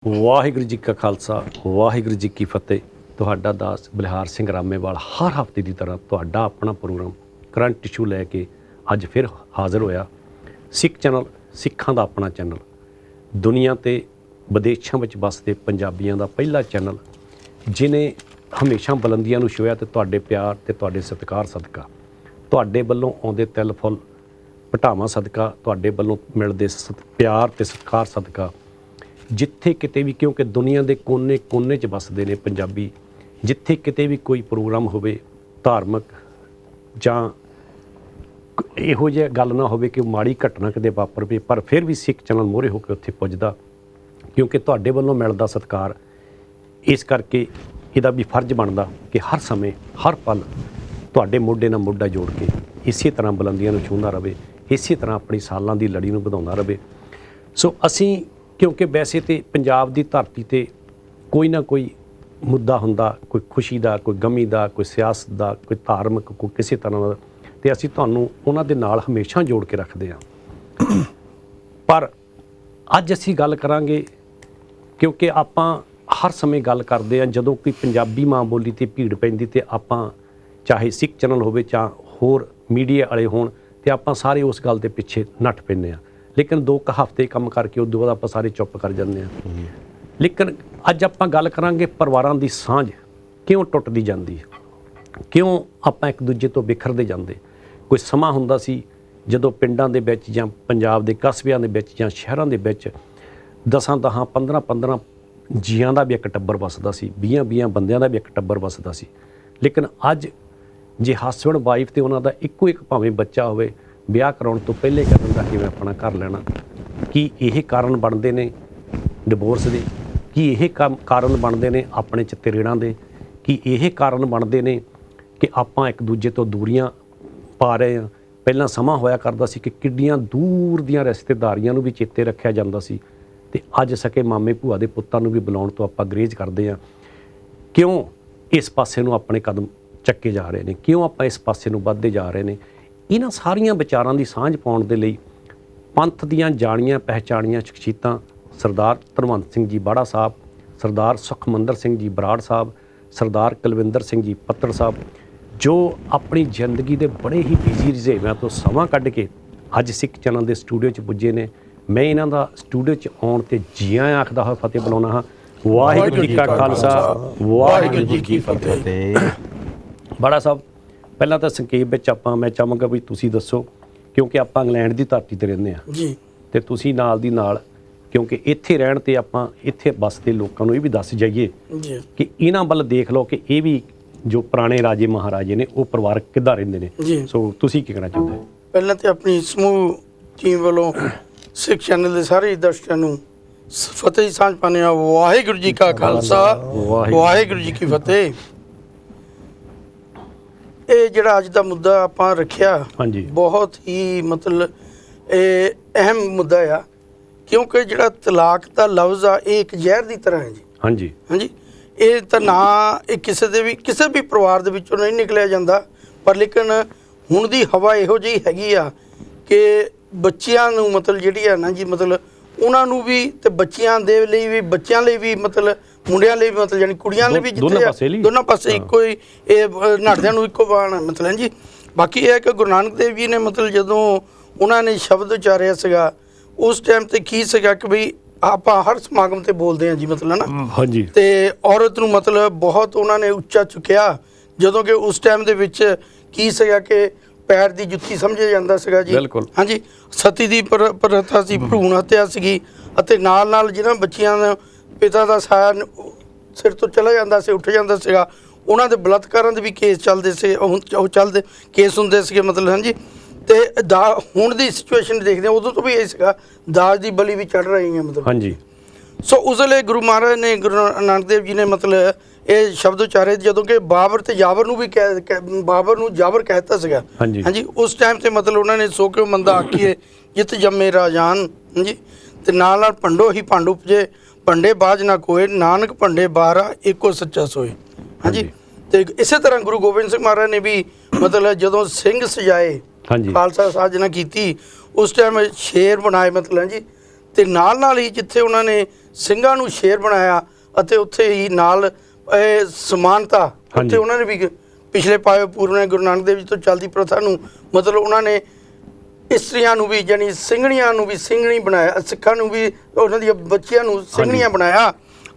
ਵਾਹਿਗੁਰੂ ਜੀ ਕਾ ਖਾਲਸਾ ਵਾਹਿਗੁਰੂ ਜੀ ਕੀ ਫਤਿਹ। ਤੁਹਾਡਾ ਦਾਸ ਬਲਿਹਾਰ ਸਿੰਘ ਰਾਮੇਵਾਲ ਹਰ ਹਫਤੇ ਦੀ ਤਰ੍ਹਾਂ ਤੁਹਾਡਾ ਆਪਣਾ ਪ੍ਰੋਗਰਾਮ ਕਰੰਟ ਇਸ਼ੂ ਲੈ ਕੇ ਅੱਜ ਫਿਰ ਹਾਜ਼ਰ ਹੋਇਆ। ਸਿੱਖ ਚੈਨਲ, ਸਿੱਖਾਂ ਦਾ ਆਪਣਾ ਚੈਨਲ, ਦੁਨੀਆ ਤੇ ਵਿਦੇਸ਼ਾਂ ਵਿੱਚ ਵੱਸਦੇ ਪੰਜਾਬੀਆਂ ਦਾ ਪਹਿਲਾ ਚੈਨਲ, ਜਿਨੇ ਹਮੇਸ਼ਾ ਬੁਲੰਦੀਆਂ ਨੂੰ ਛੂਹਿਆ ਤੇ ਤੁਹਾਡੇ ਪਿਆਰ ਤੇ ਤੁਹਾਡੇ ਸਤਿਕਾਰ ਸਦਕਾ, ਤੁਹਾਡੇ ਵੱਲੋਂ ਆਉਂਦੇ ਤਿਲ ਫੁੱਲ ਭਟਾਵਾਂ ਸਦਕਾ, ਤੁਹਾਡੇ ਵੱਲੋਂ ਮਿਲਦੇ ਪਿਆਰ ਤੇ ਸਤਿਕਾਰ ਸਦਕਾ, ਜਿੱਥੇ ਕਿਤੇ ਵੀ, ਕਿਉਂਕਿ ਦੁਨੀਆ ਦੇ ਕੋਨੇ 'ਚ ਵੱਸਦੇ ਨੇ ਪੰਜਾਬੀ, ਜਿੱਥੇ ਕਿਤੇ ਵੀ ਕੋਈ ਪ੍ਰੋਗਰਾਮ ਹੋਵੇ ਧਾਰਮਿਕ ਜਾਂ ਇਹੋ ਜਿਹੀ ਗੱਲ ਨਾ ਹੋਵੇ ਕਿ ਮਾੜੀ ਘਟਨਾ ਕਿਤੇ ਵਾਪਰ ਪਏ, ਪਰ ਫਿਰ ਵੀ ਸਿੱਖ ਚੈਨਲ ਮੋਹਰੇ ਹੋ ਕੇ ਉੱਥੇ ਪੁੱਜਦਾ, ਕਿਉਂਕਿ ਤੁਹਾਡੇ ਵੱਲੋਂ ਮਿਲਦਾ ਸਤਿਕਾਰ। ਇਸ ਕਰਕੇ ਇਹਦਾ ਵੀ ਫਰਜ਼ ਬਣਦਾ ਕਿ ਹਰ ਸਮੇਂ ਹਰ ਪਲ ਤੁਹਾਡੇ ਮੋਢੇ ਨਾਲ ਮੋਢਾ ਜੋੜ ਕੇ ਇਸੇ ਤਰ੍ਹਾਂ ਬੁਲੰਦੀਆਂ ਨੂੰ ਛੂੰਹਦਾ ਰਹੇ, ਇਸੇ ਤਰ੍ਹਾਂ ਆਪਣੀ ਸਾਲਾਂ ਦੀ ਲੜੀ ਨੂੰ ਵਧਾਉਂਦਾ ਰਹੇ। ਸੋ ਅਸੀਂ, ਕਿਉਂਕਿ ਵੈਸੇ ਤਾਂ ਪੰਜਾਬ ਦੀ ਧਰਤੀ 'ਤੇ ਕੋਈ ਨਾ ਕੋਈ ਮੁੱਦਾ ਹੁੰਦਾ, ਕੋਈ ਖੁਸ਼ੀ ਦਾ, ਕੋਈ ਗਮੀ ਦਾ, ਕੋਈ ਸਿਆਸਤ ਦਾ, ਕੋਈ ਧਾਰਮਿਕ, ਕੋਈ ਕਿਸੇ ਤਰ੍ਹਾਂ ਦਾ, ਅਤੇ ਅਸੀਂ ਤੁਹਾਨੂੰ ਉਹਨਾਂ ਦੇ ਨਾਲ ਹਮੇਸ਼ਾ ਜੋੜ ਕੇ ਰੱਖਦੇ ਹਾਂ। ਪਰ ਅੱਜ ਅਸੀਂ ਗੱਲ ਕਰਾਂਗੇ, ਕਿਉਂਕਿ ਆਪਾਂ ਹਰ ਸਮੇਂ ਗੱਲ ਕਰਦੇ ਹਾਂ ਜਦੋਂ ਕੋਈ ਪੰਜਾਬੀ ਮਾਂ ਬੋਲੀ 'ਤੇ ਭੀੜ ਪੈਂਦੀ, ਅਤੇ ਆਪਾਂ ਚਾਹੇ ਸਿੱਖ ਚੈਨਲ ਹੋਵੇ ਚਾਹ ਹੋਰ ਮੀਡੀਆ ਵਾਲੇ ਹੋਣ, ਅਤੇ ਆਪਾਂ ਸਾਰੇ ਉਸ ਗੱਲ ਦੇ ਪਿੱਛੇ ਨੱਠ ਪੈਂਦੇ ਹਾਂ। ਲੇਕਿਨ 2 ਹਫ਼ਤੇ ਕੰਮ ਕਰਕੇ ਉਦੋਂ ਬਾਅਦ ਆਪਾਂ ਸਾਰੇ ਚੁੱਪ ਕਰ ਜਾਂਦੇ ਹਾਂ। ਲੇਕਿਨ ਅੱਜ ਆਪਾਂ ਗੱਲ ਕਰਾਂਗੇ ਪਰਿਵਾਰਾਂ ਦੀ ਸਾਂਝ ਕਿਉਂ ਟੁੱਟਦੀ ਜਾਂਦੀ ਹੈ, ਕਿਉਂ ਆਪਾਂ ਇੱਕ ਦੂਜੇ ਤੋਂ ਬਿਖਰਦੇ ਜਾਂਦੇ। ਕੋਈ ਸਮਾਂ ਹੁੰਦਾ ਸੀ ਜਦੋਂ ਪਿੰਡਾਂ ਦੇ ਵਿੱਚ ਜਾਂ ਪੰਜਾਬ ਦੇ ਕਸਬਿਆਂ ਦੇ ਵਿੱਚ ਜਾਂ ਸ਼ਹਿਰਾਂ ਦੇ ਵਿੱਚ 10-10, 15-15 ਜੀਆਂ ਦਾ ਵੀ ਇੱਕ ਟੱਬਰ ਵੱਸਦਾ ਸੀ, 20-20 ਬੰਦਿਆਂ ਦਾ ਵੀ ਇੱਕ ਟੱਬਰ ਵੱਸਦਾ ਸੀ। ਲੇਕਿਨ ਅੱਜ ਜੇ ਹਸਬੈਂਡ ਵਾਈਫ ਤੇ ਉਹਨਾਂ ਦਾ ਇੱਕੋ ਇੱਕ ਭਾਵੇਂ ਬੱਚਾ ਹੋਵੇ, ਵਿਆਹ ਕਰਾਉਣ ਤੋਂ ਪਹਿਲੇ ਕਹਿ ਦਿੰਦਾ ਕਿ ਮੈਂ ਆਪਣਾ ਘਰ ਲੈਣਾ। ਕੀ ਇਹ ਕਾਰਨ ਬਣਦੇ ਨੇ ਡਿਵੋਰਸ ਦੇ? ਕੀ ਇਹ ਕਾਰਨ ਬਣਦੇ ਨੇ ਆਪਣੇ 'ਚ ਤੇੜਾਂ ਦੇ? ਕੀ ਇਹ ਕਾਰਨ ਬਣਦੇ ਨੇ ਕਿ ਆਪਾਂ ਇੱਕ ਦੂਜੇ ਤੋਂ ਦੂਰੀਆਂ ਪਾ ਰਹੇ ਹਾਂ? ਪਹਿਲਾਂ ਸਮਾਂ ਹੋਇਆ ਕਰਦਾ ਸੀ ਕਿ ਕਿੱਡੀਆਂ ਦੂਰ ਦੀਆਂ ਰਿਸ਼ਤੇਦਾਰੀਆਂ ਨੂੰ ਵੀ ਚੇਤੇ ਰੱਖਿਆ ਜਾਂਦਾ ਸੀ, ਅਤੇ ਅੱਜ ਸਕੇ ਮਾਮੇ ਭੂਆ ਦੇ ਪੁੱਤਾਂ ਨੂੰ ਵੀ ਬੁਲਾਉਣ ਤੋਂ ਆਪਾਂ ਗਰੇਜ਼ ਕਰਦੇ ਹਾਂ। ਕਿਉਂ ਇਸ ਪਾਸੇ ਨੂੰ ਆਪਣੇ ਕਦਮ ਚੱਕੇ ਜਾ ਰਹੇ ਨੇ? ਕਿਉਂ ਆਪਾਂ ਇਸ ਪਾਸੇ ਨੂੰ ਵੱਧਦੇ ਜਾ ਰਹੇ ਨੇ? ਇਹਨਾਂ ਸਾਰੀਆਂ ਵਿਚਾਰਾਂ ਦੀ ਸਾਂਝ ਪਾਉਣ ਦੇ ਲਈ ਪੰਥ ਦੀਆਂ ਜਾਣੀਆਂ ਪਹਿਚਾਣੀਆਂ ਸ਼ਖਸੀਅਤਾਂ ਸਰਦਾਰ ਧਰਮਵੰਤ ਸਿੰਘ ਜੀ ਬਾੜਾ ਸਾਹਿਬ, ਸਰਦਾਰ ਸੁਖਮੰਦਰ ਸਿੰਘ ਜੀ ਬਰਾੜ ਸਾਹਿਬ, ਸਰਦਾਰ ਕੁਲਵਿੰਦਰ ਸਿੰਘ ਜੀ ਪੱਤੜ ਸਾਹਿਬ, ਜੋ ਆਪਣੀ ਜ਼ਿੰਦਗੀ ਦੇ ਬੜੇ ਹੀ ਬਿਜ਼ੀ ਰੁਝੇਵਿਆਂ ਤੋਂ ਸਮਾਂ ਕੱਢ ਕੇ ਅੱਜ ਸਿੱਖ ਚੈਨਲ ਦੇ ਸਟੂਡੀਓ 'ਚ ਪੁੱਜੇ ਨੇ। ਮੈਂ ਇਹਨਾਂ ਦਾ ਸਟੂਡੀਓ 'ਚ ਆਉਣ 'ਤੇ ਜੀ ਆਇਆਂ ਆਖਦਾ ਹੋਇਆ ਫਤਿਹ ਬੁਲਾਉਣਾ ਹਾਂ। ਵਾਹਿਗੁਰੂ ਜੀ ਕਾ ਖਾਲਸਾ ਵਾਹਿਗੁਰੂ ਜੀ ਕੀ ਫਤਿਹ। ਬਾੜਾ ਸਾਹਿਬ, ਪਹਿਲਾਂ ਤਾਂ ਸੰਖੇਪ ਵਿੱਚ ਮੈਂ ਚਾਹਾਂਗਾ ਵੀ ਤੁਸੀਂ ਦੱਸੋ, ਕਿਉਂਕਿ ਆਪਾਂ ਇੰਗਲੈਂਡ ਦੀ ਧਰਤੀ 'ਤੇ ਰਹਿੰਦੇ ਹਾਂ ਜੀ, ਅਤੇ ਤੁਸੀਂ ਨਾਲ ਦੀ ਨਾਲ, ਕਿਉਂਕਿ ਇੱਥੇ ਰਹਿਣ 'ਤੇ ਆਪਾਂ ਇੱਥੇ ਵੱਸਦੇ ਲੋਕਾਂ ਨੂੰ ਇਹ ਵੀ ਦੱਸ ਜਾਈਏ ਕਿ ਇਹਨਾਂ ਵੱਲ ਦੇਖ ਲਓ ਕਿ ਇਹ ਵੀ ਜੋ ਪੁਰਾਣੇ ਰਾਜੇ ਮਹਾਰਾਜੇ ਨੇ ਉਹ ਪਰਿਵਾਰ ਕਿੱਦਾਂ ਰਹਿੰਦੇ ਨੇ। ਸੋ ਤੁਸੀਂ ਕੀ ਕਹਿਣਾ ਚਾਹੁੰਦੇ ਹੋ? ਪਹਿਲਾਂ ਤਾਂ ਆਪਣੀ ਸਮੂਹ ਟੀਮ ਵੱਲੋਂ ਸਿੱਖ ਚੈਨਲ ਦੇ ਸਾਰੇ ਦਰਸ਼ਕਾਂ ਨੂੰ ਫਤਿਹ ਦੀ ਸਾਂਝ ਪਾਉਂਦੇ ਹਾਂ। ਵਾਹਿਗੁਰੂ ਜੀ ਕਾ ਖਾਲਸਾ ਵਾਹਿਗੁਰੂ ਜੀ ਕੀ ਫਤਿਹ। ਇਹ ਜਿਹੜਾ ਅੱਜ ਦਾ ਮੁੱਦਾ ਆਪਾਂ ਰੱਖਿਆ, ਹਾਂਜੀ, ਬਹੁਤ ਹੀ ਮਤਲਬ ਇਹ ਅਹਿਮ ਮੁੱਦਾ ਆ, ਕਿਉਂਕਿ ਜਿਹੜਾ ਤਲਾਕ ਦਾ ਲਫ਼ਜ਼ ਆ ਇਹ ਇੱਕ ਜ਼ਹਿਰ ਦੀ ਤਰ੍ਹਾਂ ਹੈ ਜੀ। ਹਾਂਜੀ ਹਾਂਜੀ, ਇਹ ਤਾਂ ਨਾ ਇਹ ਕਿਸੇ ਵੀ ਪਰਿਵਾਰ ਦੇ ਵਿੱਚੋਂ ਨਹੀਂ ਨਿਕਲਿਆ ਜਾਂਦਾ, ਪਰ ਲੇਕਿਨ ਹੁਣ ਦੀ ਹਵਾ ਇਹੋ ਜਿਹੀ ਹੈਗੀ ਆ ਕਿ ਬੱਚਿਆਂ ਨੂੰ ਮਤਲਬ ਜਿਹੜੀ ਆ ਨਾ ਜੀ, ਮਤਲਬ ਉਹਨਾਂ ਨੂੰ ਵੀ ਅਤੇ ਬੱਚਿਆਂ ਦੇ ਲਈ ਵੀ, ਬੱਚਿਆਂ ਲਈ ਵੀ, ਮਤਲਬ ਮੁੰਡਿਆਂ ਲਈ ਵੀ, ਮਤਲਬ ਯਾਨੀ ਕੁੜੀਆਂ ਲਈ ਵੀ, ਜਿੱਥੇ ਦੋਨਾਂ ਪਾਸੇ ਇੱਕੋ ਹੀ ਇਹ ਨੱਠਦਿਆਂ ਨੂੰ ਇੱਕੋ ਬਾਣ ਮਤਲਬ ਜੀ। ਬਾਕੀ ਇਹ ਹੈ ਕਿ ਗੁਰੂ ਨਾਨਕ ਦੇਵ ਜੀ ਨੇ ਮਤਲਬ ਜਦੋਂ ਉਹਨਾਂ ਨੇ ਸ਼ਬਦ ਉਚਾਰਿਆ ਸੀਗਾ, ਉਸ ਟਾਈਮ 'ਤੇ ਕੀ ਸੀਗਾ ਕਿ ਬਈ ਆਪਾਂ ਹਰ ਸਮਾਗਮ 'ਤੇ ਬੋਲਦੇ ਹਾਂ ਜੀ, ਮਤਲਬ ਨਾ, ਹਾਂਜੀ, ਅਤੇ ਔਰਤ ਨੂੰ ਮਤਲਬ ਬਹੁਤ ਉਹਨਾਂ ਨੇ ਉੱਚਾ ਚੁੱਕਿਆ, ਜਦੋਂ ਕਿ ਉਸ ਟਾਈਮ ਦੇ ਵਿੱਚ ਕੀ ਸੀਗਾ ਕਿ ਪੈਰ ਦੀ ਜੁੱਤੀ ਸਮਝਿਆ ਜਾਂਦਾ ਸੀਗਾ ਜੀ। ਬਿਲਕੁਲ, ਹਾਂਜੀ, ਸਤੀ ਦੀ ਪ੍ਰਥਾ ਸੀ, ਭਰੂਣ ਹੱਤਿਆ ਸੀਗੀ, ਅਤੇ ਨਾਲ ਨਾਲ ਜਿਹਨਾਂ ਬੱਚਿਆਂ ਦਾ ਪਿਤਾ ਦਾ ਸਾਇਆ ਸਿਰ ਤੋਂ ਚਲਾ ਜਾਂਦਾ ਸੀ, ਉੱਠ ਜਾਂਦਾ ਸੀਗਾ, ਉਹਨਾਂ ਦੇ ਬਲਾਤਕਾਰਾਂ ਦੇ ਵੀ ਕੇਸ ਚੱਲਦੇ ਸੀ, ਉਹ ਚੱਲਦੇ ਕੇਸ ਹੁੰਦੇ ਸੀਗੇ, ਮਤਲਬ ਹਾਂਜੀ। ਅਤੇ ਹੁਣ ਦੀ ਸਿਚੁਏਸ਼ਨ ਦੇਖਦੇ ਹਾਂ, ਉਦੋਂ ਤੋਂ ਵੀ ਇਹ ਸੀਗਾ ਦਾਜ ਦੀ ਬਲੀ ਵੀ ਚੜ੍ਹ ਰਹੀ ਹੈ, ਮਤਲਬ ਹਾਂਜੀ। ਸੋ ਉਸ ਵੇਲੇ ਗੁਰੂ ਮਹਾਰਾਜ ਨੇ, ਗੁਰੂ ਨਾਨਕ ਦੇਵ ਜੀ ਨੇ ਮਤਲਬ ਇਹ ਸ਼ਬਦ ਉਚਾਰੇ, ਜਦੋਂ ਕਿ ਬਾਬਰ ਤੇ ਜਾਬਰ ਨੂੰ ਵੀ ਬਾਬਰ ਨੂੰ ਜਾਬਰ ਕਹਿ ਦਿੱਤਾ ਸੀਗਾ, ਹਾਂਜੀ ਹਾਂਜੀ। ਉਸ ਟਾਈਮ 'ਤੇ ਮਤਲਬ ਉਹਨਾਂ ਨੇ ਸੋ ਕਿਉ ਮੰਦਾ ਆਖੀਏ ਜਿੱਤ ਜੰਮੇ ਰਾਜਾਨ, ਹਾਂਜੀ, ਅਤੇ ਨਾਲ ਨਾਲ ਭੰਡੋ ਹੀ ਭੰਡ ਉਪਜੇ, ਭੰਡੇ ਬਾਜ ਨਾ ਕੋਏ, ਨਾਨਕ ਭੰਡੇ ਬਾਰਾ ਇੱਕੋ ਸੱਚਾ ਸੋਏ, ਹਾਂਜੀ। ਅਤੇ ਇਸੇ ਤਰ੍ਹਾਂ ਗੁਰੂ ਗੋਬਿੰਦ ਸਿੰਘ ਮਹਾਰਾਜ ਨੇ ਵੀ ਮਤਲਬ ਜਦੋਂ ਸਿੰਘ ਸਜਾਏ, ਖਾਲਸਾ ਸਾਜਨਾ ਕੀਤੀ, ਉਸ ਟਾਈਮ ਸ਼ੇਰ ਬਣਾਏ, ਮਤਲਬ ਜੀ, ਅਤੇ ਨਾਲ ਨਾਲ ਹੀ ਜਿੱਥੇ ਉਹਨਾਂ ਨੇ ਸਿੰਘਾਂ ਨੂੰ ਸ਼ੇਰ ਬਣਾਇਆ ਅਤੇ ਉੱਥੇ ਹੀ ਨਾਲ ਸਮਾਨਤਾ ਉੱਥੇ ਉਹਨਾਂ ਨੇ ਵੀ ਪਿਛਲੇ ਪਾਏ ਪੂਰਬ ਨੇ ਗੁਰੂ ਨਾਨਕ ਦੇਵ ਜੀ ਤੋਂ ਚੱਲਦੀ ਪ੍ਰਥਾ ਨੂੰ ਮਤਲਬ ਉਹਨਾਂ ਨੇ ਇਸਤਰੀਆਂ ਨੂੰ ਵੀ ਯਾਨੀ ਸਿੰਘਣੀਆਂ ਨੂੰ ਵੀ ਸਿੰਘਣੀ ਬਣਾਇਆ, ਸਿੱਖਾਂ ਨੂੰ ਵੀ ਉਹਨਾਂ ਦੀਆਂ ਬੱਚੀਆਂ ਨੂੰ ਸਿੰਘਣੀਆਂ ਬਣਾਇਆ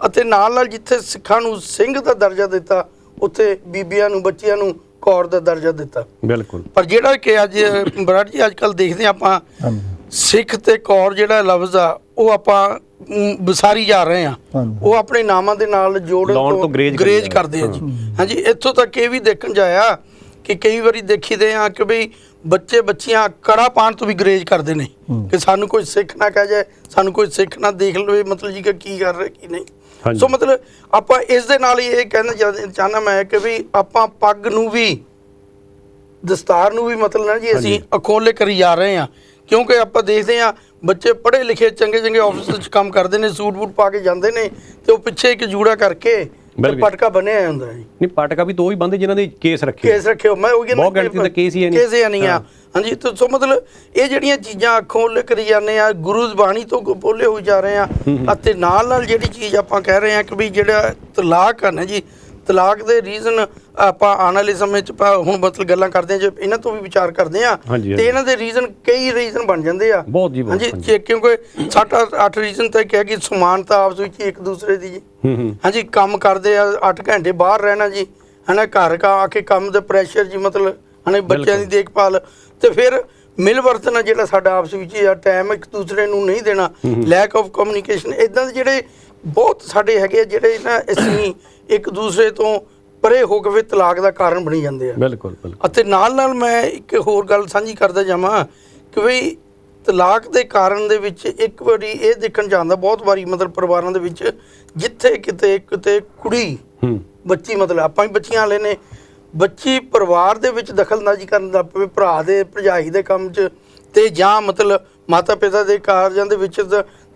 ਅਤੇ ਨਾਲ ਜਿੱਥੇ ਸਿੱਖਾਂ ਨੂੰ ਸਿੰਘ ਦਾ ਦਰਜਾ ਦਿੱਤਾ ਉੱਥੇ ਬੀਬੀਆਂ ਨੂੰ ਬੱਚੀਆਂ ਨੂੰ ਕੌਰ ਦਾ ਦਰਜਾ ਦਿੱਤਾ। ਬਿਲਕੁਲ। ਪਰ ਜਿਹੜਾ ਕਿ ਅੱਜ ਬਰਾੜ ਜੀ ਅੱਜ ਕੱਲ੍ਹ ਦੇਖਦੇ ਆਪਾਂ ਸਿੱਖ ਤੇ ਕੌਰ ਜਿਹੜਾ ਲਫ਼ਜ਼ ਆ ਉਹ ਆਪਾਂ ਵਿਸਾਰੀ ਜਾ ਰਹੇ ਆ, ਉਹ ਆਪਣੇ ਨਾਮਾਂ ਦੇ ਨਾਲ ਜੋੜਨ ਤੋਂ ਗਰੇਜ ਕਰਦੇ ਆ ਜੀ। ਹਾਂਜੀ, ਇੱਥੋਂ ਤੱਕ ਇਹ ਵੀ ਦੇਖਣ 'ਚ ਆਇਆ ਕਿ ਕਈ ਵਾਰੀ ਦੇਖੀਦੇ ਆ ਕਿ ਬਈ ਬੱਚੇ ਬੱਚੀਆਂ ਕੜਾ ਪਾਉਣ ਤੋਂ ਵੀ ਗਰੇਜ ਕਰਦੇ ਨੇ ਕਿ ਸਾਨੂੰ ਕੋਈ ਸਿੱਖ ਨਾ ਕਹਿ ਜਾਏ, ਸਾਨੂੰ ਕੋਈ ਸਿੱਖ ਨਾ ਦੇਖ ਲਵੇ, ਮਤਲਬ ਜੀ ਕਿ ਕੀ ਕਰ ਰਹੇ ਕੀ ਨਹੀਂ। ਸੋ ਮਤਲਬ ਆਪਾਂ ਇਸ ਦੇ ਨਾਲ ਹੀ ਇਹ ਕਹਿਣਾ ਚਾਹੁੰਦਾ ਮੈਂ ਕਿ ਵੀ ਆਪਾਂ ਪੱਗ ਨੂੰ ਵੀ ਦਸਤਾਰ ਨੂੰ ਵੀ ਮਤਲਬ ਨਾ ਜੀ ਅਸੀਂ ਅਖੋਲੇ ਕਰੀ ਜਾ ਰਹੇ ਹਾਂ, ਕਿਉਂਕਿ ਆਪਾਂ ਦੇਖਦੇ ਹਾਂ ਬੱਚੇ ਪੜ੍ਹੇ ਲਿਖੇ ਚੰਗੇ ਚੰਗੇ ਆਫਿਸ 'ਚ ਕੰਮ ਕਰਦੇ ਨੇ, ਸੂਟ ਬੂਟ ਪਾ ਕੇ ਜਾਂਦੇ ਨੇ ਤੇ ਉਹ ਪਿੱਛੇ ਇੱਕ ਜੂੜਾ ਕਰਕੇ ਪਟਕਾ ਬੰਨਿਆ ਹੁੰਦਾ ਜੀ। ਨਹੀਂ, ਪਟਕਾ ਵੀ ਤਾਂ ਉਹ ਹੀ ਬੰਦੇ ਜਿਨ੍ਹਾਂ ਦੇ ਕੇਸ ਰੱਖੇ ਮੈਂ ਉਹ ਬਹੁਤ ਗਿਣਤੀ ਦਾ ਕੇਸ ਹੀ ਨਹੀਂ ਆ। ਹਾਂਜੀ, ਸੋ ਮਤਲਬ ਇਹ ਜਿਹੜੀਆਂ ਚੀਜ਼ਾਂ ਅੱਖੋਂ ਉੱਲੇ ਕਰੀ ਜਾਂਦੇ ਆ, ਗੁਰੂ ਜ਼ਬਾਨੀ ਤੋਂ ਬੋਲੇ ਹੋਈ ਜਾ ਰਹੇ ਆ ਅਤੇ ਨਾਲ ਜਿਹੜੀ ਚੀਜ਼ ਆਪਾਂ ਕਹਿ ਰਹੇ ਆ ਕਿ ਵੀ ਜਿਹੜਾ ਤਲਾਕ ਆ ਨਾ ਜੀ, ਤਲਾਕ ਦੇ ਰੀਜ਼ਨ ਆਪਾਂ ਆਉਣ ਵਾਲੇ ਸਮੇਂ 'ਚ ਹੁਣ ਮਤਲਬ ਗੱਲਾਂ ਕਰਦੇ ਹਾਂ, ਜੇ ਇਹਨਾਂ ਤੋਂ ਵੀ ਵਿਚਾਰ ਕਰਦੇ ਹਾਂ ਤੇ ਇਹਨਾਂ ਦੇ ਰੀਜ਼ਨ ਕਈ ਰੀਜ਼ਨ ਬਣ ਜਾਂਦੇ ਆ। ਹਾਂਜੀ, ਕਿਉਂਕਿ 7-8 ਰੀਜ਼ਨ ਤਾਂ ਕਿਹਾ ਕਿ ਸਮਾਨਤਾ ਆਪਸ ਵਿੱਚ ਇੱਕ ਦੂਸਰੇ ਦੀ ਜੀ। ਹਾਂਜੀ, ਕੰਮ ਕਰਦੇ ਆ 8 ਘੰਟੇ ਬਾਹਰ ਰਹਿਣਾ ਜੀ, ਹੈ ਨਾ, ਘਰ ਆ ਕੇ ਕੰਮ ਦਾ ਪ੍ਰੈਸ਼ਰ ਜੀ, ਮਤਲਬ ਹੈ ਨਾ, ਬੱਚਿਆਂ ਦੀ ਦੇਖਭਾਲ ਤੇ ਫਿਰ ਮਿਲ ਵਰਤਣਾ ਜਿਹੜਾ ਸਾਡਾ ਆਪਸ ਵਿੱਚ ਆ, ਟਾਈਮ ਇੱਕ ਦੂਸਰੇ ਨੂੰ ਨਹੀਂ ਦੇਣਾ, ਲੈਕ ਆਫ ਕਮਿਊਨੀਕੇਸ਼ਨ, ਇੱਦਾਂ ਦੇ ਜਿਹੜੇ ਬਹੁਤ ਸਾਡੇ ਹੈਗੇ ਆ ਜਿਹੜੇ ਨਾ ਅਸੀਂ ਇੱਕ ਦੂਸਰੇ ਤੋਂ ਪਰੇ ਹੋ ਕੇ ਫਿਰ ਤਲਾਕ ਦਾ ਕਾਰਨ ਬਣੀ ਜਾਂਦੇ ਆ। ਬਿਲਕੁਲ। ਅਤੇ ਨਾਲ ਮੈਂ ਇੱਕ ਹੋਰ ਗੱਲ ਸਾਂਝੀ ਕਰਦਾ ਜਾਵਾਂ ਕਿ ਵੀ ਤਲਾਕ ਦੇ ਕਾਰਨ ਦੇ ਵਿੱਚ ਇੱਕ ਵਾਰੀ ਇਹ ਦੇਖਣ ਜਾਂਦਾ ਬਹੁਤ ਵਾਰੀ ਮਤਲਬ ਪਰਿਵਾਰਾਂ ਦੇ ਵਿੱਚ ਜਿੱਥੇ ਕਿਤੇ ਕੁੜੀ ਬੱਚੀ, ਮਤਲਬ ਆਪਾਂ ਵੀ ਬੱਚੀਆਂ ਵਾਲੇ ਨੇ, ਬੱਚੀ ਪਰਿਵਾਰ ਦੇ ਵਿੱਚ ਦਖਲਅੰਦਾਜ਼ੀ ਕਰਨ ਲੱਗ ਪਵੇ, ਭਰਾ ਦੇ ਭਰਜਾਈ ਦੇ ਕੰਮ 'ਚ ਤੇ ਜਾਂ ਮਤਲਬ ਮਾਤਾ ਪਿਤਾ ਦੇ ਕਾਰਜਾਂ ਦੇ ਵਿੱਚ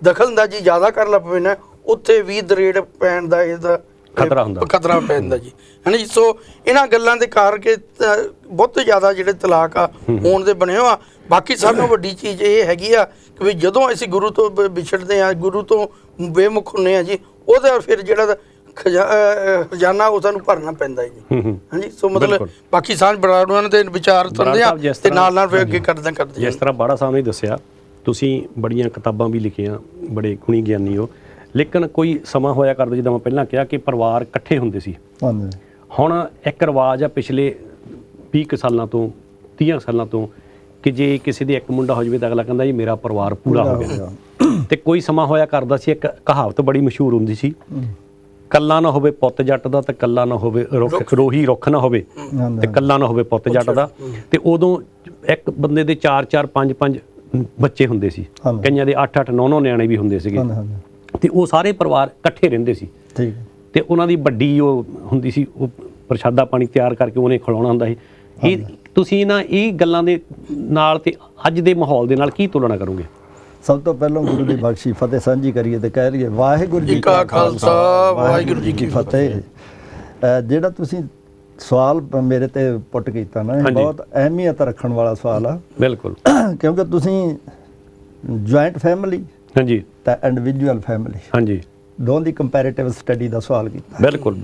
ਦਖਲਅੰਦਾਜ਼ੀ ਜ਼ਿਆਦਾ ਕਰਨ ਲੱਗ ਪਵੇ ਨਾ, ਉੱਥੇ ਵੀ ਦਰੇੜ ਪੈਣ ਦਾ ਇਹਦਾ ਖਤਰਾ ਪੈਂਦਾ ਜੀ, ਹੈ ਨਾ ਜੀ। ਸੋ ਇਹਨਾਂ ਗੱਲਾਂ ਦੇ ਕਰਕੇ ਬਹੁਤ ਜ਼ਿਆਦਾ ਜਿਹੜੇ ਤਲਾਕ ਆ ਹੋਣ ਦੇ ਬਣੇ ਹੋ ਆ। ਬਾਕੀ ਸਭ ਤੋਂ ਵੱਡੀ ਚੀਜ਼ ਇਹ ਹੈਗੀ ਆ ਕਿ ਵੀ ਜਦੋਂ ਅਸੀਂ ਗੁਰੂ ਤੋਂ ਵਿਛੜਦੇ ਹਾਂ, ਗੁਰੂ ਤੋਂ ਬੇਮੁਖ ਹੁੰਦੇ ਹਾਂ ਜੀ, ਉਹਦਾ ਫਿਰ ਜਿਹੜਾ ਖਜ਼ਾਨਾ ਉਹ ਸਾਨੂੰ ਭਰਨਾ ਪੈਂਦਾ ਜੀ। ਹਾਂਜੀ, ਸੋ ਮਤਲਬ ਬਾਕੀ ਸਾਂਝ ਬਰਾੜਾਂ ਦੇ ਵਿਚਾਰ ਤੁਰਦੇ ਆ ਤੇ ਨਾਲ ਫਿਰ ਅੱਗੇ ਕਰਦੇ ਜਿਸ ਤਰ੍ਹਾਂ ਬਾੜਾ ਸਾਹਿਬ ਨੇ ਦੱਸਿਆ, ਤੁਸੀਂ ਬੜੀਆਂ ਕਿਤਾਬਾਂ ਵੀ ਲਿਖੀਆਂ, ਬੜੇ ਗੁਣੀ ਗਿਆਨੀ ਹੋ, ਲੇਕਿਨ ਕੋਈ ਸਮਾਂ ਹੋਇਆ ਕਰਦਾ ਜਿੱਦਾਂ ਮੈਂ ਪਹਿਲਾਂ ਕਿਹਾ ਕਿ ਪਰਿਵਾਰ ਇਕੱਠੇ ਹੁੰਦੇ ਸੀ। ਹੁਣ ਇੱਕ ਰਿਵਾਜ ਆ ਪਿਛਲੇ 20 ਸਾਲਾਂ ਤੋਂ 30 ਸਾਲਾਂ ਤੋਂ ਕਿ ਜੇ ਕਿਸੇ ਦੇ ਇੱਕ ਮੁੰਡਾ ਹੋ ਜਾਵੇ ਤਾਂ ਅਗਲਾ ਕਹਿੰਦਾ ਜੀ ਮੇਰਾ ਪਰਿਵਾਰ ਪੂਰਾ ਹੋ ਗਿਆ। ਤੇ ਕੋਈ ਸਮਾਂ ਹੋਇਆ ਕਰਦਾ ਸੀ, ਇੱਕ ਕਹਾਵਤ ਬੜੀ ਮਸ਼ਹੂਰ ਹੁੰਦੀ ਸੀ, ਕੱਲਾ ਨਾ ਹੋਵੇ ਪੁੱਤ ਜੱਟ ਦਾ ਤੇ ਕੱਲਾ ਨਾ ਹੋਵੇ ਰੋਹੀ ਰੁੱਖ ਨਾ ਹੋਵੇ ਤੇ ਕੱਲਾ ਨਾ ਹੋਵੇ ਪੁੱਤ ਜੱਟ ਦਾ। ਤੇ ਉਦੋਂ ਇੱਕ ਬੰਦੇ ਦੇ 4-4 5-5 ਬੱਚੇ ਹੁੰਦੇ ਸੀ, ਕਈਆਂ ਦੇ 8-8 9-9 ਨਿਆਣੇ ਵੀ ਹੁੰਦੇ ਸੀਗੇ ਤੇ ਉਹ ਸਾਰੇ ਪਰਿਵਾਰ ਇਕੱਠੇ ਰਹਿੰਦੇ ਸੀ। ਤੇ ਉਹਨਾਂ ਦੀ ਵੱਡੀ ਉਹ ਹੁੰਦੀ ਸੀ, ਉਹ ਪ੍ਰਸ਼ਾਦਾ ਪਾਣੀ ਤਿਆਰ ਕਰਕੇ ਉਹਨੇ ਖਿਲਾਉਣਾ ਹੁੰਦਾ ਸੀ। ਇਹ ਤੁਸੀਂ ਨਾ ਇਹ ਗੱਲਾਂ ਦੇ ਨਾਲ ਤੇ ਅੱਜ ਦੇ ਮਾਹੌਲ ਦੇ ਨਾਲ ਕੀ ਤੁਲਨਾ ਕਰੋਗੇ? ਸਭ ਤੋਂ ਪਹਿਲਾਂ ਗੁਰੂ ਦੀ ਬਖਸ਼ੀ ਫਤਿਹ ਸਾਂਝੀ ਕਰੀਏ ਤੇ ਕਹਿ ਲਈਏ ਵਾਹਿਗੁਰੂ ਜੀ ਕਾ ਖਾਲਸਾ ਵਾਹਿਗੁਰੂ ਜੀ ਕੀ ਫਤਿਹ। ਜਿਹੜਾ ਤੁਸੀਂ ਸਵਾਲ ਮੇਰੇ ਤੇ ਪੁੱਟ ਕੀਤਾ ਨਾ, ਇਹ ਬਹੁਤ ਅਹਿਮੀਅਤ ਰੱਖਣ ਵਾਲਾ ਸਵਾਲ ਆ। ਬਿਲਕੁਲ, ਕਿਉਂਕਿ ਤੁਸੀਂ ਜੁਆਇੰਟ ਫੈਮਿਲੀ ਤਾਂ ਇੰਡੀਵਿਜੂਅਲ ਫੈਮਿਲੀ ਦੋਵਾਂ ਦੀ ਕੰਪੈਰੀਟਿਵ ਸਟੱਡੀ ਦਾ ਸਵਾਲ ਕੀਤਾ। ਬਿਲਕੁਲ।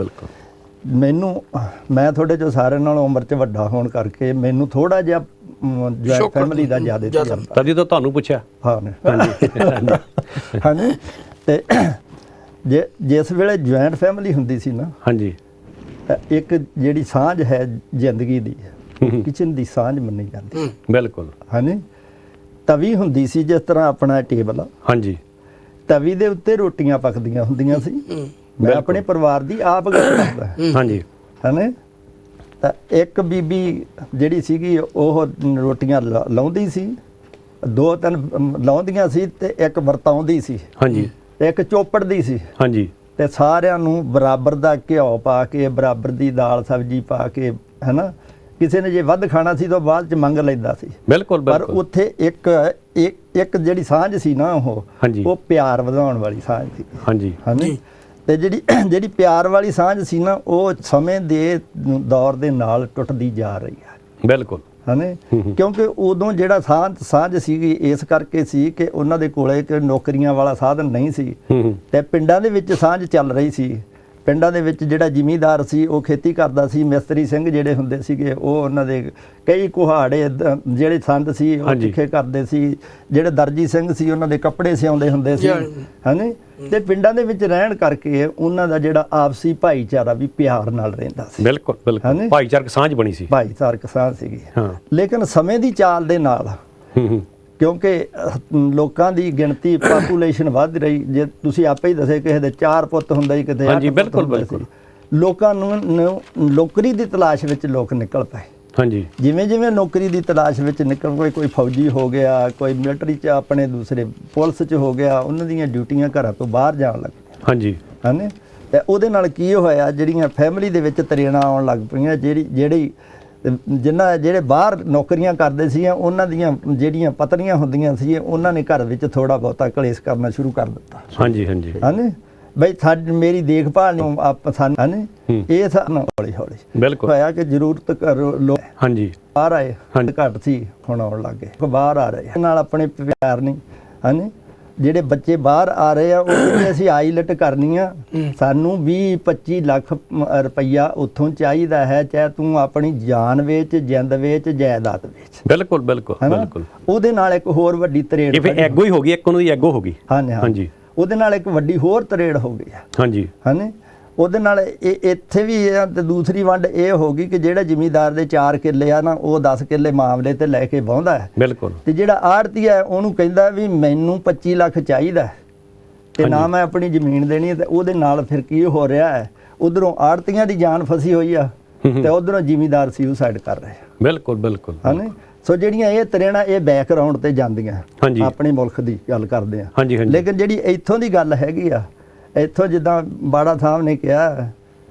ਮੈਂ ਤੁਹਾਡੇ ਜੋ ਸਾਰਿਆਂ ਨਾਲੋਂ ਉਮਰ 'ਚ ਵੱਡਾ ਹੋਣ ਕਰਕੇ ਮੈਨੂੰ ਥੋੜਾ ਜਿਹਾ ਜੁਆਇੰਟ ਫੈਮਿਲੀ ਦਾ ਜ਼ਿਆਦਾ ਤਜਰਬਾ। ਤਦ ਤਾਂ ਤੁਹਾਨੂੰ ਪੁੱਛਿਆ। ਹਾਂਜੀ। ਤੇ ਜਿਸ ਵੇਲੇ ਜੁਆਇੰਟ ਫੈਮਿਲੀ ਹੁੰਦੀ ਸੀ ਨਾ, ਇੱਕ ਜਿਹੜੀ ਸਾਂਝ ਹੈ ਜ਼ਿੰਦਗੀ ਦੀ, ਕਿਚਨ ਦੀ ਸਾਂਝ ਮੰਨੀ ਜਾਂਦੀ। ਬਿਲਕੁਲ। ਹਾਂਜੀ, ਤਵੀ ਹੁੰਦੀ ਸੀ ਜਿਸ ਤਰ੍ਹਾਂ ਆਪਣਾ ਟੇਬਲ ਆ, ਤਵੀ ਦੇ ਉੱਤੇ ਰੋਟੀਆਂ ਪੱਕਦੀਆਂ ਹੁੰਦੀਆਂ ਸੀ। ਮੈਂ ਆਪਣੇ ਪਰਿਵਾਰ ਦੀ ਆਪ ਗੱਲ ਕਰਦਾ। ਹੈ ਤਾਂ ਇੱਕ ਬੀਬੀ ਜਿਹੜੀ ਸੀਗੀ ਉਹ ਰੋਟੀਆਂ ਲਾਉਂਦੀ ਸੀ, 2-3 ਲਾਉਂਦੀਆਂ ਸੀ ਤੇ ਇੱਕ ਵਰਤਾਉਂਦੀ ਸੀ, ਇੱਕ ਚੋਪੜਦੀ ਸੀ ਤੇ ਸਾਰਿਆਂ ਨੂੰ ਬਰਾਬਰ ਦਾ ਘਿਓ ਪਾ ਕੇ, ਬਰਾਬਰ ਦੀ ਦਾਲ ਸਬਜ਼ੀ ਪਾ ਕੇ, ਹੈ ਨਾ, ਕਿਸੇ ਨੇ ਜੇ ਵੱਧ ਖਾਣਾ ਸੀ ਤਾਂ ਬਾਅਦ ਚ ਮੰਗ ਲੈਂਦਾ ਸੀ। ਪਰ ਉੱਥੇ ਇੱਕ ਜਿਹੜੀ ਸਾਂਝ ਸੀ ਨਾ, ਉਹ ਪਿਆਰ ਵਧਾਉਣ ਵਾਲੀ ਸਾਂਝ ਸੀ। ਤੇ ਜਿਹੜੀ ਪਿਆਰ ਵਾਲੀ ਸਾਂਝ ਸੀ ਨਾ, ਉਹ ਸਮੇਂ ਦੇ ਦੌਰ ਦੇ ਨਾਲ ਟੁੱਟਦੀ ਜਾ ਰਹੀ ਹੈ। ਹਨੇ ਕਿਉਂਕਿ ਉਦੋਂ ਜਿਹੜਾ ਸਾਂਝ ਸੀਗੀ ਇਸ ਕਰਕੇ ਸੀ ਕਿ ਉਹਨਾਂ ਦੇ ਕੋਲੇ ਇੱਕ ਨੌਕਰੀਆਂ ਵਾਲਾ ਸਾਧਨ ਨਹੀਂ ਸੀ ਤੇ ਪਿੰਡਾਂ ਦੇ ਵਿੱਚ ਸਾਂਝ ਚੱਲ ਰਹੀ ਸੀ। ਪਿੰਡਾਂ ਦੇ ਵਿੱਚ ਜਿਹੜਾ ਜ਼ਿਮੀਂਦਾਰ ਸੀ ਉਹ ਖੇਤੀ ਕਰਦਾ ਸੀ, ਮਿਸਤਰੀ ਸਿੰਘ ਜਿਹੜੇ ਹੁੰਦੇ ਸੀਗੇ ਉਹ ਉਹਨਾਂ ਦੇ ਕਈ ਕੁਹਾੜੇ ਜਿਹੜੇ ਸੰਦ ਸੀ ਉਹ ਤਿੱਖੇ ਕਰਦੇ ਸੀ, ਜਿਹੜੇ ਦਰਜੀ ਸਿੰਘ ਸੀ ਉਹਨਾਂ ਦੇ ਕੱਪੜੇ ਸਿਉਂਦੇ ਹੁੰਦੇ ਸੀ ਹਨੇ। ਤੇ ਪਿੰਡਾਂ ਦੇ ਵਿੱਚ ਰਹਿਣ ਕਰਕੇ ਉਹਨਾਂ ਦਾ ਜਿਹੜਾ ਆਪਸੀ ਭਾਈਚਾਰਾ ਵੀ ਪਿਆਰ ਨਾਲ ਰਹਿੰਦਾ ਸੀ। ਬਿਲਕੁਲ ਬਿਲਕੁਲ ਭਾਈਚਾਰਕ ਸਾਂਝ ਬਣੀ ਸੀ, ਭਾਈਚਾਰਕ ਸਾਂਝ ਸੀਗੀ। ਲੇਕਿਨ ਸਮੇਂ ਦੀ ਚਾਲ ਦੇ ਨਾਲ ਕਿਉਂਕਿ ਲੋਕਾਂ ਦੀ ਗਿਣਤੀ ਪਾਪੂਲੇਸ਼ਨ ਵੱਧ ਰਹੀ, ਜੇ ਤੁਸੀਂ ਆਪੇ ਹੀ ਦੱਸੇ ਕਿਸੇ ਦੇ 4 ਪੁੱਤ ਹੁੰਦਾ ਹੀ ਕਿਤੇ। ਹਾਂਜੀ ਬਿਲਕੁਲ ਬਿਲਕੁਲ। ਲੋਕਾਂ ਨੂੰ ਨੌਕਰੀ ਦੀ ਤਲਾਸ਼ ਵਿੱਚ ਲੋਕ ਨਿਕਲ ਪਏ। ਹਾਂਜੀ ਜਿਵੇਂ ਜਿਵੇਂ ਨੌਕਰੀ ਦੀ ਤਲਾਸ਼ ਵਿੱਚ ਨਿਕਲ ਪਏ, ਕੋਈ ਫੌਜੀ ਹੋ ਗਿਆ, ਕੋਈ ਮਿਲਟਰੀ 'ਚ ਆਪਣੇ ਦੂਸਰੇ ਪੁਲਿਸ 'ਚ ਹੋ ਗਿਆ, ਉਹਨਾਂ ਦੀਆਂ ਡਿਊਟੀਆਂ ਘਰਾਂ ਤੋਂ ਬਾਹਰ ਜਾਣ ਲੱਗ ਪਈਆਂ। ਹਾਂਜੀ ਹਨੇ। ਤੇ ਉਹਦੇ ਨਾਲ ਕੀ ਹੋਇਆ, ਜਿਹੜੀਆਂ ਫੈਮਿਲੀ ਦੇ ਵਿੱਚ ਤਰੇੜਾਂ ਆਉਣ ਲੱਗ ਪਈਆਂ। ਜਿਹੜੇ ਬਾਹਰ ਨੌਕਰੀਆਂ ਕਰਦੇ ਸੀ ਉਹਨਾਂ ਦੀਆਂ ਜਿਹੜੀਆਂ ਪਤਨੀਆਂ ਹੁੰਦੀਆਂ ਸੀ ਉਹਨਾਂ ਨੇ ਘਰ ਵਿੱਚ ਥੋੜਾ ਬਹੁਤਾ ਕਲੇਸ਼ ਕਰਨਾ ਸ਼ੁਰੂ ਕਰ ਦਿੱਤਾ। ਹਾਂਜੀ ਹਾਂਜੀ ਹਨੇ ਬਈ ਮੇਰੀ ਦੇਖਭਾਲ ਨੂੰ ਸਾਨੂੰ ਹਨੇ ਇਹ ਸਾਨੂੰ ਹੌਲੀ ਹੌਲੀ ਬਿਲਕੁਲ ਹੋਇਆ ਕਿ ਜ਼ਰੂਰਤ ਲੋਕ ਹਾਂਜੀ ਬਾਹਰ ਆਏ, ਘੱਟ ਸੀ ਹੁਣ ਆਉਣ ਲੱਗੇ, ਬਾਹਰ ਆ ਰਹੇ ਨਾਲ ਆਪਣੇ ਪਿਆਰ ਨਹੀਂ ਹਨੇ। ਜਿਹੜੇ ਬੱਚੇ ਬਾਹਰ ਆ ਰਹੇ ਆ ਉਹ ਕਹਿੰਦੇ ਅਸੀਂ ਆਈਲਟ ਕਰਨੀ ਆ, ਸਾਨੂੰ 20-25 ਲੱਖ ਰੁਪਈਆ ਉੱਥੋਂ ਚਾਹੀਦਾ ਹੈ, ਚਾਹੇ ਤੂੰ ਆਪਣੀ ਜਾਨ ਵੇਚ, ਜਿੰਦ ਵੇਚ, ਜਾਇਦਾਦ ਵੇਚ। ਬਿਲਕੁਲ ਬਿਲਕੁਲ ਬਿਲਕੁਲ। ਉਹਦੇ ਨਾਲ ਇੱਕ ਹੋਰ ਵੱਡੀ ਤਰੇੜ ਐਗੋ ਹੀ ਹੋ ਗਈ, ਇੱਕ ਉਹਨਾਂ ਦੀ ਐਗੋ ਹੋ ਗਈ। ਹਾਂਜੀ ਉਹਦੇ ਨਾਲ ਇੱਕ ਵੱਡੀ ਹੋਰ ਤਰੇੜ ਹੋ ਗਈ। ਹਾਂਜੀ ਹਨੇ। ਉਹਦੇ ਨਾਲ ਇੱਥੇ ਵੀ ਤੇ ਦੂਸਰੀ ਵੰਡ ਇਹ ਹੋ ਗਈ ਕਿ ਜਿਹੜਾ ਜ਼ਿਮੀਂਦਾਰ ਦੇ 4 ਕਿੱਲੇ ਆ ਨਾ ਉਹ 10 ਕਿੱਲੇ ਮਾਮਲੇ ਤੇ ਲੈ ਕੇ ਵਾਹੁੰਦਾ ਹੈ। ਬਿਲਕੁਲ। ਤੇ ਜਿਹੜਾ ਆੜ੍ਹਤੀ ਹੈ ਉਹਨੂੰ ਕਹਿੰਦਾ ਵੀ ਮੈਨੂੰ 25 ਲੱਖ ਚਾਹੀਦਾ ਤੇ ਨਾ ਮੈਂ ਆਪਣੀ ਜ਼ਮੀਨ ਦੇਣੀ ਹੈ। ਤੇ ਉਹਦੇ ਨਾਲ ਫਿਰ ਕੀ ਹੋ ਰਿਹਾ ਹੈ, ਉਧਰੋਂ ਆੜ੍ਹਤੀਆਂ ਦੀ ਜਾਨ ਫਸੀ ਹੋਈ ਆ ਤੇ ਉਧਰੋਂ ਜ਼ਿਮੀਂਦਾਰ ਸੁਸਾਈਡ ਕਰ ਰਹੇ ਆ। ਬਿਲਕੁਲ ਬਿਲਕੁਲ ਹਨੇ। ਸੋ ਜਿਹੜੀਆਂ ਇਹ ਤਰੇੜਾਂ ਇਹ ਬੈਕਗਰਾਉਂਡ ਤੇ ਜਾਂਦੀਆਂ, ਆਪਣੇ ਮੁਲਕ ਦੀ ਗੱਲ ਕਰਦੇ ਆ। ਲੇਕਿਨ ਜਿਹੜੀ ਇੱਥੋਂ ਦੀ ਗੱਲ ਹੈਗੀ ਆ, ਇੱਥੋਂ ਜਿੱਦਾਂ ਬਾੜਾ ਸਾਹਿਬ ਨੇ ਕਿਹਾ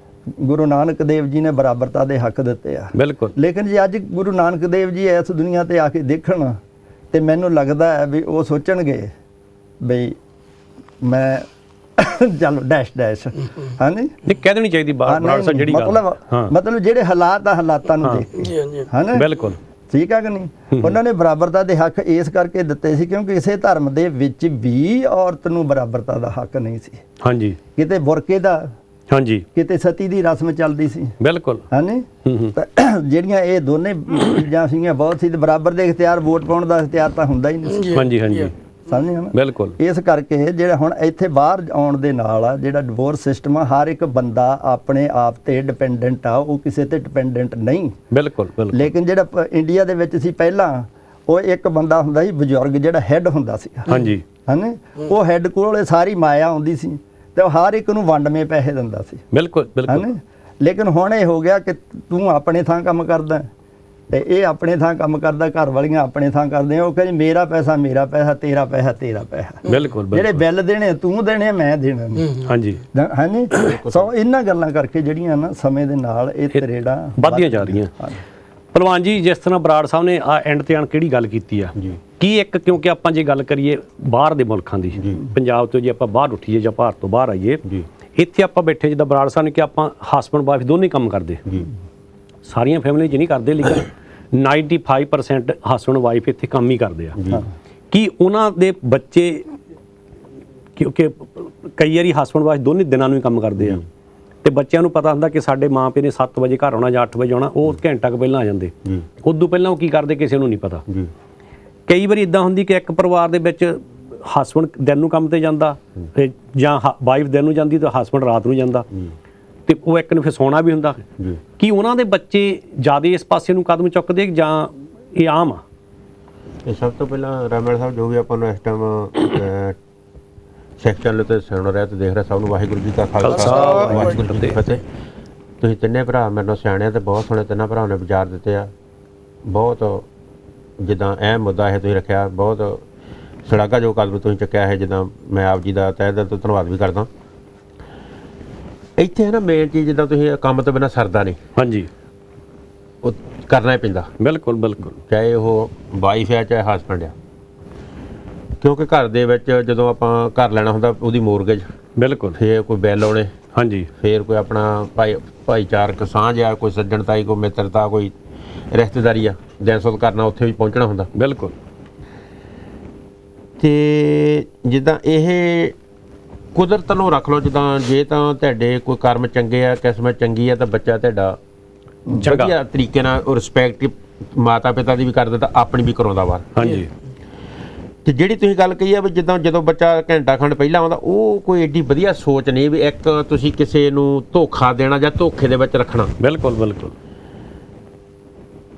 ਗੁਰੂ ਨਾਨਕ ਦੇਵ ਜੀ ਨੇ ਬਰਾਬਰਤਾ ਦੇ ਹੱਕ ਦਿੱਤੇ ਆ। ਬਿਲਕੁਲ। ਲੇਕਿਨ ਜੇ ਅੱਜ ਗੁਰੂ ਨਾਨਕ ਦੇਵ ਜੀ ਇਸ ਦੁਨੀਆ ਤੇ ਆ ਕੇ ਦੇਖਣ ਤੇ ਮੈਨੂੰ ਲੱਗਦਾ ਹੈ ਵੀ ਉਹ ਸੋਚਣਗੇ ਬਈ ਮੈਂ ਚਲੋ ਡੈਸ਼ ਹਾਂਜੀ ਨਹੀਂ ਕਹਿ ਦੇਣੀ ਚਾਹੀਦੀ ਜਿਹੜੀ ਮਤਲਬ ਜਿਹੜੇ ਹਾਲਾਤ ਆ ਹਾਲਾਤਾਂ ਨੂੰ ਦੇਖ ਕੇ ਹਨਾ। ਬਿਲਕੁਲ ਠੀਕ ਹੈ ਕਿ ਨਹੀਂ। ਉਹਨਾਂ ਨੇ ਬਰਾਬਰਤਾ ਦੇ ਹੱਕ ਇਸ ਕਰਕੇ ਦਿੱਤੇ ਸੀ ਕਿਉਂਕਿ ਕਿਸੇ ਧਰਮ ਦੇ ਵਿੱਚ ਵੀ ਔਰਤ ਨੂੰ ਬਰਾਬਰਤਾ ਦਾ ਹੱਕ ਨਹੀਂ ਸੀ। ਹਾਂਜੀ ਕਿਤੇ ਬੁਰਕੇ ਦਾ, ਹਾਂਜੀ ਕਿਤੇ ਸਤੀ ਦੀ ਰਸਮ ਚੱਲਦੀ ਸੀ। ਬਿਲਕੁਲ ਹਾਂਜੀ। ਜਿਹੜੀਆਂ ਇਹ ਦੋਨੇ ਚੀਜ਼ਾਂ ਸੀਗੀਆਂ ਬਹੁਤ ਸੀ। ਬਰਾਬਰ ਦੇ ਇਖਤਿਆਰ, ਵੋਟ ਪਾਉਣ ਦਾ ਇਖਤਿਆਰ ਤਾਂ ਹੁੰਦਾ ਹੀ ਨਹੀਂ ਸੀ। ਹਾਂਜੀ ਹਾਂਜੀ ਸਮਝੇ ਨਾ। ਬਿਲਕੁਲ। ਇਸ ਕਰਕੇ ਜਿਹੜਾ ਹੁਣ ਇੱਥੇ ਬਾਹਰ ਆਉਣ ਦੇ ਨਾਲ ਆ ਜਿਹੜਾ ਡਿਵੋਰਸ ਸਿਸਟਮ ਆ, ਹਰ ਇੱਕ ਬੰਦਾ ਆਪਣੇ ਆਪ ਤੇ ਡਿਪੈਂਡੈਂਟ ਆ, ਉਹ ਕਿਸੇ ਤੇ ਡਿਪੈਂਡੈਂਟ ਨਹੀਂ। ਬਿਲਕੁਲ ਬਿਲਕੁਲ। ਲੇਕਿਨ ਜਿਹੜਾ ਇੰਡੀਆ ਦੇ ਵਿੱਚ ਸੀ ਪਹਿਲਾਂ ਉਹ ਇੱਕ ਬੰਦਾ ਹੁੰਦਾ ਸੀ ਬਜ਼ੁਰਗ ਜਿਹੜਾ ਹੈੱਡ ਹੁੰਦਾ ਸੀ। ਹਾਂਜੀ ਹਨੇ। ਉਹ ਹੈੱਡ ਕੋਲ ਸਾਰੀ ਮਾਇਆ ਆਉਂਦੀ ਸੀ ਤੇ ਉਹ ਹਰ ਇੱਕ ਨੂੰ ਵੰਡਵੇਂ ਪੈਸੇ ਦਿੰਦਾ ਸੀ। ਬਿਲਕੁਲ ਬਿਲਕੁਲ ਹਨੇ। ਲੇਕਿਨ ਹੁਣ ਇਹ ਹੋ ਗਿਆ ਕਿ ਤੂੰ ਆਪਣੇ ਥਾਂ ਕੰਮ ਕਰਦਾ ਤੇ ਇਹ ਆਪਣੇ ਥਾਂ ਕੰਮ ਕਰਦਾ, ਘਰ ਵਾਲੀਆਂ ਆਪਣੇ ਥਾਂ ਕਰਦੇ ਆ। ਉਹ ਕਹਿੰਦੇ ਮੇਰਾ ਪੈਸਾ ਮੇਰਾ ਪੈਸਾ, ਤੇਰਾ ਪੈਸਾ ਤੇਰਾ ਪੈਸਾ। ਬਿਲਕੁਲ। ਜਿਹੜੇ ਬਿੱਲ ਦੇਣੇ ਤੂੰ ਦੇਣੇ, ਮੈਂ ਦੇਣਾ। ਹਾਂਜੀ ਹਾਂਜੀ। ਸੋ ਇਹਨਾਂ ਗੱਲਾਂ ਕਰਕੇ ਜਿਹੜੀਆਂ ਨਾ ਸਮੇਂ ਦੇ ਨਾਲ ਇਹ ਤਰੇੜਾਂ ਵੱਧਦੀਆਂ ਜਾ ਰਹੀਆਂ। ਭਲਵਾਨ ਜੀ ਜਿਸ ਤਰ੍ਹਾਂ ਬਰਾੜ ਸਾਹਿਬ ਨੇ ਆ ਐਂਡ ਤੇ ਆਣ ਕਿਹੜੀ ਗੱਲ ਕੀਤੀ ਆ ਕੀ ਇੱਕ, ਕਿਉਂਕਿ ਆਪਾਂ ਜੇ ਗੱਲ ਕਰੀਏ ਬਾਹਰ ਦੇ ਮੁਲਕਾਂ ਦੀ, ਪੰਜਾਬ ਤੋਂ ਜੇ ਆਪਾਂ ਬਾਹਰ ਉੱਠੀਏ ਜਾਂ ਭਾਰਤ ਤੋਂ ਬਾਹਰ ਆਈਏ, ਇੱਥੇ ਆਪਾਂ ਬੈਠੇ ਜਿੱਦਾਂ ਬਰਾੜ ਸਾਹਿਬ ਨੇ ਕਿ ਆਪਾਂ ਹਸਬੈਂਡ ਵਾਈਫ ਦੋਨੇ ਕੰਮ ਕਰਦੇ। ਸਾਰੀਆਂ ਫੈਮਿਲੀ 'ਚ ਨਹੀਂ ਕਰਦੇ ਲੇਕਿਨ 95% ਹਸਬੈਂਡ ਵਾਈਫ ਇੱਥੇ ਕੰਮ ਹੀ ਕਰਦੇ ਆ। ਕੀ ਉਹਨਾਂ ਦੇ ਬੱਚੇ, ਕਿਉਂਕਿ ਕਈ ਵਾਰੀ ਹਸਬੈਂਡ ਵਾਈਫ ਦੋਨੇ ਦਿਨਾਂ ਨੂੰ ਹੀ ਕੰਮ ਕਰਦੇ ਆ ਤੇ ਬੱਚਿਆਂ ਨੂੰ ਪਤਾ ਹੁੰਦਾ ਕਿ ਸਾਡੇ ਮਾਂ ਪਿਓ ਨੇ 7 ਵਜੇ ਘਰ ਆਉਣਾ ਜਾਂ 8 ਵਜੇ ਆਉਣਾ, ਉਹ ਘੰਟਾ ਕੁ ਪਹਿਲਾਂ ਆ ਜਾਂਦੇ। ਉਦੋਂ ਪਹਿਲਾਂ ਉਹ ਕੀ ਕਰਦੇ ਕਿਸੇ ਨੂੰ ਨਹੀਂ ਪਤਾ। ਕਈ ਵਾਰੀ ਇਦਾਂ ਹੁੰਦੀ ਕਿ ਇੱਕ ਪਰਿਵਾਰ ਦੇ ਵਿੱਚ ਹਸਬੈਂਡ ਦਿਨ ਨੂੰ ਕੰਮ ਤੇ ਜਾਂਦਾ ਜਾਂ ਵਾਈਫ ਦਿਨ ਨੂੰ ਜਾਂਦੀ ਤਾਂ ਹਸਬੈਂਡ ਰਾਤ ਨੂੰ ਜਾਂਦਾ ਤੇ ਉਹ ਇੱਕ ਨੂੰ ਫਿਰ ਸੌਣਾ ਵੀ ਹੁੰਦਾ। ਕੀ ਉਹਨਾਂ ਦੇ ਬੱਚੇ ਜ਼ਿਆਦਾ ਇਸ ਪਾਸੇ ਨੂੰ ਕਦਮ ਚੁੱਕਦੇ ਜਾਂ ਇਹ ਆਮ ਆ? ਇਹ ਸਭ ਤੋਂ ਪਹਿਲਾਂ ਰਾਮੇਲ ਸਾਹਿਬ ਜੋ ਵੀ ਆਪਾਂ ਨੂੰ ਇਸ ਟਾਈਮ ਸਿੱਖ ਚੈਨਲ ਤੇ ਸੁਣ ਰਿਹਾ ਤੇ ਦੇਖ ਰਿਹਾ, ਸਭ ਨੂੰ ਵਾਹਿਗੁਰੂ ਜੀ ਕਾ ਖਾਲਸਾ ਵਾਹਿਗੁਰੂ ਜੀ ਕੀ ਫਤਿਹ। ਤੁਸੀਂ ਤਿੰਨੇ ਭਰਾ ਮੇਰੇ ਨਾਲ ਸਿਆਣੇ ਤੇ ਬਹੁਤ ਸੋਹਣੇ ਤਿੰਨਾਂ ਭਰਾਵਾਂ ਨੇ ਵਿਚਾਰ ਦਿੱਤੇ ਆ। ਬਹੁਤ ਜਿੱਦਾਂ ਇਹ ਮੁੱਦਾ ਇਹ ਤੁਸੀਂ ਰੱਖਿਆ, ਬਹੁਤ ਸੜਾਗਾ ਜੋ ਕਦਮ ਤੁਸੀਂ ਚੁੱਕਿਆ ਹੈ, ਜਿੱਦਾਂ ਮੈਂ ਆਪ ਜੀ ਦਾ ਤਹਿ ਦਿਲ ਤੋਂ ਧੰਨਵਾਦ ਵੀ ਕਰਦਾ। ਇੱਥੇ ਹੈ ਨਾ ਮੇਨ ਚੀਜ਼, ਜਿੱਦਾਂ ਤੁਸੀਂ ਕੰਮ ਤੋਂ ਬਿਨਾਂ ਸਰਦਾ ਨਹੀਂ। ਹਾਂਜੀ ਉਹ ਕਰਨਾ ਹੀ ਪੈਂਦਾ। ਬਿਲਕੁਲ ਬਿਲਕੁਲ। ਚਾਹੇ ਉਹ ਵਾਈਫ ਹੈ ਚਾਹੇ ਹਸਬੈਂਡ ਆ, ਕਿਉਂਕਿ ਘਰ ਦੇ ਵਿੱਚ ਜਦੋਂ ਆਪਾਂ ਘਰ ਲੈਣਾ ਹੁੰਦਾ ਉਹਦੀ ਮੋਰਗੇਜ, ਬਿਲਕੁਲ, ਫਿਰ ਕੋਈ ਬਿੱਲ ਆਉਣੇ, ਹਾਂਜੀ, ਫਿਰ ਕੋਈ ਆਪਣਾ ਭਾਈਚਾਰਕ ਸਾਂਝ ਆ, ਕੋਈ ਸੱਜਣਤਾਈ, ਕੋਈ ਮਿੱਤਰਤਾ, ਕੋਈ ਰਿਸ਼ਤੇਦਾਰੀ ਆ, ਦਿਨ ਸੁੱਧ ਕਰਨਾ, ਉੱਥੇ ਵੀ ਪਹੁੰਚਣਾ ਹੁੰਦਾ। ਬਿਲਕੁਲ। ਤੇ ਜਿੱਦਾਂ ਇਹ ਕੁਦਰਤ ਨੂੰ ਰੱਖ ਲਓ, ਜਿੱਦਾਂ ਜੇ ਤਾਂ ਤੁਹਾਡੇ ਕੋਈ ਕਰਮ ਚੰਗੇ ਆ, ਕਿਸਮਤ ਚੰਗੀ ਆ, ਤਾਂ ਬੱਚਾ ਤੁਹਾਡਾ ਵਧੀਆ ਤਰੀਕੇ ਨਾਲ ਰਿਸਪੈਕਟ ਮਾਤਾ ਪਿਤਾ ਦੀ ਵੀ ਕਰਦਾ ਤਾਂ ਆਪਣੀ ਵੀ ਕਰਾਉਂਦਾ ਵਾ। ਹਾਂਜੀ। ਤੇ ਜਿਹੜੀ ਤੁਸੀਂ ਗੱਲ ਕਹੀ ਆ ਵੀ ਜਿੱਦਾਂ ਜਦੋਂ ਬੱਚਾ ਘੰਟਾ ਖੰਡ ਪਹਿਲਾਂ ਆਉਂਦਾ, ਉਹ ਕੋਈ ਏਡੀ ਵਧੀਆ ਸੋਚ ਨਹੀਂ ਵੀ ਇੱਕ ਤੁਸੀਂ ਕਿਸੇ ਨੂੰ ਧੋਖਾ ਦੇਣਾ ਜਾਂ ਧੋਖੇ ਦੇ ਵਿੱਚ ਰੱਖਣਾ। ਬਿਲਕੁਲ ਬਿਲਕੁਲ।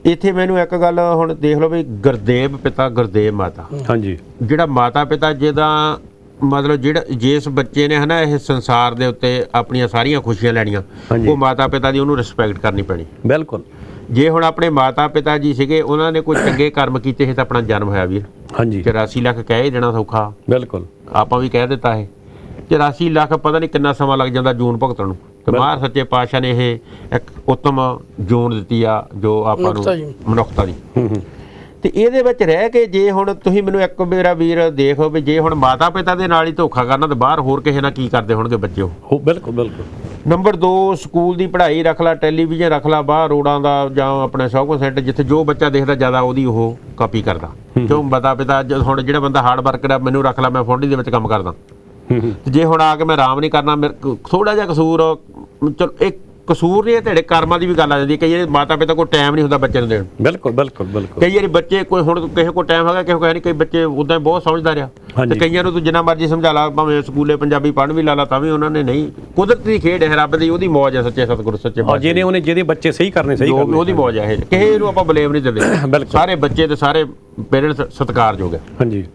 ਇੱਥੇ ਮੈਨੂੰ ਇੱਕ ਗੱਲ ਹੁਣ ਦੇਖ ਲਓ ਵੀ ਗੁਰਦੇਵ ਪਿਤਾ ਗੁਰਦੇਵ ਮਾਤਾ, ਹਾਂਜੀ, ਜਿਹੜਾ ਮਾਤਾ ਪਿਤਾ ਜਿਹਦਾ ਮਤਲਬ ਜਿਹੜਾ ਜਿਸ ਬੱਚੇ ਨੇ ਹਨਾ ਇਹ ਸੰਸਾਰ ਦੇ ਉੱਤੇ ਆਪਣੀਆਂ ਸਾਰੀਆਂ ਖੁਸ਼ੀਆਂ ਲੈਣੀਆਂ, ਉਹ ਮਾਤਾ ਪਿਤਾ ਦੀ ਉਹਨੂੰ ਰਿਸਪੈਕਟ ਕਰਨੀ ਪੈਣੀ। ਬਿਲਕੁਲ। ਜੇ ਹੁਣ ਆਪਣੇ ਮਾਤਾ ਪਿਤਾ ਜੀ ਸੀਗੇ, ਉਹਨਾਂ ਨੇ ਕੋਈ ਚੰਗੇ ਕਰਮ ਕੀਤੇ ਸੀ ਤਾਂ ਆਪਣਾ ਜਨਮ ਹੋਇਆ ਵੀਰ। ਹਾਂਜੀ। 84 ਲੱਖ ਕਹਿ ਦੇਣਾ ਸੌਖਾ, ਬਿਲਕੁਲ, ਆਪਾਂ ਵੀ ਕਹਿ ਦਿੱਤਾ ਇਹ 84 ਲੱਖ, ਪਤਾ ਨਹੀਂ ਕਿੰਨਾ ਸਮਾਂ ਲੱਗ ਜਾਂਦਾ ਜੂਨ ਭੁਗਤਣ ਨੂੰ। ਤੇ ਮਹਾਰਾਜ ਸੱਚੇ ਪਾਤਸ਼ਾਹ ਨੇ ਇਹ ਇੱਕ ਉੱਤਮ ਜੂਨ ਦਿੱਤੀ ਆ ਜੋ ਆਪਾਂ ਨੂੰ ਮਨੁੱਖਤਾ ਦੀ। ਤੇ ਇਹਦੇ ਵਿੱਚ ਰਹਿ ਕੇ ਜੇ ਹੁਣ ਤੁਸੀਂ ਮੈਨੂੰ ਇੱਕ ਮੇਰਾ ਵੀਰ ਦੇਖੋ ਵੀ ਜੇ ਹੁਣ ਮਾਤਾ ਪਿਤਾ ਦੇ ਨਾਲ ਹੀ ਧੋਖਾ ਕਰਨਾ ਤਾਂ ਬਾਹਰ ਹੋਰ ਕਿਸੇ ਨਾਲ ਕੀ ਕਰਦੇ ਹੋਣਗੇ ਬੱਚੇ ਉਹ। ਬਿਲਕੁਲ ਬਿਲਕੁਲ। ਨੰਬਰ 2, ਸਕੂਲ ਦੀ ਪੜ੍ਹਾਈ ਰੱਖ ਲਾ, ਟੈਲੀਵਿਜ਼ਨ ਰੱਖ ਲਾ, ਬਾਹਰ ਰੋਡਾਂ ਦਾ ਜਾਂ ਆਪਣੇ ਸ਼ੌਪਿੰਗ ਸੈਂਟਰ ਜਿੱਥੇ ਜੋ ਬੱਚਾ ਦੇਖਦਾ ਜ਼ਿਆਦਾ ਉਹਦੀ ਉਹ ਕਾਪੀ ਕਰਦਾ। ਕਿਉਂ ਮਾਤਾ ਪਿਤਾ ਹੁਣ ਜਿਹੜਾ ਬੰਦਾ ਹਾਰਡ ਵਰਕਰ ਆ, ਮੈਨੂੰ ਰੱਖ ਲਾ ਮੈਂ ਫੌਂਡੀ ਦੇ ਵਿੱਚ ਕੰਮ ਕਰਦਾ, ਤੇ ਜੇ ਹੁਣ ਆ ਕੇ ਮੈਂ ਆਰਾਮ ਨਹੀਂ ਕਰਨਾ, ਮੇਰੇ ਥੋੜਾ ਜਿਹਾ ਕਸੂਰ, ਚਲੋ ਇੱਕ ਕਸੂਰ ਨਹੀਂ, ਤੁਹਾਡੇ ਕਰਮਾਂ ਦੀ ਵੀ ਗੱਲ ਆ ਜਾਂਦੀ। ਕਈ ਵਾਰੀ ਮਾਤਾ ਪਿਤਾ ਕੋਲ ਟਾਈਮ ਨਹੀਂ ਹੁੰਦਾ ਬੱਚੇ ਨੂੰ ਦੇਣ। ਬਿਲਕੁਲ ਬਿਲਕੁਲ ਬਿਲਕੁਲ। ਕਈ ਵਾਰੀ ਬੱਚੇ ਕੋਈ ਹੁਣ ਕਿਸੇ ਕੋਲ ਟਾਈਮ ਹੈਗਾ, ਕਿਸੇ ਕੋਲ ਨਹੀਂ, ਕਈ ਬੱਚੇ ਉਦਾਂ ਬਹੁਤ ਸਮਝਦਾਰ ਆ, ਤੇ ਕਈਆਂ ਨੂੰ ਤੂੰ ਜਿੰਨਾ ਮਰਜ਼ੀ ਸਮਝਾ ਲਾ, ਭਾਵੇਂ ਸਕੂਲੇ ਪੰਜਾਬੀ ਪੜ੍ਹਨ ਵੀ ਲਾ ਲਾ ਤਾਂ ਵੀ ਉਹਨਾਂ ਨੇ ਨਹੀਂ। ਕੁਦਰਤ ਦੀ ਖੇਡ ਹੈ, ਰੱਬ ਦੀ ਉਹਦੀ ਮੌਜ ਹੈ, ਸੱਚੇ ਸਤਿਗੁਰੂ ਸੱਚੇ ਪਾਤਸ਼ਾਹ ਜਿਹਦੇ ਬੱਚੇ ਸਹੀ ਕਰਨੇ ਸਹੀ ਕਰਨੇ, ਉਹਦੀ ਮੌਜ ਹੈ। ਇਹ ਕਿਸੇ ਨੂੰ ਆਪਾਂ ਬਲੇਮ ਨਹੀਂ ਦਿੰਦੇ, ਸਾਰੇ ਬੱਚੇ ਤੇ ਸਾਰੇ ਪੇਰੈਂਟਸ ਸਤਿਕਾਰਯੋਗ ਹੈ। ਹਾਂਜੀ।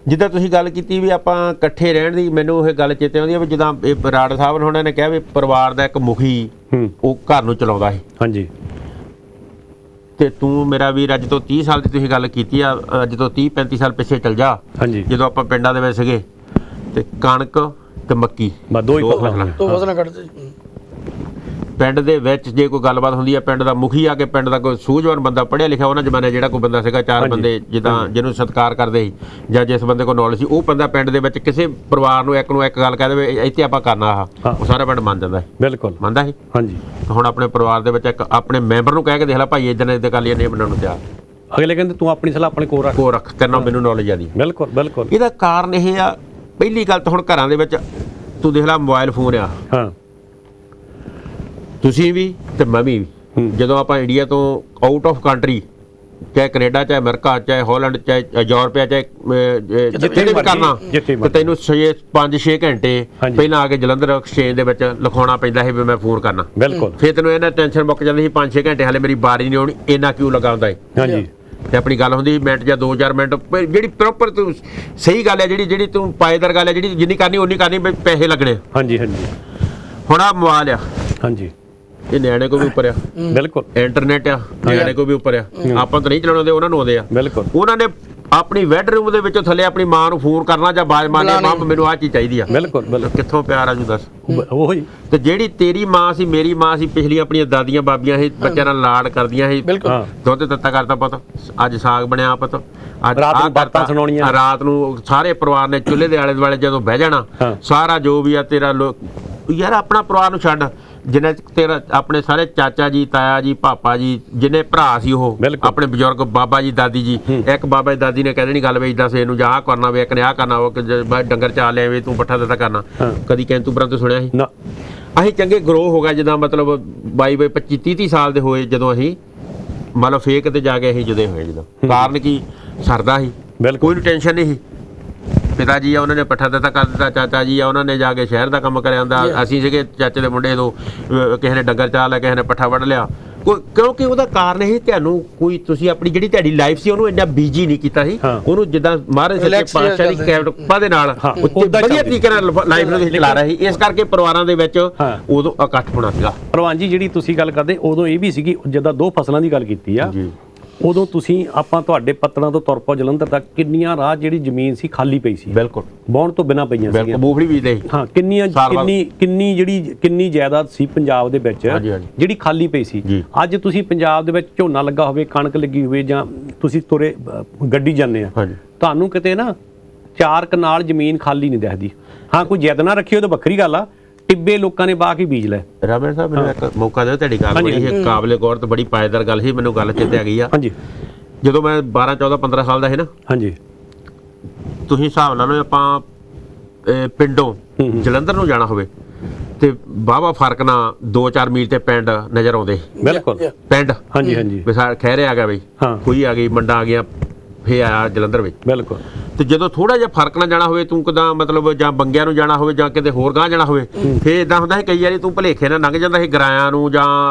ਜਿੱਦਾਂ ਤੁਸੀਂ ਗੱਲ ਕੀਤੀ ਵੀ ਆਪਾਂ ਇਕੱਠੇ ਰਹਿਣ ਦੀ, ਮੈਨੂੰ ਇਹ ਗੱਲ ਚੇਤੇ ਆਉਂਦੀ ਹੈ ਵੀ ਜਿੱਦਾਂ ਇਹ ਬਰਾੜ ਸਾਹਿਬ ਨੇ ਉਹਨਾਂ ਨੇ ਕਿਹਾ ਵੀ ਪਰਿਵਾਰ ਦਾ ਇੱਕ ਮੁਖੀ ਉਹ ਘਰ ਨੂੰ ਚਲਾਉਂਦਾ ਸੀ। ਹਾਂਜੀ। ਤੇ ਤੂੰ ਮੇਰਾ ਵੀਰ ਅੱਜ ਤੋਂ 30 ਸਾਲ ਦੀ ਤੁਸੀਂ ਗੱਲ ਕੀਤੀ ਆ, ਅੱਜ ਤੋਂ 30-35 ਸਾਲ ਪਿੱਛੇ ਚਲ ਜਾ। ਹਾਂਜੀ। ਜਦੋਂ ਆਪਾਂ ਪਿੰਡਾਂ ਦੇ ਵਿੱਚ ਸੀਗੇ ਤੇ ਕਣਕ ਤੇ ਮੱਕੀ ਦੋ ਫਸਲਾਂ ਕੱਢਦੇ ਪਿੰਡ ਦੇ ਵਿੱਚ। ਜੇ ਕੋਈ ਗੱਲਬਾਤ ਹੁੰਦੀ ਹੈ, ਪਿੰਡ ਦਾ ਮੁਖੀ ਆ ਕੇ, ਪਿੰਡ ਦਾ ਕੋਈ ਸੂਝਵਾਨ ਬੰਦਾ ਪੜ੍ਹਿਆ ਲਿਖਿਆ, ਉਹਨਾਂ ਜ਼ਮਾਨੇ ਜਿਹੜਾ ਕੋਈ ਬੰਦਾ ਸੀਗਾ, 4 ਬੰਦੇ ਜਿੱਦਾਂ ਜਿਹਨੂੰ ਸਤਿਕਾਰ ਕਰਦੇ ਸੀ ਜਾਂ ਜਿਸ ਬੰਦੇ ਕੋਲ ਨੌਲੇਜ ਸੀ, ਉਹ ਬੰਦਾ ਪਿੰਡ ਦੇ ਵਿੱਚ ਕਿਸੇ ਪਰਿਵਾਰ ਨੂੰ ਇੱਕ ਗੱਲ ਕਹਿ ਦੇਵੇ ਇੱਥੇ ਆਪਾਂ ਕਰਨਾ ਆ, ਉਹ ਸਾਰਾ ਪਿੰਡ ਮੰਨ ਜਾਂਦਾ ਸੀ। ਬਿਲਕੁਲ ਮੰਨਦਾ ਸੀ। ਹਾਂਜੀ। ਹੁਣ ਆਪਣੇ ਪਰਿਵਾਰ ਦੇ ਵਿੱਚ ਇੱਕ ਆਪਣੇ ਮੈਂਬਰ ਨੂੰ ਕਹਿ ਕੇ ਦੇਖ ਲੈ, ਭਾਈ ਇੱਦਾਂ ਇੱਦਾਂ ਕਰ ਲਈ, ਨਹੀਂ ਬਣਾਉਣ ਨੂੰ ਤਿਆਰ। ਅਗਲੇ ਕਹਿੰਦੇ ਤੂੰ ਆਪਣੀ ਸਲਾਹ ਆਪਣੇ ਕੋਲ ਰੱਖ, ਤੇਰੇ ਨਾਲ ਮੈਨੂੰ ਨੌਲੇਜ ਆਦੀ। ਬਿਲਕੁਲ ਬਿਲਕੁਲ। ਇਹਦਾ ਕਾਰਨ ਇਹ ਆ, ਪਹਿਲੀ ਗੱਲ ਤਾਂ ਹੁਣ ਘਰਾਂ ਦੇ ਵਿੱਚ ਤੂੰ ਦੇਖ ਲੈ ਮੋਬਾਈਲ ਫੋਨ ਆ, ਤੁਸੀਂ ਵੀ ਤੇ ਮੈਂ ਵੀ। ਜਦੋਂ ਆਪਾਂ ਇੰਡੀਆ ਤੋਂ ਆਊਟ ਆਫ ਕੰਟਰੀ, ਚਾਹੇ ਕੈਨੇਡਾ, ਚਾਹੇ ਅਮਰੀਕਾ, ਚਾਹੇ ਹਾਲੈਂਡ, ਚਾਹੇ ਯੂਰਪ, ਚਾਹੇ ਜਿੱਥੇ ਵੀ ਕਰਨਾ, ਤੇ ਤੈਨੂੰ 5-6 ਘੰਟੇ ਪਹਿਲਾਂ ਆ ਕੇ ਜਲੰਧਰ ਐਕਸਚੇਂਜ ਦੇ ਵਿੱਚ ਲਿਖਾਉਣਾ ਪੈਂਦਾ ਸੀ ਵੀ ਮੈਂ ਫੋਨ ਕਰਨਾ। ਬਿਲਕੁਲ। ਫਿਰ ਤੈਨੂੰ ਇਹਨਾਂ ਟੈਨਸ਼ਨ ਮੁੱਕ ਜਾਂਦੀ ਸੀ, 5-6 ਘੰਟੇ ਹਾਲੇ ਮੇਰੀ ਵਾਰੀ ਨਹੀਂ ਆਉਣੀ, ਇੰਨਾ ਕਿਉਂ ਲੱਗਾ ਹੁੰਦਾ ਹੈ। ਹਾਂਜੀ। ਤੇ ਆਪਣੀ ਗੱਲ ਹੁੰਦੀ ਮਿੰਟ ਜਾਂ 2-4 ਮਿੰਟ, ਜਿਹੜੀ ਪ੍ਰੋਪਰ ਤੂੰ ਸਹੀ ਗੱਲ ਹੈ, ਜਿਹੜੀ ਤੂੰ ਪਾਏਦਾਰ ਗੱਲ ਹੈ, ਜਿਹੜੀ ਜਿੰਨੀ ਕਰਨੀ ਉਨੀ ਕਰਨੀ, ਪੈਸੇ ਲੱਗਣੇ। ਹਾਂਜੀ ਹਾਂਜੀ। ਹੁਣ ਆ ਮੋਬਾਈਲ ਆ, ਹਾਂਜੀ, ਇਹ ਨਿਆਣੇ ਕੋ ਵੀ ਉੱਪਰ ਆ। ਬਿਲਕੁਲ। ਇੰਟਰਨੈਟ ਆ, ਨਿਆਣੇ ਕੋ ਵੀ ਉੱਪਰ ਆ। ਆਪਾਂ ਤਾਂ ਨਹੀਂ ਚਲਾਉਣੇ, ਉਹਨਾਂ ਨੂੰ ਆਉਂਦੇ ਆ। ਬਿਲਕੁਲ। ਉਹਨਾਂ ਨੇ ਆਪਣੀ ਬੈਡਰੂਮ ਦੇ ਵਿੱਚੋਂ ਥੱਲੇ ਆਪਣੀ ਮਾਂ ਨੂੰ ਫੋਨ ਕਰਨਾ ਜਾਂ ਬਾਜ ਮਾਰਨੀ, ਮਾਂ ਮੈਨੂੰ ਆਹ ਚੀਜ਼ ਚਾਹੀਦੀ ਆ। ਬਿਲਕੁਲ ਬਿਲਕੁਲ। ਕਿੱਥੋਂ ਪਿਆਰ ਆ ਜੂ ਦੱਸ। ਉਹੀ ਤੇ ਜਿਹੜੀ ਤੇਰੀ ਮਾਂ ਸੀ, ਮੇਰੀ ਮਾਂ ਸੀ, ਪਿਛਲੀ ਆਪਣੀਆਂ ਦਾਦੀਆਂ ਬਾਬੀਆਂ ਸੀ, ਬੱਚਿਆਂ ਨਾਲ ਲਾਡ ਕਰਦੀਆਂ ਸੀ, ਦੁੱਧ ਦਿੱਤਾ ਕਰਦਾ ਪੁੱਤ, ਅੱਜ ਸਾਗ ਬਣਿਆ ਪੁੱਤ, ਅੱਜ ਆਹ ਕਰਤਾ ਸੁਣਾਉਣੀਆਂ। ਰਾਤ ਨੂੰ ਸਾਰੇ ਪਰਿਵਾਰ ਨੇ ਚੁੱਲ੍ਹੇ ਦੇ ਆਲੇ ਦੁਆਲੇ ਜਦੋਂ ਬਹਿ ਜਾਣਾ, ਸਾਰਾ ਜੋ ਵੀ ਆ ਤੇਰਾ ਯਾਰ ਆਪਣਾ ਪਰਿਵਾਰ ਨੂੰ ਛੱਡ, ਜਿੰਨੇ ਤੇਰਾ ਆਪਣੇ ਸਾਰੇ ਚਾਚਾ ਜੀ, ਤਾਇਆ ਜੀ, ਪਾਪਾ ਜੀ, ਜਿੰਨੇ ਭਰਾ ਸੀ ਉਹ ਆਪਣੇ ਬਜ਼ੁਰਗ, ਬਾਬਾ ਜੀ, ਦਾਦੀ ਜੀ। ਇੱਕ ਬਾਬਾ ਜੀ ਦਾਦੀ ਨੇ ਕਹਿ ਦੇਣੀ ਗੱਲ ਵੀ ਇਦਾਂ ਸੇ ਨੂੰ ਜਾਂ ਆਹ ਕਰਨਾ ਵੇ, ਇੱਕ ਨੇ ਆਹ ਕਰਨਾ, ਉਹ ਡੰਗਰ ਚਾਲ ਲਿਆ ਵੇ, ਤੂੰ ਪੱਠਾ ਦਿੱਤਾ ਕਰਨਾ। ਕਦੀ ਕਹਿੰਦੇ ਤੂੰ ਬਰਾਂ ਸੁਣਿਆ ਸੀ? ਅਸੀਂ ਚੰਗੇ ਗਰੋ ਹੋ ਗਿਆ, ਜਿੱਦਾਂ ਮਤਲਬ 22 25 ਸਾਲ ਦੇ ਹੋਏ ਜਦੋਂ ਅਸੀਂ ਮਤਲਬ ਫੇਕ ਤੇ ਜਾ ਕੇ ਅਸੀਂ ਜੁਦੇ ਹੋਏ। ਜਿੱਦਾਂ ਕਾਰਨ ਕੀ ਸਰਦਾ ਸੀ, ਕੋਈ ਟੈਨਸ਼ਨ ਨਹੀਂ ਸੀ। ਪਿਤਾ ਜੀ ਆ ਉਹਨਾਂ ਨੇ ਪੱਠਾ ਦਿੱਤਾ ਕਰ ਦਿੱਤਾ, ਚਾਚਾ ਜੀ ਆ ਉਹਨਾਂ ਨੇ ਜਾ ਕੇ ਸ਼ਹਿਰ ਦਾ ਕੰਮ ਕਰਿਆ ਹੁੰਦਾ, ਅਸੀਂ ਸੀਗੇ ਚਾਚੇ ਦੇ ਮੁੰਡੇ ਤੋਂ ਕਿਸੇ ਨੇ ਡੰਗਰ ਚਾਲ ਲਿਆ, ਕਿਸੇ ਨੇ ਪੱਠਾ ਵੱਢ ਲਿਆ। ਕਿਉਂਕਿ ਉਹਦਾ ਕਾਰਨ ਇਹ ਤੁਹਾਨੂੰ ਕੋਈ ਤੁਸੀਂ ਆਪਣੀ ਜਿਹੜੀ ਤੁਹਾਡੀ ਲਾਈਫ ਸੀ ਉਹਨੂੰ ਇੰਨਾ ਬਿਜੀ ਨਹੀਂ ਕੀਤਾ ਸੀ, ਉਹਨੂੰ ਜਿੱਦਾਂ ਮਹਾਰਾਜ ਸੱਚੇ ਪਾਤਸ਼ਾਹ ਦੀ ਕਿਰਪਾ ਦੇ ਨਾਲ ਵਧੀਆ ਤਰੀਕੇ ਨਾਲ ਲਾਈਫ ਨੂੰ ਤੁਸੀਂ ਚਲਾ ਰਹੇ ਸੀ। ਇਸ ਕਰਕੇ ਪਰਿਵਾਰਾਂ ਦੇ ਵਿੱਚ ਉਦੋਂ ਇਕੱਠ ਹੋਣਾ ਸੀਗਾ। ਪ੍ਰਵਾਨ ਜੀ ਜਿਹੜੀ ਤੁਸੀਂ ਗੱਲ ਕਰਦੇ ਉਦੋਂ ਇਹ ਵੀ ਸੀਗੀ, ਜਿੱਦਾਂ 2 ਫਸਲਾਂ ਦੀ ਗੱਲ ਕੀਤੀ ਆ, ਉਦੋਂ ਤੁਸੀਂ ਆਪਾਂ ਤੁਹਾਡੇ ਪੱਤਣਾ ਤੋਂ ਤੁਰ ਪਓ ਜਲੰਧਰ ਤੱਕ, ਕਿੰਨੀਆਂ ਰਾਹ ਜਿਹੜੀ ਜ਼ਮੀਨ ਸੀ ਖਾਲੀ ਪਈ ਸੀ। ਬਿਲਕੁਲ। ਵਾਹੁਣ ਤੋਂ ਬਿਨਾਂ ਪਈਆਂ ਸੀ, ਮੂੰਗਫਲੀ ਬੀਜਦੇ ਸੀ। ਹਾਂ, ਕਿੰਨੀ ਜਾਇਦਾਦ ਸੀ ਪੰਜਾਬ ਦੇ ਵਿੱਚ ਜਿਹੜੀ ਖਾਲੀ ਪਈ ਸੀ। ਅੱਜ ਤੁਸੀਂ ਪੰਜਾਬ ਦੇ ਵਿੱਚ ਝੋਨਾ ਲੱਗਾ ਹੋਵੇ, ਕਣਕ ਲੱਗੀ ਹੋਵੇ, ਜਾਂ ਤੁਸੀਂ ਤੁਰੇ ਗੱਡੀ ਜਾਂਦੇ ਆ, ਤੁਹਾਨੂੰ ਕਿਤੇ ਨਾ 4 ਕਨਾਲ ਜ਼ਮੀਨ ਖਾਲੀ ਨਹੀਂ ਦਿਖਦੀ। ਹਾਂ, ਕੋਈ ਜਿੱਦ ਨਾ ਰੱਖੀ ਉਹ ਤਾਂ ਵੱਖਰੀ ਗੱਲ ਆ, ਟਿੱਬੇ ਲੋਕਾਂ ਨੇ ਬਾਹ ਕੇ ਬੀਜ ਲੈ। ਰਾਮੇਲ ਸਾਹਿਬ ਮੈਨੂੰ ਇੱਕ ਮੌਕਾ ਦਿਓ, ਤੁਹਾਡੀ ਗੱਲ ਬੜੀ ਇਹ ਕਾਬਲੇ ਗੌਰ ਤੇ ਬੜੀ ਪਾਇਦਾਰ ਗੱਲ ਸੀ, ਮੈਨੂੰ ਗੱਲ ਚੇਤੇ ਆ ਗਈ ਆ। ਹਾਂਜੀ, ਜਦੋਂ ਮੈਂ 12 14 15 ਸਾਲ ਦਾ ਸੀ ਨਾ, ਹਾਂਜੀ, ਤੁਸੀਂ ਹਿਸਾਬ ਲਾ ਲਓ ਆਪਾਂ ਪਿੰਡੋਂ ਜਲੰਧਰ ਨੂੰ ਜਾਣਾ ਹੋਵੇ ਤੇ ਵਾਹਵਾ ਫਰਕ ਨਾ 2-4 ਮੀਲ ਤੇ ਪਿੰਡ ਨਜ਼ਰ ਆਉਂਦੇ। ਬਿਲਕੁਲ ਪਿੰਡ, ਹਾਂਜੀ, ਹਾਂਜੀ, ਵਿਸਾਲ ਖਹਿਰੇ ਆ ਗਿਆ ਬਈ, ਕੋਈ ਆ ਗਈ, ਮੰਡਾ ਆ ਗਿਆ, ਫੇ ਆਇਆ ਜਲੰਧਰ ਵਿੱਚ। ਬਿਲਕੁਲ। ਤੇ ਜਦੋਂ ਥੋੜਾ ਜਿਹਾ ਫਰਕ ਨਾ ਜਾਣਾ ਹੋਵੇ, ਤੂੰ ਕਿਦਾਂ ਮਤਲਬ ਜਾਂ ਬੰਗਿਆਂ ਨੂੰ ਜਾਣਾ ਹੋਵੇ ਜਾਂ ਕਿਤੇ ਹੋਰ ਗਾਂਹ ਜਾਣਾ ਹੋਵੇ, ਫੇ ਇਦਾਂ ਹੁੰਦਾ ਸੀ ਕਈ ਵਾਰੀ ਤੂੰ ਭਲੇਖੇ ਨਾਲ ਲੰਘ ਜਾਂਦਾ ਸੀ ਗਰਾਇਆਂ ਨੂੰ ਜਾਂ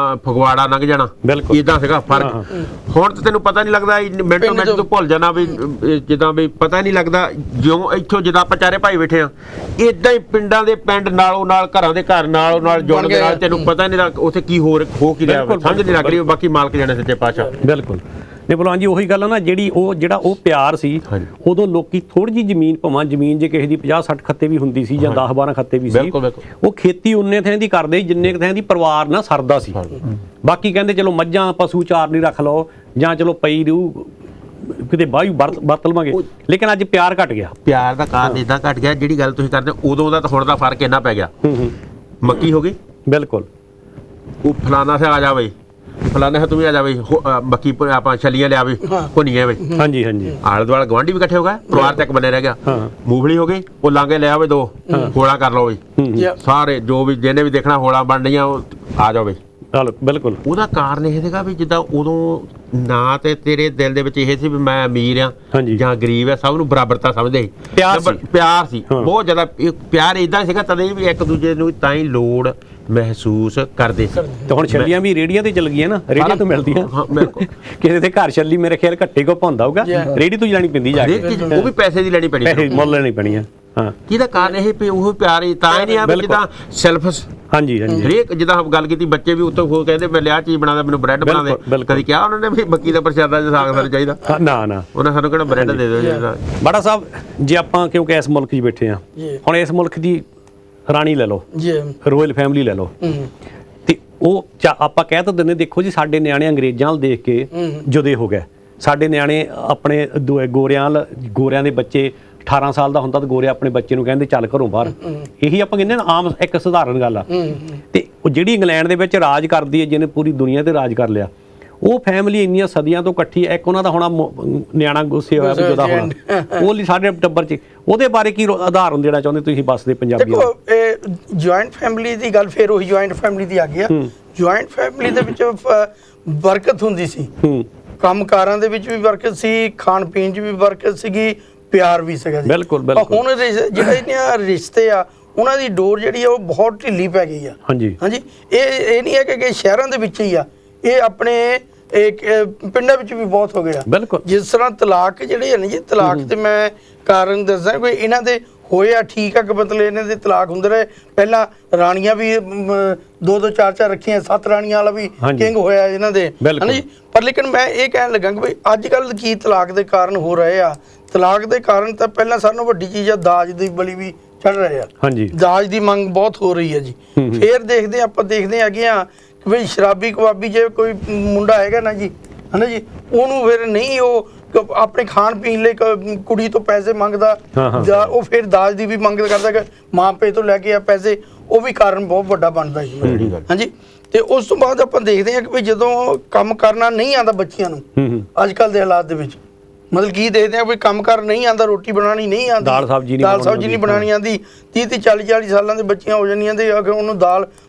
ਫਗਵਾੜਾ ਲੰਘ ਜਾਣਾ, ਇਦਾਂ ਸੀਗਾ ਫਰਕ। ਹੁਣ ਤੇ ਤੈਨੂੰ ਪਤਾ ਨਹੀਂ ਲੱਗਦਾ, ਮਿੰਟੋ ਮਿੰਟ ਤੂੰ ਭੁੱਲ ਜਾਣਾ ਵੀ ਜਿੱਦਾਂ ਵੀ ਪਤਾ ਨਹੀਂ ਲੱਗਦਾ। ਜਿਉਂ ਇੱਥੋਂ ਜਿੱਦਾਂ ਆਪਾਂ ਚਾਰੇ ਭਾਈ ਬੈਠੇ ਆ, ਇਦਾਂ ਹੀ ਪਿੰਡਾਂ ਦੇ ਪਿੰਡ ਨਾਲੋਂ ਨਾਲ, ਘਰਾਂ ਦੇ ਘਰ ਨਾਲੋਂ ਨਾਲ ਜੁੜਨ ਦੇ ਨਾਲ ਤੈਨੂੰ ਪਤਾ ਨਹੀਂ ਲੱਗ ਉੱਥੇ ਕੀ ਹੋ ਕੀ ਰਿਹਾ, ਸਮਝ ਨਹੀਂ ਲੱਗ ਰਹੀ। ਬਾਕੀ ਮਾਲਕ ਜਾਣੇ ਸੱਚੇ ਪਾਤਸ਼ਾਹ। ਬਿਲਕੁਲ ਨਹੀਂ ਬੋਲਾਂ ਜੀ, ਉਹੀ ਗੱਲ ਆ ਨਾ, ਜਿਹੜਾ ਉਹ ਪਿਆਰ ਸੀ, ਉਦੋਂ ਲੋਕੀ ਥੋੜੀ ਜਿਹੀ ਜ਼ਮੀਨ, ਭਾਵੇਂ ਜ਼ਮੀਨ ਜੇ ਕਿਸੇ ਦੀ 50-60 ਖੱਤੇ ਵੀ ਹੁੰਦੀ ਸੀ ਜਾਂ 10-12 ਖੱਤੇ ਵੀ ਸੀ, ਉਹ ਖੇਤੀ ਉਨੇ ਥਾਂ ਦੀ ਕਰਦੇ ਜਿੰਨੇ ਥਾਂ ਦੀ ਪਰਿਵਾਰ ਨਾ ਸਰਦਾ ਸੀ। ਬਾਕੀ ਕਹਿੰਦੇ ਚਲੋ ਮੱਝਾਂ ਪਸ਼ੂ ਚਾਰ ਨਹੀਂ ਰੱਖ ਲਓ ਜਾਂ ਚਲੋ ਪਈ ਰਹੂ ਕਿਤੇ ਬਾਹੀ ਵਰਤ ਲਵਾਂਗੇ, ਲੇਕਿਨ ਅੱਜ ਪਿਆਰ ਘਟ ਗਿਆ। ਪਿਆਰ ਦਾ ਕਾਰਨ ਇਦਾਂ ਘਟ ਗਿਆ, ਜਿਹੜੀ ਗੱਲ ਤੁਸੀਂ ਕਰਦੇ ਉਦੋਂ ਦਾ ਤਾਂ ਹੁਣ ਦਾ ਫਰਕ ਇੰਨਾ ਪੈ ਗਿਆ। ਮੱਕੀ ਹੋ ਗਈ, ਬਿਲਕੁਲ, ਉਹ ਫਲਾਣਾ ਸੇ ਆ ਜਾ ਬਈ, ਫਲਾਣੇ ਹੈ ਤੂੰ ਵੀ ਆ ਜਾ ਬਈ, ਮੱਕੀ ਆਪਾਂ ਛਲੀਆਂ ਲਿਆ ਬਈ, ਭੁੰਨੀਆਂ ਬਈ। ਹਾਂਜੀ, ਹਾਂਜੀ, ਆਲੇ ਦੁਆਲੇ ਗਵਾਂਢੀ ਵੀ ਇਕੱਠੇ ਹੋ ਗਏ, ਪਰਿਵਾਰ ਤੱਕ ਬਣੇ ਰਹਿ ਗਿਆ। ਮੂੰਗਫਲੀ ਹੋ ਗਈ, ਉਹ ਲਾਂਗੇ ਲਿਆ ਬਈ, 2 ਹੋਲਾ ਕਰ ਲਓ ਬਈ, ਸਾਰੇ ਜੋ ਵੀ ਜਿਹਨੇ ਵੀ ਦੇਖਣਾ ਹੋਲਾ ਬਣ ਰਹੀਆਂ ਉਹ ਆ ਜਾਓ ਬਈ। ਬਿਲਕੁਲ। ਉਹਦਾ ਕਾਰਨ ਇਹ ਸੀਗਾ ਵੀ ਜਿੱਦਾਂ ਉਦੋਂ ਨਾ ਤੇ ਤੇਰੇ ਦਿਲ ਦੇ ਵਿੱਚ ਇਹ ਸੀ ਵੀ ਮੈਂ ਅਮੀਰ ਆ ਜਾਂ ਗਰੀਬ ਆ, ਸਭ ਨੂੰ ਬਰਾਬਰਤਾ ਸਮਝਦੇ ਸੀ, ਪਿਆਰ ਸੀ ਬਹੁਤ ਜ਼ਿਆਦਾ। ਪਿਆਰ ਇਦਾਂ ਸੀਗਾ ਤਦੇ ਵੀ ਇੱਕ ਦੂਜੇ ਨੂੰ ਤਾਂ ਹੀ ਲੋੜ ਮਹਿਸੂਸ ਕਰਦੇ ਸੀ। ਤੇ ਹੁਣ ਛੱਲੀਆਂ ਵੀ ਰੇੜੀਆਂ ਤੇ ਚੱਲ ਗਈਆਂ ਨਾ, ਰੇੜੀਆਂ ਤੋਂ ਮਿਲਦੀਆਂ। ਕਿਸੇ ਦੇ ਘਰ ਛੱਲੀ ਮੇਰੇ ਖਿਆਲ ਘੱਟੇ ਕੋ ਪਾਉਂਦਾ ਹੋਊਗਾ, ਰੇੜੀ ਤੋਂ ਲੈਣੀ ਪੈਂਦੀ ਜਾ ਕੇ, ਉਹ ਵੀ ਪੈਸੇ ਦੀ ਲੈਣੀ ਪੈਣੀ, ਪੈਸੇ ਮੁੱਲ ਲੈਣੀ ਪੈਣੀ ਆ। ਹਾਂ, ਕਿਹਦਾ ਕਾਰਨ ਇਹ ਵੀ ਉਹ ਪਿਆਰ ਹੀ ਤਾਂ ਹੀ ਨਹੀਂ ਆ ਵੀ ਜਿੱਦਾਂ ਸੈਲਫਸ। ਹਾਂਜੀ, ਹਾਂਜੀ, ਹਰੇਕ ਜਿੱਦਾਂ ਗੱਲ ਕੀਤੀ, ਬੱਚੇ ਵੀ ਉੱਤੋਂ ਹੋ ਕਹਿੰਦੇ ਮੈਂ ਲਿਆ ਚੀਜ਼ ਬਣਾ ਦੇ, ਮੈਨੂੰ ਬ੍ਰੈਡ ਬਣਾ ਦੇ। ਕਦੀ ਕਿਹਾ ਉਹਨਾਂ ਨੇ ਵੀ ਮੱਕੀ ਦਾ ਪ੍ਰਸ਼ਾਦਾ ਜਾਂ ਸਾਗ ਸਾਨੂੰ ਚਾਹੀਦਾ? ਨਾ, ਉਹਨਾਂ ਸਾਨੂੰ ਕਿਹੜਾ ਬ੍ਰੈਡ ਦੇ ਦਿਓ। ਬੜਾ ਸਾਹਿਬ ਜੇ ਆਪਾਂ ਕਿਉਂਕਿ ਇਸ ਮੁਲਕ 'ਚ ਬੈਠੇ ਆ, ਹੁਣ ਇਸ ਮੁਲਕ ਦੀ ਰਾਣੀ ਲੈ ਲਓ, ਰੋਇਲ ਫੈਮਿਲੀ ਲੈ ਲਓ, ਤੇ ਉਹ ਆਪਾਂ ਕਹਿ ਤਾਂ ਦਿੰਦੇ, ਦੇਖੋ ਜੀ ਸਾਡੇ ਨਿਆਣੇ ਅੰਗਰੇਜ਼ਾਂ ਵੱਲ ਦੇਖ ਕੇ ਜੁਦੇ ਹੋ ਗਏ, ਸਾਡੇ ਨਿਆਣੇ ਆਪਣੇ ਗੋਰਿਆਂ ਦੇ ਬੱਚੇ 18 ਸਾਲ ਦਾ ਹੁੰਦਾ ਤਾਂ ਗੋਰੇ ਆਪਣੇ ਬੱਚੇ ਨੂੰ ਕਹਿੰਦੇ ਚੱਲ ਘਰੋਂ ਬਾਹਰ। ਇਹੀ ਆਪਾਂ ਕਹਿੰਦੇ ਨਾ ਆਮ ਇੱਕ ਸਧਾਰਨ ਗੱਲ ਆ। ਤੇ ਉਹ ਜਿਹੜੀ ਇੰਗਲੈਂਡ ਦੇ ਵਿੱਚ ਰਾਜ ਕਰਦੀ ਹੈ, ਜਿਹਨੇ ਪੂਰੀ ਦੁਨੀਆ ਤੇ ਰਾਜ ਕਰ ਲਿਆ, ਉਹ ਫੈਮਿਲੀ ਇੰਨੀਆਂ ਸਦੀਆਂ ਤੋਂ ਇਕੱਠੀ, ਇੱਕ ਉਹਨਾਂ ਦਾ ਹੋਣਾ ਨਿਆਣਾ ਗੁੱਸੇ ਹੋਇਆ ਵੀ ਜੁਦਾ ਹੋਣਾ, ਉਹ ਲਈ ਸਾਡੇ ਟੱਬਰ 'ਚ ਉਹਦੇ ਬਾਰੇ ਕੀ ਉਦਾਹਰਨ ਦੇਣਾ ਚਾਹੁੰਦੇ ਤੁਸੀਂ ਬੱਸਦੇ ਪੰਜਾਬੀ? ਦੇਖੋ, ਇਹ ਜੁਆਇੰਟ ਫੈਮਿਲੀ ਦੀ ਗੱਲ ਫਿਰ ਉਹੀ ਜੁਆਇੰਟ ਫੈਮਿਲੀ ਦੀ ਆ ਗਈ ਆ। ਜੁਆਇੰਟ ਫੈਮਿਲੀ ਦੇ ਵਿੱਚ ਬਰਕਤ ਹੁੰਦੀ ਸੀ, ਕੰਮਕਾਰਾਂ ਦੇ ਵਿੱਚ ਵੀ ਬਰਕਤ ਸੀ, ਖਾਣ ਪੀਣ 'ਚ ਵੀ ਬਰਕਤ ਸੀਗੀ, ਪਿਆਰ ਵੀ ਸੀਗਾ ਜੀ। ਬਿਲਕੁਲ। ਹੁਣ ਜਿਹੜੇ ਇਹਨਾਂ ਰਿਸ਼ਤੇ ਆ, ਉਹਨਾਂ ਦੀ ਡੋਰ ਜਿਹੜੀ ਆ ਉਹ ਬਹੁਤ ਢਿੱਲੀ ਪੈ ਗਈ ਆ। ਹਾਂਜੀ, ਇਹ ਨਹੀਂ ਹੈ ਕਿ ਸ਼ਹਿਰਾਂ ਦੇ ਵਿੱਚ ਹੀ ਆ, ਇਹ ਆਪਣੇ ਪਿੰਡਾਂ ਵਿੱਚ ਵੀ ਬਹੁਤ ਹੋ ਗਿਆ। ਜਿਸ ਤਰ੍ਹਾਂ ਤਲਾਕ ਜਿਹੜੇ ਹੈ ਨਾ ਜੀ, ਤਲਾਕ ਤੇ ਮੈਂ ਕਾਰਨ ਦੱਸਦਾ, ਕੋਈ ਇਹਨਾਂ ਦੇ ਹੋਏ ਆ ਠੀਕ ਆ ਕਿ ਮਤਲਬ ਇਹਨਾਂ ਦੇ ਤਲਾਕ ਹੁੰਦੇ ਰਹੇ। ਪਹਿਲਾਂ ਰਾਣੀਆਂ ਵੀ 2-2 4-4 ਰੱਖੀਆਂ, 7 ਰਾਣੀਆਂ ਵਾਲਾ ਵੀ ਕਿੰਗ ਹੋਇਆ ਇਹਨਾਂ ਦੇ, ਹੈ ਨਾ ਜੀ। ਪਰ ਲੇਕਿਨ ਮੈਂ ਇਹ ਕਹਿਣ ਲੱਗਾ ਕਿ ਬਈ ਅੱਜ ਕੱਲ੍ਹ ਕੀ ਤਲਾਕ ਦੇ ਕਾਰਨ ਹੋ ਰਹੇ ਆ। ਤਲਾਕ ਦੇ ਕਾਰਨ ਤਾਂ ਪਹਿਲਾਂ ਸਾਰਿਆਂ ਨਾਲੋਂ ਵੱਡੀ ਚੀਜ਼ ਆ, ਦਾਜ ਦੀ ਬਲੀ ਵੀ ਚੜ ਰਹੇ ਆ। ਦਾਜ ਦੀ ਮੰਗ ਬਹੁਤ ਹੋ ਰਹੀ ਹੈ ਜੀ। ਫੇਰ ਆਪਾਂ ਦੇਖਦੇ ਹੈਗੇ ਆ ਕਿ ਬਈ ਸ਼ਰਾਬੀ ਕਬਾਬੀ ਜੇ ਕੋਈ ਮੁੰਡਾ ਹੈਗਾ ਨਾ ਜੀ, ਹੈ ਨਾ ਜੀ, ਉਹਨੂੰ ਫਿਰ ਨਹੀਂ ਉਹ ਆਪਣੇ ਖਾਣ ਪੀਣ ਲਈ ਕੁੜੀ ਤੋਂ ਪੈਸੇ ਮੰਗਦਾ, ਜਾਂ ਉਹ ਫਿਰ ਦਾਜ ਦੀ ਵੀ ਮੰਗ ਕਰਦਾ ਕਿ ਮਾਂ ਪਿਓ ਤੋਂ ਲੈ ਕੇ ਆ ਪੈਸੇ, ਉਹ ਵੀ ਕਾਰਨ ਬਹੁਤ ਵੱਡਾ ਬਣਦਾ ਜੀ। ਹਾਂਜੀ, ਤੇ ਉਸ ਤੋਂ ਬਾਅਦ ਆਪਾਂ ਦੇਖਦੇ ਹਾਂ ਕਿ ਵੀ ਜਦੋਂ ਕੰਮ ਕਰਨਾ ਨਹੀਂ ਆਉਂਦਾ ਬੱਚਿਆਂ ਨੂੰ ਅੱਜ ਕੱਲ੍ਹ ਦੇ ਹਾਲਾਤ ਦੇ ਵਿੱਚ, ਮਤਲਬ ਕੀ ਦੇਖਦੇ ਆ ਵੀ ਕੰਮ ਕਰ ਨਹੀਂ ਆਉਂਦਾ, ਰੋਟੀ ਬਣਾਉਣੀ ਨਹੀਂ ਆਉਂਦੀ, ਦਾਲ ਸਬਜ਼ੀ ਨਹੀਂ ਬਣਾਉਣੀ ਆਉਂਦੀ, 30-40 ਸਾਲਾਂ ਦੇ ਬੱਚੀਆਂ ਹੋ ਜਾਂਦੀਆਂ ਤੇ ਅਗਰ ਉਹਨੂੰ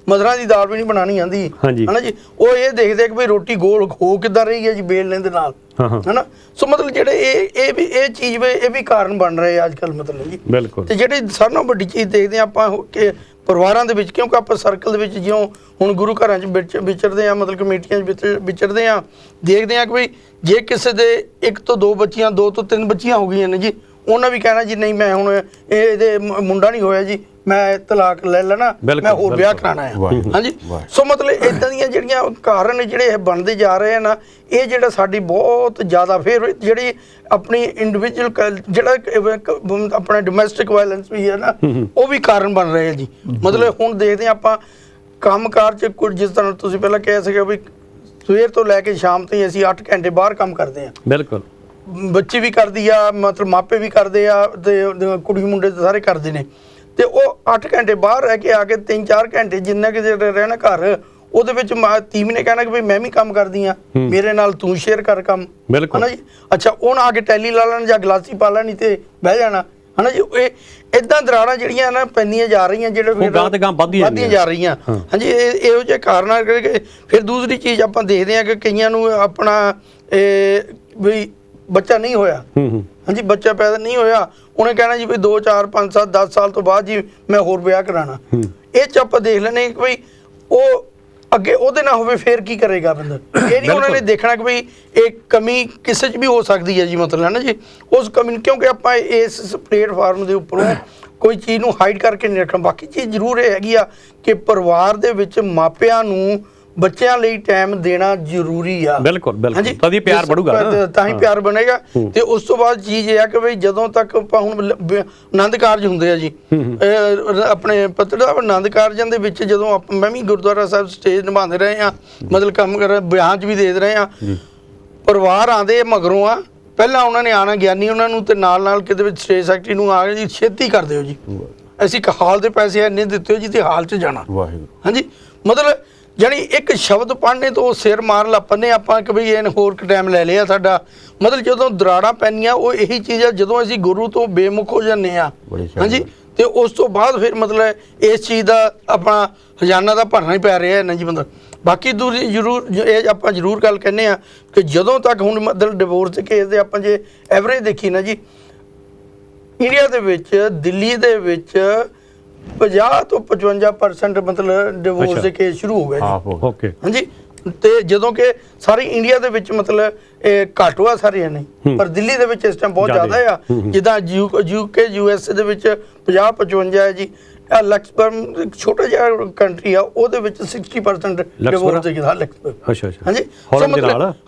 ਮਸਰਾਂ ਦੀ ਦਾਲ ਵੀ ਨਹੀਂ ਬਣਾਉਣੀ ਆਉਂਦੀ, ਹਨਾ ਜੀ। ਉਹ ਇਹ ਦੇਖਦੇ ਕਿ ਵੀ ਰੋਟੀ ਗੋਲ ਹੋ ਕਿੱਦਾਂ ਰਹੀ ਹੈ ਜੀ ਬੇਲਣੇ ਦੇ ਨਾਲ, ਹਨਾ। ਸੋ ਮਤਲਬ ਜਿਹੜੇ ਇਹ ਚੀਜ਼ ਇਹ ਵੀ ਕਾਰਨ ਬਣ ਰਹੇ ਅੱਜ ਕੱਲ੍ਹ, ਮਤਲਬ ਜੀ। ਤੇ ਜਿਹੜੀ ਸਾਰਿਆਂ ਨਾਲੋਂ ਵੱਡੀ ਚੀਜ਼ ਦੇਖਦੇ ਆਪਾਂ ਕਿ ਪਰਿਵਾਰਾਂ ਦੇ ਵਿੱਚ, ਕਿਉਂਕਿ ਆਪਾਂ ਸਰਕਲ ਦੇ ਵਿੱਚ ਜਿਉਂ ਹੁਣ ਗੁਰੂ ਘਰਾਂ 'ਚ ਵਿਚਰਦੇ ਆ, ਮਤਲਬ ਕਮੇਟੀਆਂ 'ਚ ਵਿਚਰਦੇ ਆ, ਦੇਖਦੇ ਆ ਕਿ ਬਈ ਜੇ ਕਿਸੇ ਦੇ 1 ਤੋਂ 2 ਬੱਚੀਆਂ, 2 ਤੋਂ 3 ਬੱਚੀਆਂ ਹੋ ਗਈਆਂ ਨੇ ਜੀ, ਉਹਨਾਂ ਵੀ ਕਹਿਣਾ ਜੀ ਨਹੀਂ, ਮੈਂ ਹੁਣ ਇਹਦੇ ਮੁੰਡਾ ਨਹੀਂ ਹੋਇਆ ਜੀ, ਮੈਂ ਤਲਾਕ ਲੈ ਲੈਣਾ, ਮੈਂ ਹੋਰ ਵਿਆਹ ਕਰਾਉਣਾ ਹੈ। ਹਾਂਜੀ, ਸੋ ਮਤਲਬ ਇਦਾਂ ਦੀਆਂ ਜਿਹੜੀਆਂ ਕਾਰਨ ਜਿਹੜੇ ਇਹ ਬਣਦੇ ਜਾ ਰਹੇ ਨਾ, ਇਹ ਜਿਹੜਾ ਸਾਡੀ ਬਹੁਤ ਜ਼ਿਆਦਾ ਫਿਰ ਜਿਹੜੀ ਆਪਣੀ ਇੰਡੀਵਿਜੂਅਲ ਜਿਹੜਾ ਆਪਣਾ ਡੋਮੈਸਟਿਕ ਵਾਇਲੈਂਸ ਵੀ ਹੈ ਨਾ, ਉਹ ਵੀ ਕਾਰਨ ਬਣ ਰਹੇ ਆ ਜੀ। ਮਤਲਬ ਹੁਣ ਦੇਖਦੇ ਆਪਾਂ ਕੰਮਕਾਰ 'ਚ ਕੁਝ, ਜਿਸ ਤਰ੍ਹਾਂ ਤੁਸੀਂ ਪਹਿਲਾਂ ਕਹਿ ਸਕੇ ਵੀ ਸਵੇਰ ਤੋਂ ਲੈ ਕੇ ਸ਼ਾਮ ਤਾਈਂ ਅਸੀਂ 8 ਘੰਟੇ ਬਾਹਰ ਕੰਮ ਕਰਦੇ ਹਾਂ। ਬੱਚੇ ਵੀ ਕਰਦੀ ਆ, ਮਤਲਬ ਮਾਪੇ ਵੀ ਕਰਦੇ ਆ, ਤੇ ਕੁੜੀ ਮੁੰਡੇ ਸਾਰੇ ਕਰਦੇ ਨੇ। ਤੇ ਉਹ 8 ਘੰਟੇ ਬਾਹਰ ਰਹਿ ਕੇ ਆ ਕੇ 3-4 ਘੰਟੇ ਜਿੰਨਾ ਕਿ ਜਿਹੜਾ ਰਹਿਣਾ ਘਰ ਉਹਦੇ ਵਿੱਚ ਤੀਵੀ ਨੇ ਕਹਿਣਾ ਕਿ ਵੀ ਮੈਂ ਵੀ ਕੰਮ ਕਰਦੀ ਆ, ਮੇਰੇ ਨਾਲ ਤੂੰ ਸ਼ੇਅਰ ਕਰ ਕੰਮ, ਹਨਾ ਜੀ। ਅੱਛਾ ਉਹਨ ਆ ਕੇ ਟੈਲੀ ਲਾ ਲੈਣ ਜਾਂ ਗਲਾਸੀ ਪਾ ਲੈਣੀ ਤੇ ਬਹਿ ਜਾਣਾ, ਹਨਾ ਜੀ। ਇਹ ਇਦਾਂ ਦਰਾੜਾਂ ਜਿਹੜੀਆਂ ਨਾ ਪੈਂਦੀਆਂ ਜਾ ਰਹੀਆਂ, ਜਿਹੜੇ ਵੱਧਦੀਆਂ ਜਾ ਰਹੀਆਂ। ਹਾਂਜੀ ਇਹੋ ਜਿਹੇ ਕਾਰਨਾਂ ਕਰਕੇ ਫਿਰ ਦੂਸਰੀ ਚੀਜ਼ ਆਪਾਂ ਦੇਖਦੇ ਹਾਂ ਕਿ ਕਈਆਂ ਨੂੰ ਆਪਣਾ ਵੀ ਬੱਚਾ ਨਹੀਂ ਹੋਇਆ, ਹਾਂਜੀ ਬੱਚਾ ਪੈਦਾ ਨਹੀਂ ਹੋਇਆ, ਉਹਨੇ ਕਹਿਣਾ ਜੀ ਵੀ 2 4 5 7 10 ਸਾਲ ਤੋਂ ਬਾਅਦ ਜੀ ਮੈਂ ਹੋਰ ਵਿਆਹ ਕਰਾਉਣਾ। ਇਹ 'ਚ ਆਪਾਂ ਦੇਖ ਲੈਂਦੇ ਕਿ ਬਈ ਉਹ ਅੱਗੇ ਉਹਦੇ ਨਾਲ ਹੋਵੇ ਫਿਰ ਕੀ ਕਰੇਗਾ ਬੰਦਾ। ਇਹ ਨਹੀਂ ਉਹਨਾਂ ਨੇ ਦੇਖਣਾ ਕਿ ਬਈ ਇਹ ਕਮੀ ਕਿਸੇ 'ਚ ਵੀ ਹੋ ਸਕਦੀ ਹੈ ਜੀ, ਮਤਲਬ ਹੈ ਨਾ ਜੀ। ਉਸ ਕਮੀ ਕਿਉਂਕਿ ਆਪਾਂ ਇਸ ਪਲੇਟਫਾਰਮ ਦੇ ਉੱਪਰੋਂ ਕੋਈ ਚੀਜ਼ ਨੂੰ ਹਾਈਡ ਕਰਕੇ ਨਹੀਂ ਰੱਖਣਾ। ਬਾਕੀ ਚੀਜ਼ ਜ਼ਰੂਰ ਇਹ ਹੈਗੀ ਆ ਕਿ ਪਰਿਵਾਰ ਦੇ ਵਿੱਚ ਮਾਪਿਆਂ ਨੂੰ ਬੱਚਿਆਂ ਲਈ ਟਾਈਮ ਦੇਣਾ ਜ਼ਰੂਰੀ ਆ। ਬਿਲਕੁਲ ਬਿਲਕੁਲ, ਤਦ ਹੀ ਪਿਆਰ ਬਣੂਗਾ, ਤਾਂ ਹੀ ਪਿਆਰ ਬਣੇਗਾ। ਤੇ ਉਸ ਤੋਂ ਬਾਅਦ ਚੀਜ਼ ਇਹ ਆ ਕਿ ਬਈ ਜਦੋਂ ਤੱਕ ਆਪਾਂ ਹੁਣ ਆਨੰਦ ਕਾਰਜ ਹੁੰਦੇ ਆ ਜੀ, ਆਪਣੇ ਪੱਤਰ ਸਾਹਿਬ ਆਨੰਦ ਕਾਰਜਾਂ ਦੇ ਵਿੱਚ ਜਦੋਂ ਮੈਂ ਵੀ ਗੁਰਦੁਆਰਾ ਸਾਹਿਬ ਸਟੇਜ ਨਿਭਾਉਂਦੇ ਰਹੇ ਆ, ਮਤਲਬ ਕੰਮ ਕਰ ਬਿਆਨ 'ਚ ਵੀ ਦੇ ਰਹੇ ਆ, ਪਰਿਵਾਰ ਆਉਂਦੇ ਮਗਰੋਂ ਆ, ਪਹਿਲਾਂ ਉਹਨਾਂ ਨੇ ਆਉਣਾ ਗਿਆਨੀ ਉਹਨਾਂ ਨੂੰ, ਤੇ ਨਾਲ ਨਾਲ ਕਿਤੇ ਵਿੱਚ ਸਟੇਜ ਸੈਕਟਰੀ ਨੂੰ ਆ ਕੇ ਜੀ ਛੇਤੀ ਕਰ ਦਿਓ ਜੀ, ਅਸੀਂ ਇੱਕ ਹਾਲ ਦੇ ਪੈਸੇ ਇੰਨੇ ਦਿੱਤੇ ਹੋ ਜੀ ਤੇ ਹਾਲ 'ਚ ਜਾਣਾ। ਹਾਂਜੀ ਮਤਲਬ ਜਾਣੀ ਇੱਕ ਸ਼ਬਦ ਪੜ੍ਹਨੇ ਤੋਂ ਸਿਰ ਮਾਰ ਲੱਪਨੇ ਆਪਾਂ ਕਿ ਬਈ ਇਹਨੇ ਹੋਰ ਟਾਈਮ ਲੈ ਲਿਆ ਸਾਡਾ। ਮਤਲਬ ਜਦੋਂ ਦਰਾੜਾਂ ਪੈਣੀਆਂ ਉਹ ਇਹੀ ਚੀਜ਼ ਆ, ਜਦੋਂ ਅਸੀਂ ਗੁਰੂ ਤੋਂ ਬੇਮੁਖ ਹੋ ਜਾਂਦੇ ਆ, ਹਾਂਜੀ, ਤੇ ਉਸ ਤੋਂ ਬਾਅਦ ਫਿਰ ਮਤਲਬ ਇਸ ਚੀਜ਼ ਦਾ ਆਪਣਾ ਖਜ਼ਾਨਾ ਦਾ ਭਰਨਾ ਹੀ ਪੈ ਰਿਹਾ ਹੈ ਨਾ ਜੀ। ਮਤਲਬ ਬਾਕੀ ਦੂਜੀ ਜ਼ਰੂਰ ਇਹ ਆਪਾਂ ਜ਼ਰੂਰ ਗੱਲ ਕਹਿੰਦੇ ਆ ਕਿ ਜਦੋਂ ਤੱਕ ਹੁਣ ਮਤਲਬ ਡਿਵੋਰਸ ਦੇ ਕੇਸ ਦੇ ਆਪਾਂ ਜੇ ਐਵਰੇਜ ਦੇਖੀ ਨਾ ਜੀ, ਇੰਡੀਆ ਦੇ ਵਿੱਚ ਦਿੱਲੀ ਦੇ ਵਿੱਚ 50 ਤੋਂ 55% ਮਤਲਬ ਡਿਵੋਰਸ ਦੇ ਕੇਸ ਸ਼ੁਰੂ ਹੋ ਗਏ ਜੀ। ਹਾਂਜੀ ਤੇ ਜਦੋਂ ਕਿ ਸਾਰੀ ਇੰਡੀਆ ਦੇ ਵਿੱਚ ਮਤਲਬ ਇਹ ਘੱਟ ਹੋਇਆ ਸਾਰੇ ਨਹੀਂ, ਪਰ ਦਿੱਲੀ ਦੇ ਵਿੱਚ ਇਸ ਟਾਈਮ ਬਹੁਤ ਜ਼ਿਆਦਾ ਆ। ਜਿੱਦਾਂ UK US ਦੇ ਵਿੱਚ 50-55 ਹੈ ਜੀ। ਲਕਸਬਰਗ ਇੱਕ ਛੋਟਾ ਜਿਹਾ ਕੰਟਰੀ ਆ, ਉਹਦੇ ਵਿੱਚ 60% ਡਿਵੋਰਸ ਦੇ ਕਿਹਾ ਲਕਸਬਰਗ, ਹਾਂਜੀ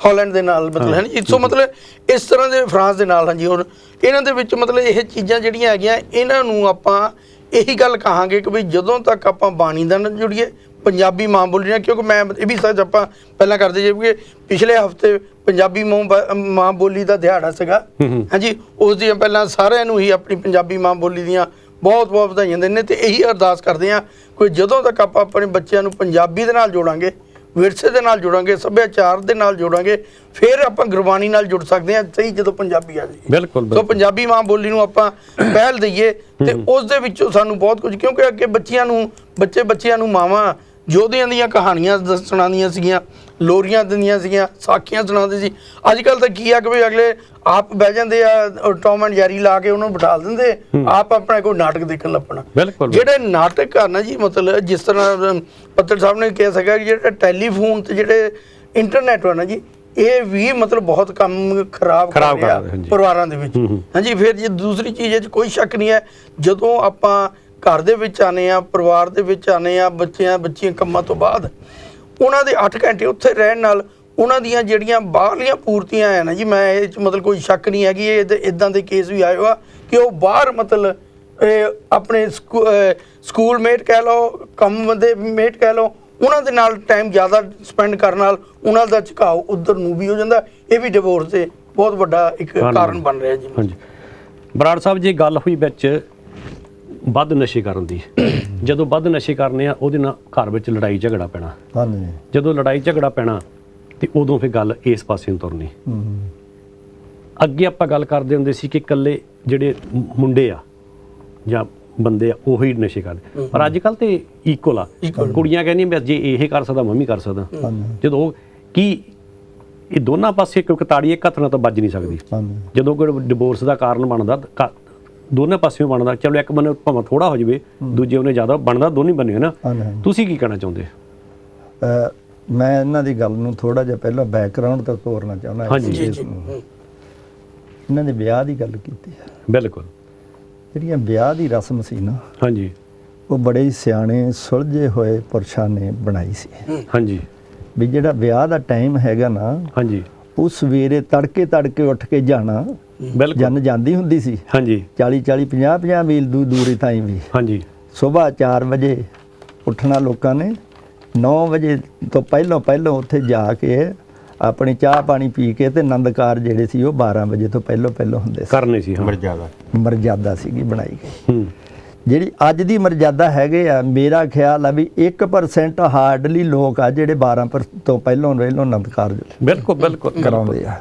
ਹਾਲੈਂਡ ਦੇ ਨਾਲ ਮਤਲਬ ਹੈ ਜੀ। ਸੋ ਮਤਲਬ ਇਸ ਤਰ੍ਹਾਂ ਦੇ ਫਰਾਂਸ ਦੇ ਨਾਲ, ਹਾਂਜੀ। ਹੁਣ ਇਹਨਾਂ ਦੇ ਵਿੱਚ ਮਤਲਬ ਇਹ ਚੀਜ਼ਾਂ ਜਿਹੜੀਆਂ ਹੈਗੀਆਂ ਇਹਨਾਂ ਨੂੰ ਆਪਾਂ ਇਹੀ ਗੱਲ ਕਹਾਂਗੇ ਕਿ ਵੀ ਜਦੋਂ ਤੱਕ ਆਪਾਂ ਬਾਣੀ ਦਾ ਨਾਲ ਜੁੜੀਏ, ਪੰਜਾਬੀ ਮਾਂ ਬੋਲੀ ਨਾਲ, ਕਿਉਂਕਿ ਮੈਂ ਇਹ ਵੀ ਸੱਚ ਆਪਾਂ ਪਹਿਲਾਂ ਕਰਦੇ ਜੇ ਕਿ ਪਿਛਲੇ ਹਫਤੇ ਪੰਜਾਬੀ ਮਾਂ ਬੋਲੀ ਦਾ ਦਿਹਾੜਾ ਸੀਗਾ, ਹਾਂਜੀ। ਉਸ ਦੀਆਂ ਪਹਿਲਾਂ ਸਾਰਿਆਂ ਨੂੰ ਹੀ ਆਪਣੀ ਪੰਜਾਬੀ ਮਾਂ ਬੋਲੀ ਦੀਆਂ ਬਹੁਤ ਬਹੁਤ ਵਧਾਈਆਂ ਦਿੰਦੇ ਤੇ ਇਹੀ ਅਰਦਾਸ ਕਰਦੇ ਹਾਂ ਕੋਈ ਜਦੋਂ ਤੱਕ ਆਪਾਂ ਆਪਣੇ ਬੱਚਿਆਂ ਨੂੰ ਪੰਜਾਬੀ ਦੇ ਨਾਲ ਜੋੜਾਂਗੇ, ਵਿਰਸੇ ਦੇ ਨਾਲ ਜੋੜਾਂਗੇ, ਸੱਭਿਆਚਾਰ ਦੇ ਨਾਲ ਜੋੜਾਂਗੇ, ਫਿਰ ਆਪਾਂ ਗੁਰਬਾਣੀ ਨਾਲ ਜੁੜ ਸਕਦੇ ਹਾਂ ਸਹੀ ਜਦੋਂ ਪੰਜਾਬੀ ਆ ਜਾਏ। ਬਿਲਕੁਲ। ਸੋ ਪੰਜਾਬੀ ਮਾਂ ਬੋਲੀ ਨੂੰ ਆਪਾਂ ਪਹਿਲ ਦਈਏ ਤੇ ਉਸ ਦੇ ਵਿੱਚੋਂ ਸਾਨੂੰ ਬਹੁਤ ਕੁਝ, ਕਿਉਂਕਿ ਅੱਗੇ ਬੱਚਿਆਂ ਨੂੰ ਮਾਵਾਂ ਯੋਧਿਆਂ ਦੀਆਂ ਕਹਾਣੀਆਂ ਸੁਣਾਉਂਦੀਆਂ ਸੀਗੀਆਂ, ਲੋਰੀਆਂ ਦਿੰਦੀਆਂ ਸੀਗੀਆਂ, ਸਾਖੀਆਂ ਸੁਣਾਉਂਦੇ ਸੀ। ਅੱਜ ਕੱਲ੍ਹ ਤਾਂ ਕੀ ਆ ਕਿ ਵੀ ਅਗਲੇ ਆਪ ਬਹਿ ਜਾਂਦੇ ਆ, ਟੌਮ ਐਂਡ ਜੈਰੀ ਲਾ ਕੇ ਉਹਨਾਂ ਨੂੰ ਬਿਠਾ ਦਿੰਦੇ, ਆਪ ਆਪਣਾ ਕੋਈ ਨਾਟਕ ਦੇਖਣ ਲੱਪਣਾ। ਜਿਹੜੇ ਨਾਟਕ ਆ ਨਾ ਜੀ, ਮਤਲਬ ਜਿਸ ਤਰ੍ਹਾਂ ਪੱਤਰ ਸਾਹਿਬ ਨੇ ਕਿਹਾ ਸੀਗਾ ਕਿ ਜਿਹੜਾ ਟੈਲੀਫੋਨ ਤੇ ਜਿਹੜੇ ਇੰਟਰਨੈਟ ਹੋਣਾ ਜੀ, ਇਹ ਵੀ ਮਤਲਬ ਬਹੁਤ ਕੰਮ ਖਰਾਬ ਕਰ ਰਿਹਾ ਪਰਿਵਾਰਾਂ ਦੇ ਵਿੱਚ, ਹਾਂਜੀ। ਫਿਰ ਜੇ ਦੂਸਰੀ ਚੀਜ਼ ਇਹ 'ਚ ਕੋਈ ਸ਼ੱਕ ਨਹੀਂ ਹੈ, ਜਦੋਂ ਆਪਾਂ ਘਰ ਦੇ ਵਿੱਚ ਆਨੇ ਆ, ਪਰਿਵਾਰ ਦੇ ਵਿੱਚ ਆਨੇ ਆ, ਬੱਚੀਆਂ ਕੰਮਾਂ ਤੋਂ ਬਾਅਦ ਉਹਨਾਂ ਦੇ 8 ਘੰਟੇ ਉੱਥੇ ਰਹਿਣ ਨਾਲ ਉਹਨਾਂ ਦੀਆਂ ਜਿਹੜੀਆਂ ਬਾਹਰਲੀਆਂ ਪੂਰਤੀਆਂ ਹੈ ਨਾ ਜੀ, ਮੈਂ ਇਹ 'ਚ ਮਤਲਬ ਕੋਈ ਸ਼ੱਕ ਨਹੀਂ ਹੈਗੀ, ਇਹ ਇੱਦਾਂ ਦੇ ਕੇਸ ਵੀ ਆਏ ਆ ਕਿ ਉਹ ਬਾਹਰ ਮਤਲਬ ਆਪਣੇ ਸਕੂਲ ਮੇਟ ਕਹਿ ਲਓ, ਕੰਮ ਦੇ ਮੇਟ ਕਹਿ ਲਓ, ਉਹਨਾਂ ਦੇ ਨਾਲ ਟਾਈਮ ਜ਼ਿਆਦਾ ਸਪੈਂਡ ਕਰਨ ਨਾਲ ਉਹਨਾਂ ਦਾ ਝੁਕਾਓ ਉੱਧਰ ਨੂੰ ਵੀ ਹੋ ਜਾਂਦਾ। ਇਹ ਵੀ ਡਿਵੋਰਸ ਦੇ ਬਹੁਤ ਵੱਡਾ ਇੱਕ ਕਾਰਨ ਬਣ ਰਿਹਾ ਜੀ। ਹਾਂਜੀ ਬਰਾੜ ਸਾਹਿਬ, ਜੇ ਗੱਲ ਹੋਈ ਵਿੱਚ ਵੱਧ ਨਸ਼ੇ ਕਰਨ ਦੀ, ਜਦੋਂ ਵੱਧ ਨਸ਼ੇ ਕਰਨੇ ਆ ਉਹਦੇ ਨਾਲ ਘਰ ਵਿੱਚ ਲੜਾਈ ਝਗੜਾ ਪੈਣਾ, ਜਦੋਂ ਲੜਾਈ ਝਗੜਾ ਪੈਣਾ ਤੇ ਉਦੋਂ ਫਿਰ ਗੱਲ ਇਸ ਪਾਸੇ ਨੂੰ ਤੁਰਨੀ। ਅੱਗੇ ਆਪਾਂ ਗੱਲ ਕਰਦੇ ਹੁੰਦੇ ਸੀ ਕਿ ਇਕੱਲੇ ਜਿਹੜੇ ਮੁੰਡੇ ਆ ਜਾਂ ਬੰਦੇ ਆ ਉਹੀ ਨਸ਼ੇ ਕਰਦੇ, ਪਰ ਅੱਜ ਕੱਲ੍ਹ ਤੇ ਇਕੁਅਲ ਆ। ਕੁੜੀਆਂ ਕਹਿੰਦੀਆਂ ਵੀ ਜੇ ਇਹ ਕਰ ਸਕਦਾ ਮੈਂ ਵੀ ਕਰ ਸਕਦਾ, ਜਦੋਂ ਕੀ ਇਹ ਦੋਨਾਂ ਪਾਸੇ ਕਿਉਂਕਿ ਤਾੜੀ ਇੱਕ ਹੱਥ ਨਾਲ ਤਾਂ ਵੱਜ ਨਹੀਂ ਸਕਦੀ। ਜਦੋਂ ਕੋਈ ਡਿਵੋਰਸ ਦਾ ਕਾਰਨ ਬਣਦਾ ਦੋਨੇ ਪਾਸਿਓਂ ਬਣਦਾ, ਚਲੋ ਇੱਕ ਬੰਨੇ ਭਾਵੇਂ ਥੋੜਾ ਹੋ ਜਾਵੇ, ਦੂਜੇ ਉਹਨੇ ਜ਼ਿਆਦਾ ਬਣਦਾ, ਦੋਨੇ ਬੰਨੇ ਨਾ। ਤੁਸੀਂ ਕੀ ਕਹਿਣਾ ਚਾਹੁੰਦੇ? ਮੈਂ ਇਹਨਾਂ ਦੀ ਗੱਲ ਨੂੰ ਥੋੜਾ ਜਿਹਾ ਪਹਿਲਾਂ ਬੈਕਗ੍ਰਾਉਂਡ ਤੋਂ ਤੋਰਨਾ ਚਾਹੁੰਦਾ। ਹਾਂਜੀ ਇਹਨਾਂ ਨੇ ਵਿਆਹ ਦੀ ਗੱਲ ਕੀਤੀ ਹੈ। ਬਿਲਕੁਲ। ਜਿਹੜੀਆਂ ਵਿਆਹ ਦੀ ਰਸਮ ਸੀ ਨਾ, ਹਾਂਜੀ, ਉਹ ਬੜੇ ਹੀ ਸਿਆਣੇ ਸੁਲਝੇ ਹੋਏ ਪੁਰਸ਼ਾਂ ਨੇ ਬਣਾਈ ਸੀ। ਹਾਂਜੀ, ਵੀ ਜਿਹੜਾ ਵਿਆਹ ਦਾ ਟਾਈਮ ਹੈਗਾ ਨਾ, ਹਾਂਜੀ, ਉਹ ਸਵੇਰੇ ਤੜਕੇ ਉੱਠ ਕੇ ਜਾਣਾ। ਜਨ ਜਾਂਦੀ ਹੁੰਦੀ ਸੀ, ਹਾਂਜੀ, 40-40 50-50 ਮੀਲ ਦੂਰੀ ਤਾਈਂ ਵੀ, ਹਾਂਜੀ। ਸਵੇਰ 4 ਵਜੇ ਉੱਠਣਾ ਲੋਕਾਂ ਨੇ, 9 ਵਜੇ ਤੋਂ ਪਹਿਲਾਂ ਉੱਥੇ ਜਾ ਕੇ ਆਪਣੀ ਚਾਹ ਪਾਣੀ ਪੀ ਕੇ ਤੇ ਆਨੰਦ ਕਾਰਜ ਜਿਹੜੇ ਸੀ ਉਹ 12 ਵਜੇ ਤੋਂ ਪਹਿਲਾਂ ਹੁੰਦੇ ਸੀ, ਕਰਨੇ ਸੀ। ਮਰਜ਼ਾਦਾ ਸੀਗੀ ਬਣਾਈ ਗਈ। ਜਿਹੜੀ ਅੱਜ ਦੀ ਮਰਜ਼ਾਦਾ ਹੈਗੇ ਆ, ਮੇਰਾ ਖਿਆਲ ਆ ਵੀ 1% ਹਾਰਡਲੀ ਲੋਕ ਆ ਜਿਹੜੇ 12 ਤੋਂ ਪਹਿਲੋਂ ਆਨੰਦ ਕਾਰਜ ਬਿਲਕੁਲ ਕਰਾਉਂਦੇ ਆ।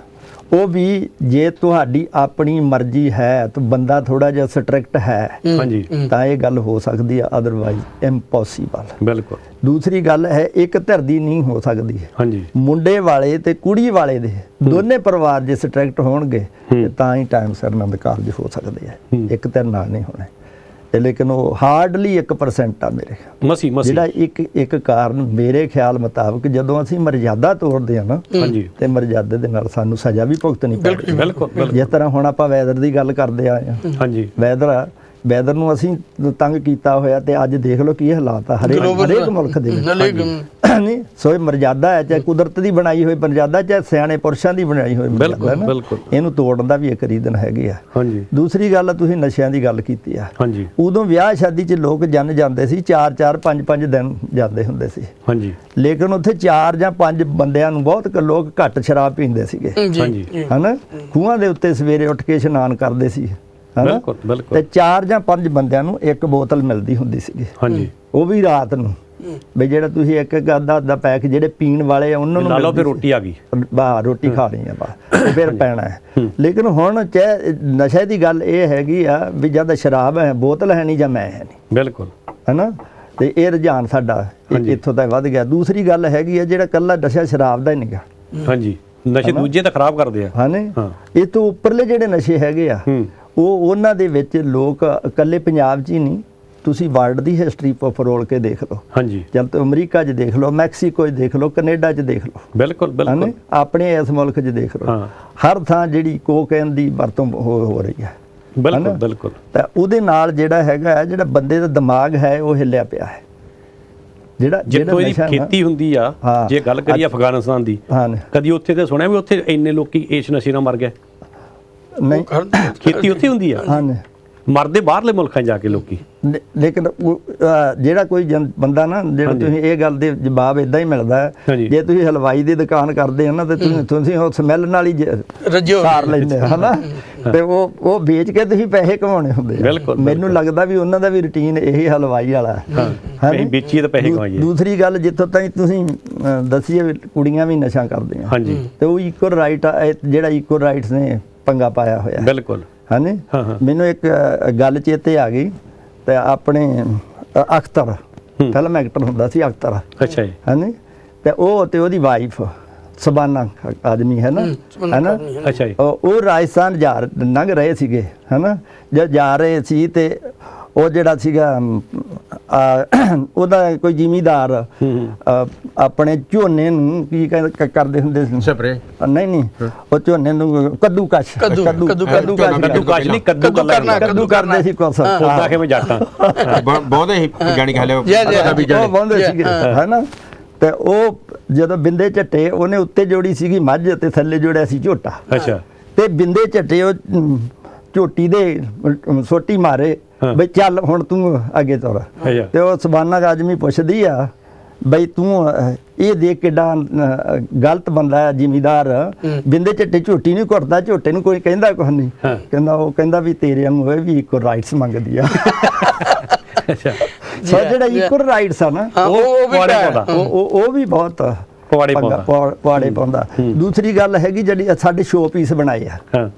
ਉਹ ਵੀ ਜੇ ਤੁਹਾਡੀ ਆਪਣੀ ਮਰਜ਼ੀ ਹੈ ਤਾਂ ਬੰਦਾ ਥੋੜਾ ਜਿਹਾ ਸਟ੍ਰਿਕਟ ਹੈ ਹਾਂਜੀ ਤਾਂ ਇਹ ਗੱਲ ਹੋ ਸਕਦੀ ਆ, ਅਦਰਵਾਈਜ਼ ਇੰਪੋਸੀਬਲ। ਬਿਲਕੁਲ। ਦੂਸਰੀ ਗੱਲ ਹੈ ਇੱਕ ਧਿਰ ਦੀ ਨਹੀਂ ਹੋ ਸਕਦੀ। ਹਾਂਜੀ ਮੁੰਡੇ ਵਾਲੇ ਤੇ ਕੁੜੀ ਵਾਲੇ ਦੇ ਦੋਨੇ ਪਰਿਵਾਰ ਜੇ ਸਟ੍ਰਿਕਟ ਹੋਣਗੇ ਤੇ ਤਾਂ ਹੀ ਟਾਈਮ ਸਿਰ ਆਨੰਦ ਕਾਰਜ ਹੋ ਸਕਦੇ ਆ, ਇੱਕ ਧਿਰ ਨਾਲ ਨਹੀਂ ਹੋਣੇ। ਤੇ ਲੇਕਿਨ ਉਹ ਹਾਰਡਲੀ 1% ਆ ਮੇਰੇ ਮਸੀ ਜਿਹੜਾ ਇੱਕ ਕਾਰਨ ਮੇਰੇ ਖਿਆਲ ਮੁਤਾਬਕ ਜਦੋਂ ਅਸੀਂ ਮਰਜ਼ਾਦਾ ਤੋੜਦੇ ਆ ਨਾ ਤੇ ਮਰਜ਼ਾਦੇ ਦੇ ਨਾਲ ਸਾਨੂੰ ਸਜ਼ਾ ਵੀ ਭੁਗਤਣੀ ਪੈਂਦੀ। ਬਿਲਕੁਲ। ਜਿਸ ਤਰ੍ਹਾਂ ਹੁਣ ਆਪਾਂ ਵੈਦਰ ਦੀ ਗੱਲ ਕਰਦੇ ਆਏ ਆ, ਹਾਂਜੀ ਵੈਦਰ ਨੂੰ ਅਸੀਂ ਤੰਗ ਕੀਤਾ ਹੋਇਆ ਤੇ ਅੱਜ ਦੇਖ ਲਓ ਕੀ ਹਾਲਾਤ ਆ ਹਰੇਕ ਮੁਲਕ ਦੇ ਵਿੱਚ ਨਹੀਂ। ਸੋ ਇਹ ਮਰਜ਼ਾਦਾ ਹੈ, ਚਾਹੇ ਕੁਦਰਤ ਦੀ ਬਣਾਈ ਹੋਈ ਮਰਜ਼ਾਦਾ, ਚਾਹੇ ਸਿਆਣੇ ਪੁਰਸ਼ਾਂ ਦੀ ਬਣਾਈ ਹੋਈ ਮਰਜ਼ਾਦਾ ਨਾ, ਇਹਨੂੰ ਤੋੜਨ ਦਾ ਵੀ ਇੱਕ ਰੀਜ਼ਨ ਹੈਗੇ ਆ। ਦੂਸਰੀ ਗੱਲ ਤੁਸੀਂ ਨਸ਼ਿਆਂ ਦੀ ਗੱਲ ਕੀਤੀ ਆ। ਉਦੋਂ ਵਿਆਹ ਸ਼ਾਦੀ 'ਚ ਲੋਕ ਜਾਂਦੇ ਸੀ 4-4 5-5 ਦਿਨ ਜਾਂਦੇ ਹੁੰਦੇ ਸੀ। ਲੇਕਿਨ ਉੱਥੇ 4 ਜਾਂ 5 ਬੰਦਿਆਂ ਨੂੰ ਬਹੁਤ ਲੋਕ ਘੱਟ ਸ਼ਰਾਬ ਪੀਂਦੇ ਸੀਗੇ ਹਨਾ। ਖੂਹਾਂ ਦੇ ਉੱਤੇ ਸਵੇਰੇ ਉੱਠ ਕੇ ਇਸ਼ਨਾਨ ਕਰਦੇ ਸੀ ਹਨਾ, ਤੇ 4 ਜਾਂ 5 ਬੰਦਿਆਂ ਨੂੰ ਇੱਕ ਬੋਤਲ ਮਿਲਦੀ ਹੁੰਦੀ ਸੀਗੀ, ਉਹ ਵੀ ਰਾਤ ਨੂੰ। ਵੀ ਜਿਹੜਾ ਤੁਸੀਂ ਇੱਕ ਅੱਧਾ ਪੈਕ ਜਿਹੜੇ ਪੀਣ ਵਾਲੇ ਆ ਉਹਨਾਂ ਨੂੰ ਲਾ ਲਓ, ਫਿਰ ਰੋਟੀ ਆ ਗਈ, ਵਾਹ ਰੋਟੀ ਖਾ ਲਈ ਆ ਵਾਹ ਫਿਰ ਪੈਣਾ ਹੈ। ਲੇਕਿਨ ਹੁਣ ਚਾਹੇ ਨਸ਼ੇ ਦੀ ਗੱਲ ਇਹ ਹੈਗੀ ਆ ਵੀ ਜਦ ਸ਼ਰਾਬ ਹੈ, ਬੋਤਲ ਹੈ ਨਹੀਂ ਜਾਂ ਮੈਂ ਹੈ ਨਹੀਂ, ਬਿਲਕੁਲ ਹਨਾ। ਤੇ ਇਹ ਰੁਝਾਨ ਸਾਡਾ ਇੱਥੋਂ ਤੱਕ ਵੱਧ ਗਿਆ। ਦੂਸਰੀ ਗੱਲ ਹੈਗੀ ਆ ਜਿਹੜਾ ਕੱਲਾ ਨਸ਼ਾ ਸ਼ਰਾਬ ਦਾ ਹੀ ਨਹੀਂਗਾ, ਹਾਂਜੀ ਨਸ਼ੇ ਦੂਜੇ ਤਾਂ ਖਰਾਬ ਕਰਦੇ ਆ ਹਨੇ। ਇਹ ਤੋਂ ਉੱਪਰਲੇ ਜਿਹੜੇ ਨਸ਼ੇ ਹੈਗੇ ਆ ਉਹਨਾਂ ਦੇ ਵਿੱਚ ਲੋਕ ਇਕੱਲੇ ਪੰਜਾਬ 'ਚ ਹੀ ਨਹੀਂ, ਤੁਸੀਂ ਵਰਲਡ ਦੀ ਹਿਸਟਰੀ ਫਰੋਲ ਕੇ ਦੇਖ ਲਓ। ਹਾਂਜੀ ਜਦ ਤੋਂ ਅਮਰੀਕਾ 'ਚ ਦੇਖ ਲਓ, ਮੈਕਸੀਕੋ 'ਚ ਦੇਖ ਲਓ, ਕੈਨੇਡਾ 'ਚ ਦੇਖ ਲਓ, ਬਿਲਕੁਲ ਆਪਣੇ ਇਸ ਮੁਲਕ 'ਚ ਦੇਖ ਲਓ, ਹਰ ਥਾਂ ਜਿਹੜੀ ਕੋਕੇਨ ਦੀ ਵਰਤੋਂ ਹੋ ਰਹੀ ਹੈ। ਬਿਲਕੁਲ। ਤਾਂ ਉਹਦੇ ਨਾਲ ਜਿਹੜਾ ਹੈਗਾ ਜਿਹੜਾ ਬੰਦੇ ਦਾ ਦਿਮਾਗ ਹੈ ਉਹ ਹਿੱਲਿਆ ਪਿਆ ਹੈ। ਜਿੱਥੋਂ ਇਹਦੀ ਖੇਤੀ ਹੁੰਦੀ ਆ, ਜੇ ਗੱਲ ਕਰੀਏ ਅਫਗਾਨਿਸਤਾਨ ਦੀ, ਕਦੀ ਉੱਥੇ ਤੇ ਸੁਣਿਆ ਵੀ ਉੱਥੇ ਇੰਨੇ ਲੋਕੀ ਇਸ ਨਸ਼ੇ ਨਾਲ ਮਰ ਗਏ? ਨਹੀਂ, ਖੇਤੀ ਉੱਥੇ ਹੁੰਦੀ ਆ, ਮਰਦੇ ਬਾਹਰਲੇ ਮੁਲਕਾਂ ਜਾ ਕੇ ਲੋਕੀ। ਲੇਕਿਨ ਜਿਹੜਾ ਕੋਈ ਬੰਦਾ ਨਾ, ਜਿਹੜਾ ਤੁਸੀਂ ਇਹ ਗੱਲ ਦੇ ਜਵਾਬ ਇਦਾਂ ਹੀ ਮਿਲਦਾ ਹੈ, ਜੇ ਤੁਸੀਂ ਹਲਵਾਈ ਦੀ ਦੁਕਾਨ ਕਰਦੇ ਹੋ ਨਾ ਤੇ ਤੁਸੀਂ ਉਹ ਸਮੈਲ ਨਾਲ ਹੀ ਸਾਰ ਲੈਂਦੇ ਹੋ ਹਨਾ, ਤੇ ਉਹ ਵੇਚ ਕੇ ਤੁਸੀਂ ਪੈਸੇ ਕਮਾਉਣੇ ਹੁੰਦੇ ਆ। ਮੈਨੂੰ ਲੱਗਦਾ ਵੀ ਉਹਨਾਂ ਦਾ ਵੀ ਰੂਟੀਨ ਇਹੀ ਹਲਵਾਈ ਵਾਲਾ ਹੈ, ਵੇਚੀਏ ਤਾਂ ਪੈਸੇ ਕਮਾਈਏ। ਦੂਸਰੀ ਗੱਲ ਜਿੱਥੋਂ ਤਾਈਂ ਤੁਸੀਂ ਦੱਸੀਏ ਕੁੜੀਆਂ ਵੀ ਨਸ਼ਾ ਕਰਦੀਆਂ ਤੇ ਉਹ ਇਕੁਅਲ ਰਾਈਟ ਆ, ਜਿਹੜਾ ਇਕੁਅਲ ਰਾਈਟਸ ਨੇ ਪੰਗਾ ਪਾਇਆ ਹੋਇਆ। ਬਿਲਕੁਲ ਹਾਂਜੀ। ਮੈਨੂੰ ਇੱਕ ਗੱਲ ਚੇਤੇ ਆ ਗਈ, ਤੇ ਆਪਣੇ ਅਖਤਰ ਫਿਲਮ ਐਕਟਰ ਹੁੰਦਾ ਸੀ ਅਖਤਰ, ਅੱਛਾ ਜੀ ਹਾਂਜੀ, ਤੇ ਉਹ ਤੇ ਉਹਦੀ ਵਾਈਫ ਸਬਾਨਾ ਆਦਮੀ ਹੈ ਨਾ, ਅੱਛਾ ਜੀ, ਉਹ ਰਾਜਸਥਾਨ ਲੰਘ ਰਹੇ ਸੀਗੇ ਹਨਾ। ਜਦ ਜਾ ਰਹੇ ਸੀ ਤੇ ਉਹ ਜਿਹੜਾ ਸੀਗਾ ਉਹਦਾ ਕੋਈ ਜ਼ਿਮੀਦਾਰ ਆਪਣੇ ਝੋਨੇ ਨੂੰ ਕੀ ਕਰਦੇ ਹੁੰਦੇ ਸੀ, ਸਪਰੇ ਨਹੀਂ ਉਹ ਝੋਨੇ ਨੂੰ ਕੱਦੂ ਕਰਦੇ ਸੀ ਕੁਛ ਬਹੁਤ ਹੀ ਜਾਣੀ ਕਿ ਹਲੇ ਬਹੁਤੇ ਸੀਗੇ ਹਨਾ। ਤੇ ਉਹ ਜਦੋਂ ਬਿੰਦੇ ਝੱਟੇ ਉਹਨੇ ਉੱਤੇ ਜੋੜੀ ਸੀਗੀ ਮੱਝ ਤੇ ਥੱਲੇ ਜੋੜਿਆ ਸੀ ਝੋਟਾ, ਅੱਛਾ, ਤੇ ਬਿੰਦੇ ਝੱਟੇ ਉਹ ਝੋਟੀ ਦੇ ਸੋਟੀ ਮਾਰੇ ਬਈ ਚੱਲ ਹੁਣ ਤੂੰ ਅੱਗੇ ਤੁਰ। ਤੇ ਉਹ ਸਬਾਨਾ ਆਦਮੀ ਪੁੱਛਦੀ ਆ ਬਈ ਤੂੰ ਇਹ ਦੇਖ ਕਿੱਡਾ ਗਲਤ ਬੰਦਾ ਹੈ ਜ਼ਿਮੀਦਾਰ, ਬਿੰਦੇ ਝੱਟੇ ਝੋਟੀ ਨਹੀਂ ਘੁੱਟਦਾ, ਝੋਟੇ ਨੂੰ ਕੋਈ ਕਹਿੰਦਾ ਕੁਛ ਨਹੀਂ, ਕਹਿੰਦਾ ਵੀ ਤੇਰੇ ਵਾਂਗੂ ਇਹ ਵੀ ਇੱਕੋ ਰਾਈਟਸ ਮੰਗਦੀ ਆ। ਸੋ ਜਿਹੜਾ ਇਕੁਅਲ ਰਾਈਟਸ ਆ ਨਾ ਉਹ ਵੀ ਬਹੁਤ ਪੁਆੜੇ ਪਾਉਂਦਾ। ਦੂਸਰੀ ਗੱਲ ਹੈਗੀ ਜਿਹੜੀ ਸਾਡੇ ਸ਼ੋ ਪੀਸ ਬਣਾਏ ਆ,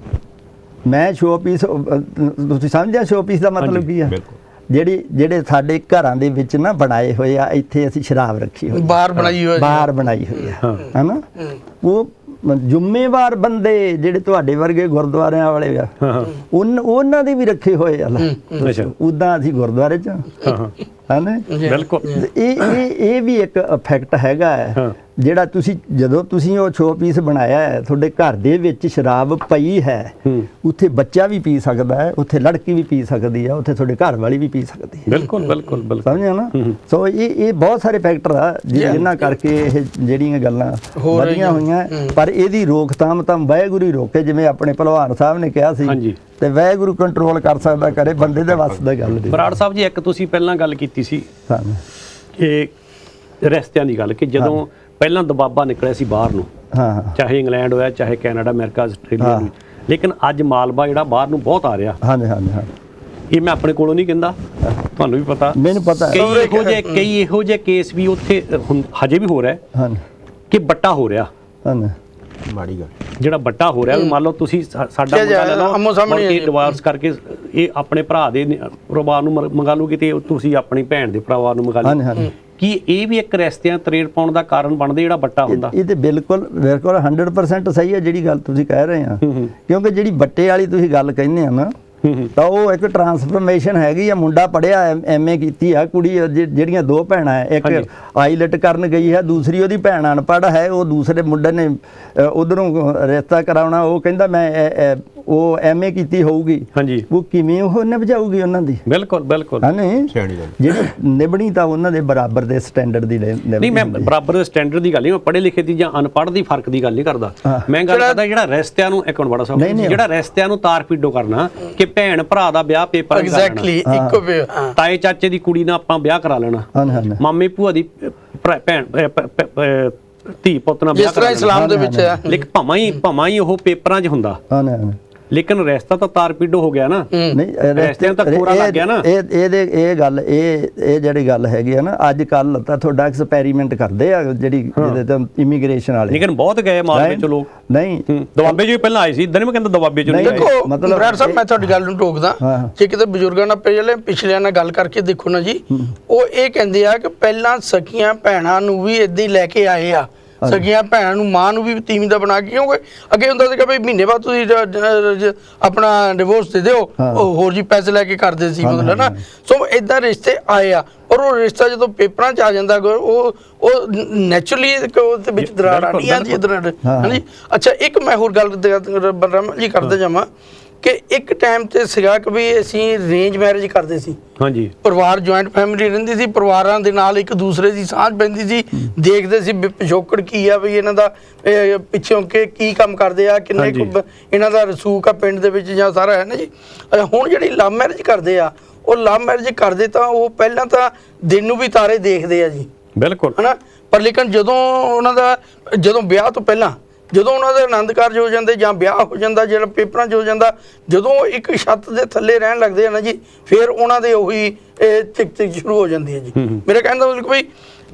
ਮੈਂ ਸ਼ੋ ਪੀਸ, ਤੁਸੀਂ ਸਮਝਿਆ ਸ਼ੋ ਪੀਸ ਦਾ ਮਤਲਬ ਕੀ ਆ? ਜਿਹੜੇ ਸਾਡੇ ਘਰਾਂ ਦੇ ਵਿੱਚ ਨਾ ਬਣਾਏ ਹੋਏ ਆ, ਇੱਥੇ ਅਸੀਂ ਸ਼ਰਾਬ ਰੱਖੀ ਹੋਈ, ਬਾਹਰ ਬਣਾਈ ਹੋਈ ਆ ਹਨਾ। ਉਹ ਜ਼ਿੰਮੇਵਾਰ ਬੰਦੇ ਜਿਹੜੇ ਤੁਹਾਡੇ ਵਰਗੇ ਗੁਰਦੁਆਰਿਆਂ ਵਾਲੇ ਆ, ਉਹਨਾਂ ਦੇ ਵੀ ਰੱਖੇ ਹੋਏ ਆ। ਉਦਾਂ ਅਸੀਂ ਗੁਰਦੁਆਰੇ ਚ ਹਨਾ, ਬਿਲਕੁਲ। ਇਹ ਵੀ ਇੱਕ ਇਫੈਕਟ ਹੈਗਾ ਹੈ ਜਿਹੜਾ ਜਦੋਂ ਤੁਸੀਂ ਉਹ ਸ਼ੋ ਪੀਸ ਬਣਾਇਆ ਹੈ, ਤੁਹਾਡੇ ਘਰ ਦੇ ਵਿੱਚ ਸ਼ਰਾਬ ਪਈ ਹੈ, ਉੱਥੇ ਬੱਚਾ ਵੀ ਪੀ ਸਕਦਾ ਹੈ, ਉੱਥੇ ਲੜਕੀ ਵੀ ਪੀ ਸਕਦੀ ਹੈ, ਉੱਥੇ ਤੁਹਾਡੇ ਘਰ ਵਾਲੀ ਵੀ ਪੀ ਸਕਦੀ ਹੈ। ਬਿਲਕੁਲ ਸਮਝਿਆ ਨਾ। ਸੋ ਇਹ ਬਹੁਤ ਸਾਰੇ ਫੈਕਟਰ ਆ ਜਿਨ੍ਹਾਂ ਕਰਕੇ ਇਹ ਜਿਹੜੀਆਂ ਗੱਲਾਂ ਵਧੀਆਂ ਹੋਈਆਂ, ਪਰ ਇਹਦੀ ਰੋਕਥਾਮ ਤਾਂ ਵਾਹਿਗੁਰੂ ਹੀ ਰੋਕੇ, ਜਿਵੇਂ ਆਪਣੇ ਭਲਵਾਨ ਸਾਹਿਬ ਨੇ ਕਿਹਾ ਸੀ, ਤੇ ਵਾਹਿਗੁਰੂ ਕੰਟਰੋਲ ਕਰ ਸਕਦਾ, ਕਰੇ, ਬੰਦੇ ਦੇ ਵੱਸ ਦਾ ਗੱਲ ਨਹੀਂ। ਬਰਾੜ ਸਾਹਿਬ ਜੀ, ਇੱਕ ਤੁਸੀਂ ਪਹਿਲਾਂ ਗੱਲ ਕੀਤੀ ਸੀ ਇਹ ਰਿਸ਼ਤਿਆਂ ਦੀ ਗੱਲ, ਕਿ ਜਦੋਂ ਪਹਿਲਾਂ ਦਬਾਬਾ ਨਿਕਲਿਆ ਸੀ ਬਾਹਰ ਨੂੰ, ਚਾਹੇ ਇੰਗਲੈਂਡ ਹੋਇਆ, ਚਾਹੇ ਕੈਨੇਡਾ, ਅਮਰੀਕਾ, ਆਸਟ੍ਰੇਲੀਆ, ਲੇਕਿਨ ਅੱਜ ਮਾਲਵਾ ਜਿਹੜਾ ਬਾਹਰ ਨੂੰ ਬਹੁਤ ਆ ਰਿਹਾ। ਇਹ ਮੈਂ ਆਪਣੇ ਕੋਲੋਂ ਨਹੀਂ ਕਹਿੰਦਾ, ਤੁਹਾਨੂੰ ਵੀ ਪਤਾ, ਮੈਨੂੰ ਪਤਾ ਕਈ ਇਹੋ ਜਿਹੇ ਕੇਸ ਵੀ ਉੱਥੇ ਹਜੇ ਵੀ ਹੋ ਰਿਹਾ ਹਾਂ ਕਿ ਬੱਟਾ ਹੋ ਰਿਹਾ। ਹਾਂ ਮਾੜੀ ਗੱਲ ਜਿਹੜਾ ਬੱਟਾ ਹੋ ਰਿਹਾ, ਮੰਨ ਲਓ ਤੁਸੀਂ ਸਾਡਾ ਮੁੰਡਾ ਲੈ ਲਓ, ਡਿਵੋਰਸ ਕਰਕੇ ਇਹ ਆਪਣੇ ਭਰਾ ਦੇ ਪਰਿਵਾਰ ਨੂੰ ਮੰਗਾ ਲਓਗੇ ਤੇ ਤੁਸੀਂ ਆਪਣੀ ਭੈਣ ਦੇ ਪਰਿਵਾਰ ਨੂੰ ਮੰਗਾ ਲਓ, ਕੀ ਇਹ ਵੀ ਇੱਕ ਰਿਸ਼ਤਿਆਂ ਤਰੇੜ ਪਾਉਣ ਦਾ ਕਾਰਨ ਬਣਦਾ ਜਿਹੜਾ ਬੱਟਾ ਹੁੰਦਾ? ਇਹ ਤੇ ਬਿਲਕੁਲ 100% ਸਹੀ ਹੈ ਜਿਹੜੀ ਗੱਲ ਤੁਸੀਂ ਕਹਿ ਰਹੇ ਆ, ਕਿਉਂਕਿ ਜਿਹੜੀ ਬੱਟੇ ਵਾਲੀ ਤੁਸੀਂ ਗੱਲ ਕਹਿੰਦੇ ਆ ਨਾ, ਤਾਂ ਉਹ ਇੱਕ ਟਰਾਂਸਫਰਮੇਸ਼ਨ ਹੈਗੀ ਆ। ਮੁੰਡਾ ਪੜਿਆ ਐਮਏ ਕੀਤੀ ਆ, ਕੁੜੀ ਜਿਹੜੀਆਂ ਦੋ ਭੈਣਾਂ ਹੈ, ਇੱਕ ਆਈਲਟ ਕਰਨ ਗਈ ਹੈ, ਦੂਸਰੀ ਉਹਦੀ ਭੈਣ ਅਨਪੜ੍ਹ ਹੈ, ਉਹ ਦੂਸਰੇ ਮੁੰਡੇ ਨੇ ਉਧਰੋਂ ਰਿਸ਼ਤਾ ਕਰਾਉਣਾ, ਉਹ ਕਹਿੰਦਾ ਮੈਂ ਉਹ ਐਮਏ ਕੀਤੀ ਹੋਊਗੀ, ਉਹ ਕਿਵੇਂ ਉਹ ਨਿਭਾਊਗੀ ਉਹਨਾਂ ਦੀ? ਬਿਲਕੁਲ ਬਿਲਕੁਲ ਜਿਹੜੀ ਨਿਭਣੀ ਤਾਂ ਉਹਨਾਂ ਦੇ ਬਰਾਬਰ ਦੇ ਸਟੈਂਡਰਡ ਦੀ ਨਹੀਂ। ਮੈਂ ਬਰਾਬਰ ਦੇ ਸਟੈਂਡਰਡ ਦੀ ਗੱਲ ਨਹੀਂ, ਮੈਂ ਪੜ੍ਹੇ ਲਿਖੇ ਦੀ ਜਾਂ ਅਨਪੜ੍ਹ ਦੀ ਫਰਕ ਦੀ ਗੱਲ ਨਹੀਂ ਕਰਦਾ, ਮੈਂ ਗੱਲ ਕਰਦਾ ਜਿਹੜਾ ਰਿਸ਼ਤਿਆਂ ਨੂੰ ਇੱਕ ਬੜਾ ਸੌਖਾ, ਜਿਹੜਾ ਰਿਸ਼ਤਿਆਂ ਨੂੰ ਤਾਰ ਪੀਡੋ ਕਰਨਾ ਕਿ ਭੈਣ ਭਰਾ ਦਾ ਵਿਆਹ ਪੇਪਰ ਤਾਏ ਚਾਚੇ ਦੀ ਕੁੜੀ ਨਾਲ ਆਪਾਂ ਵਿਆਹ ਕਰਾ ਲੈਣਾ, ਮਾਮੇ ਭੂਆ ਦੀ ਭੈਣ ਧੀ ਪੁੱਤ ਨਾਲ ਵਿਆਹ ਕਰਾ ਇਸਲਾਮ ਦੇ ਵਿੱਚ ਹੈ, ਲੇਕਿਨ ਭਾਵੇਂ ਹੀ ਉਹ ਪੇਪਰਾਂ 'ਚ ਹੁੰਦਾ, ਲੇਕਿਨ ਰਿਸ਼ਤਾ ਤਾਂ ਤਾਰ ਪੀਡੋ ਹੋ ਗਿਆ ਨਾ। ਨਹੀਂ ਰਿਸ਼ਤਿਆਂ ਤਾਂ ਖੋਰਾ ਲੱਗ ਗਿਆ ਨਾ। ਇਹ ਗੱਲ ਇਹ ਜਿਹੜੀ ਗੱਲ ਹੈਗੀ ਆ ਨਾ, ਅੱਜ ਕੱਲ ਤਾਂ ਤੁਹਾਡਾ ਐਕਸਪੈਰੀਮੈਂਟ ਕਰਦੇ ਆ ਜਿਹੜੀ ਜਿਹਦੇ ਤੇ ਇਮੀਗ੍ਰੇਸ਼ਨ ਵਾਲੇ, ਲੇਕਿਨ ਬਹੁਤ ਗਏ ਮਾਲਵੇ ਚ ਲੋਕ। ਨਹੀਂ ਦੁਆਬੇ ਚ ਪਹਿਲਾਂ ਆਏ ਸੀ, ਇਦਾਂ ਨਹੀਂ ਮੈਂ ਕਹਿੰਦਾ ਦੁਆਬੇ ਚ ਨਹੀਂ। ਦੇਖੋ ਬਰਾੜ ਸਾਹਿਬ, ਮੈਂ ਤੁਹਾਡੀ ਗੱਲ ਨੂੰ ਟੋਕਦਾ, ਜੇ ਕਿਤੇ ਬਜ਼ੁਰਗਾਂ ਨਾਲ ਪਿਛਲਿਆਂ ਨਾਲ ਗੱਲ ਕਰਕੇ ਦੇਖੋ ਨਾ ਜੀ, ਉਹ ਇਹ ਕਹਿੰਦੇ ਆ ਕਿ ਪਹਿਲਾਂ ਸਕੀਆਂ ਭੈਣਾਂ ਨੂੰ ਵੀ ਏਦਾਂ ਹੀ ਲੈ ਕੇ ਆਏ ਆ, ਸਗੀਆਂ ਭੈਣਾਂ ਨੂੰ ਮਾਂ ਨੂੰ ਵੀ ਤੀਵੀਂ ਦਾ ਬਣਾ ਕੇ, ਕਿਉਂਕਿ ਅੱਗੇ ਹੁੰਦਾ ਸੀਗਾ ਵੀ ਮਹੀਨੇ ਬਾਅਦ ਤੁਸੀਂ ਆਪਣਾ ਡਿਵੋਰਸ ਦੇ ਦਿਓ, ਹੋਰ ਜੀ ਪੈਸੇ ਲੈ ਕੇ ਕਰਦੇ ਸੀ ਮਤਲਬ ਨਾ। ਸੋ ਇਦਾਂ ਰਿਸ਼ਤੇ ਆਏ ਆ, ਔਰ ਉਹ ਰਿਸ਼ਤਾ ਜਦੋਂ ਪੇਪਰਾਂ 'ਚ ਆ ਜਾਂਦਾ ਉਹ ਨੈਚੁਰਲੀ ਉਹਦੇ ਵਿੱਚ ਦਰਾਰ ਆਣੀ ਆ ਜੀ ਇੱਧਰ। ਹਾਂਜੀ ਅੱਛਾ, ਇੱਕ ਮੈਂ ਹੋਰ ਗੱਲ ਬਲਰਾਮ ਜੀ ਕਰਦੇ ਜਾਵਾਂ ਕਿ ਇੱਕ ਟਾਈਮ ਤੇ ਸੀਗਾ ਕਿ ਵੀ ਅਸੀਂ ਅਰੇਂਜ ਮੈਰਿਜ ਕਰਦੇ ਸੀ। ਹਾਂਜੀ, ਪਰਿਵਾਰ ਜੁਆਇੰਟ ਫੈਮਿਲੀ ਰਹਿੰਦੀ ਸੀ, ਪਰਿਵਾਰਾਂ ਦੇ ਨਾਲ ਇੱਕ ਦੂਸਰੇ ਦੀ ਸਾਂਝ ਪੈਂਦੀ ਸੀ, ਦੇਖਦੇ ਸੀ ਪਿਛੋਕੜ ਕੀ ਆ, ਵੀ ਇਹਨਾਂ ਦਾ ਪਿੱਛੋਂ ਕੀ ਕੰਮ ਕਰਦੇ ਆ, ਕਿੰਨੇ ਇਹਨਾਂ ਦਾ ਰਸੂਖ ਆ ਪਿੰਡ ਦੇ ਵਿੱਚ ਜਾਂ ਸਾਰਾ ਹੈ ਨਾ ਜੀ। ਹੁਣ ਜਿਹੜੀ ਲਵ ਮੈਰਿਜ ਕਰਦੇ ਆ, ਉਹ ਲਵ ਮੈਰਿਜ ਕਰਦੇ ਤਾਂ ਉਹ ਪਹਿਲਾਂ ਤਾਂ ਦਿਨ ਨੂੰ ਵੀ ਤਾਰੇ ਦੇਖਦੇ ਆ ਜੀ, ਬਿਲਕੁਲ ਹੈ ਨਾ, ਪਰ ਲੇਕਿਨ ਜਦੋਂ ਵਿਆਹ ਤੋਂ ਪਹਿਲਾਂ ਜਦੋਂ ਉਹਨਾਂ ਦੇ ਆਨੰਦ ਕਾਰਜ ਹੋ ਜਾਂਦੇ ਜਾਂ ਵਿਆਹ ਹੋ ਜਾਂਦਾ, ਜਿਹੜਾ ਪੇਪਰਾਂ 'ਚ ਹੋ ਜਾਂਦਾ, ਜਦੋਂ ਇੱਕ ਛੱਤ ਦੇ ਥੱਲੇ ਰਹਿਣ ਲੱਗਦੇ ਆ ਨਾ ਜੀ, ਫਿਰ ਉਹਨਾਂ ਦੇ ਉਹੀ ਚਿਕ ਸ਼ੁਰੂ ਹੋ ਜਾਂਦੀ ਹੈ ਜੀ। ਮੇਰੇ ਕਹਿਣ ਦਾ ਮਤਲਬ ਵੀ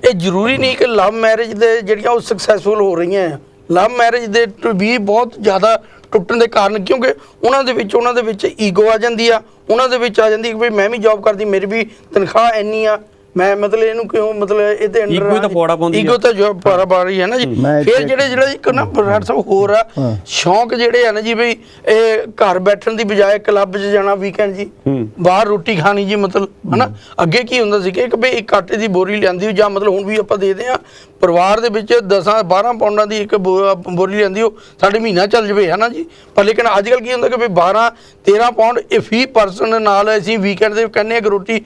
ਇਹ ਜ਼ਰੂਰੀ ਨਹੀਂ ਕਿ ਲਵ ਮੈਰਿਜ ਦੇ ਜਿਹੜੀਆਂ ਉਹ ਸਕਸੈਸਫੁਲ ਹੋ ਰਹੀਆਂ ਆ, ਲਵ ਮੈਰਿਜ ਦੇ ਵੀ ਬਹੁਤ ਜ਼ਿਆਦਾ ਟੁੱਟਣ ਦੇ ਕਾਰਨ, ਕਿਉਂਕਿ ਉਹਨਾਂ ਦੇ ਵਿੱਚ ਈਗੋ ਆ ਜਾਂਦੀ ਆ, ਉਹਨਾਂ ਦੇ ਵਿੱਚ ਆ ਜਾਂਦੀ ਕਿ ਵੀ ਮੈਂ ਵੀ ਜੌਬ ਕਰਦੀ, ਮੇਰੀ ਵੀ ਤਨਖਾਹ ਇੰਨੀ ਆ, ਮੈਂ ਮਤਲਬ ਇਹਨੂੰ ਕਿਉਂ ਮਤਲਬ ਇਹਦੇ ਅੰਡਰ ਈਗੋ ਤਾਂ ਜੋ ਪਾਰਾ ਪਾ ਰਹੀ ਹੈ ਨਾ ਜੀ। ਫਿਰ ਜਿਹੜਾ ਇੱਕ ਨਾ ਬਰਾੜ ਸਾਹਿਬ ਹੋਰ ਆ ਸ਼ੌਂਕ ਜਿਹੜੇ ਆ ਨਾ ਜੀ, ਬਈ ਇਹ ਘਰ ਬੈਠਣ ਦੀ ਬਜਾਏ ਕਲੱਬ 'ਚ ਜਾਣਾ ਵੀਕਐਂਡ ਜੀ, ਬਾਹਰ ਰੋਟੀ ਖਾਣੀ ਜੀ, ਮਤਲਬ ਹਨਾ। ਅੱਗੇ ਕੀ ਹੁੰਦਾ ਸੀ ਕਿ ਬਈ ਇੱਕ ਆਟੇ ਦੀ ਬੋਰੀ ਲਿਆਂਦੀ ਜਾਂ ਮਤਲਬ ਹੁਣ ਵੀ ਆਪਾਂ ਦੇਖਦੇ ਆ ਪਰਿਵਾਰ ਦੇ ਵਿੱਚ 10-12 ਪਾਉਂਡਾਂ ਦੀ ਇੱਕ ਬੋਰੀ ਲਿਆਂਦੀ, ਉਹ ਸਾਡੇ ਮਹੀਨਾ ਚੱਲ ਜਵੇ ਹੈ ਨਾ ਜੀ। ਪਰ ਲੇਕਿਨ ਅੱਜ ਕੱਲ੍ਹ ਕੀ ਹੁੰਦਾ ਕਿ ਬਈ 12-13 ਪਾਉਂਡ ਇਹ ਫੀ ਪਰਸਨ ਨਾਲ ਅਸੀਂ ਵੀਕਐਂਡ ਦੇ ਕਹਿੰਦੇ ਕਿ ਰੋਟੀ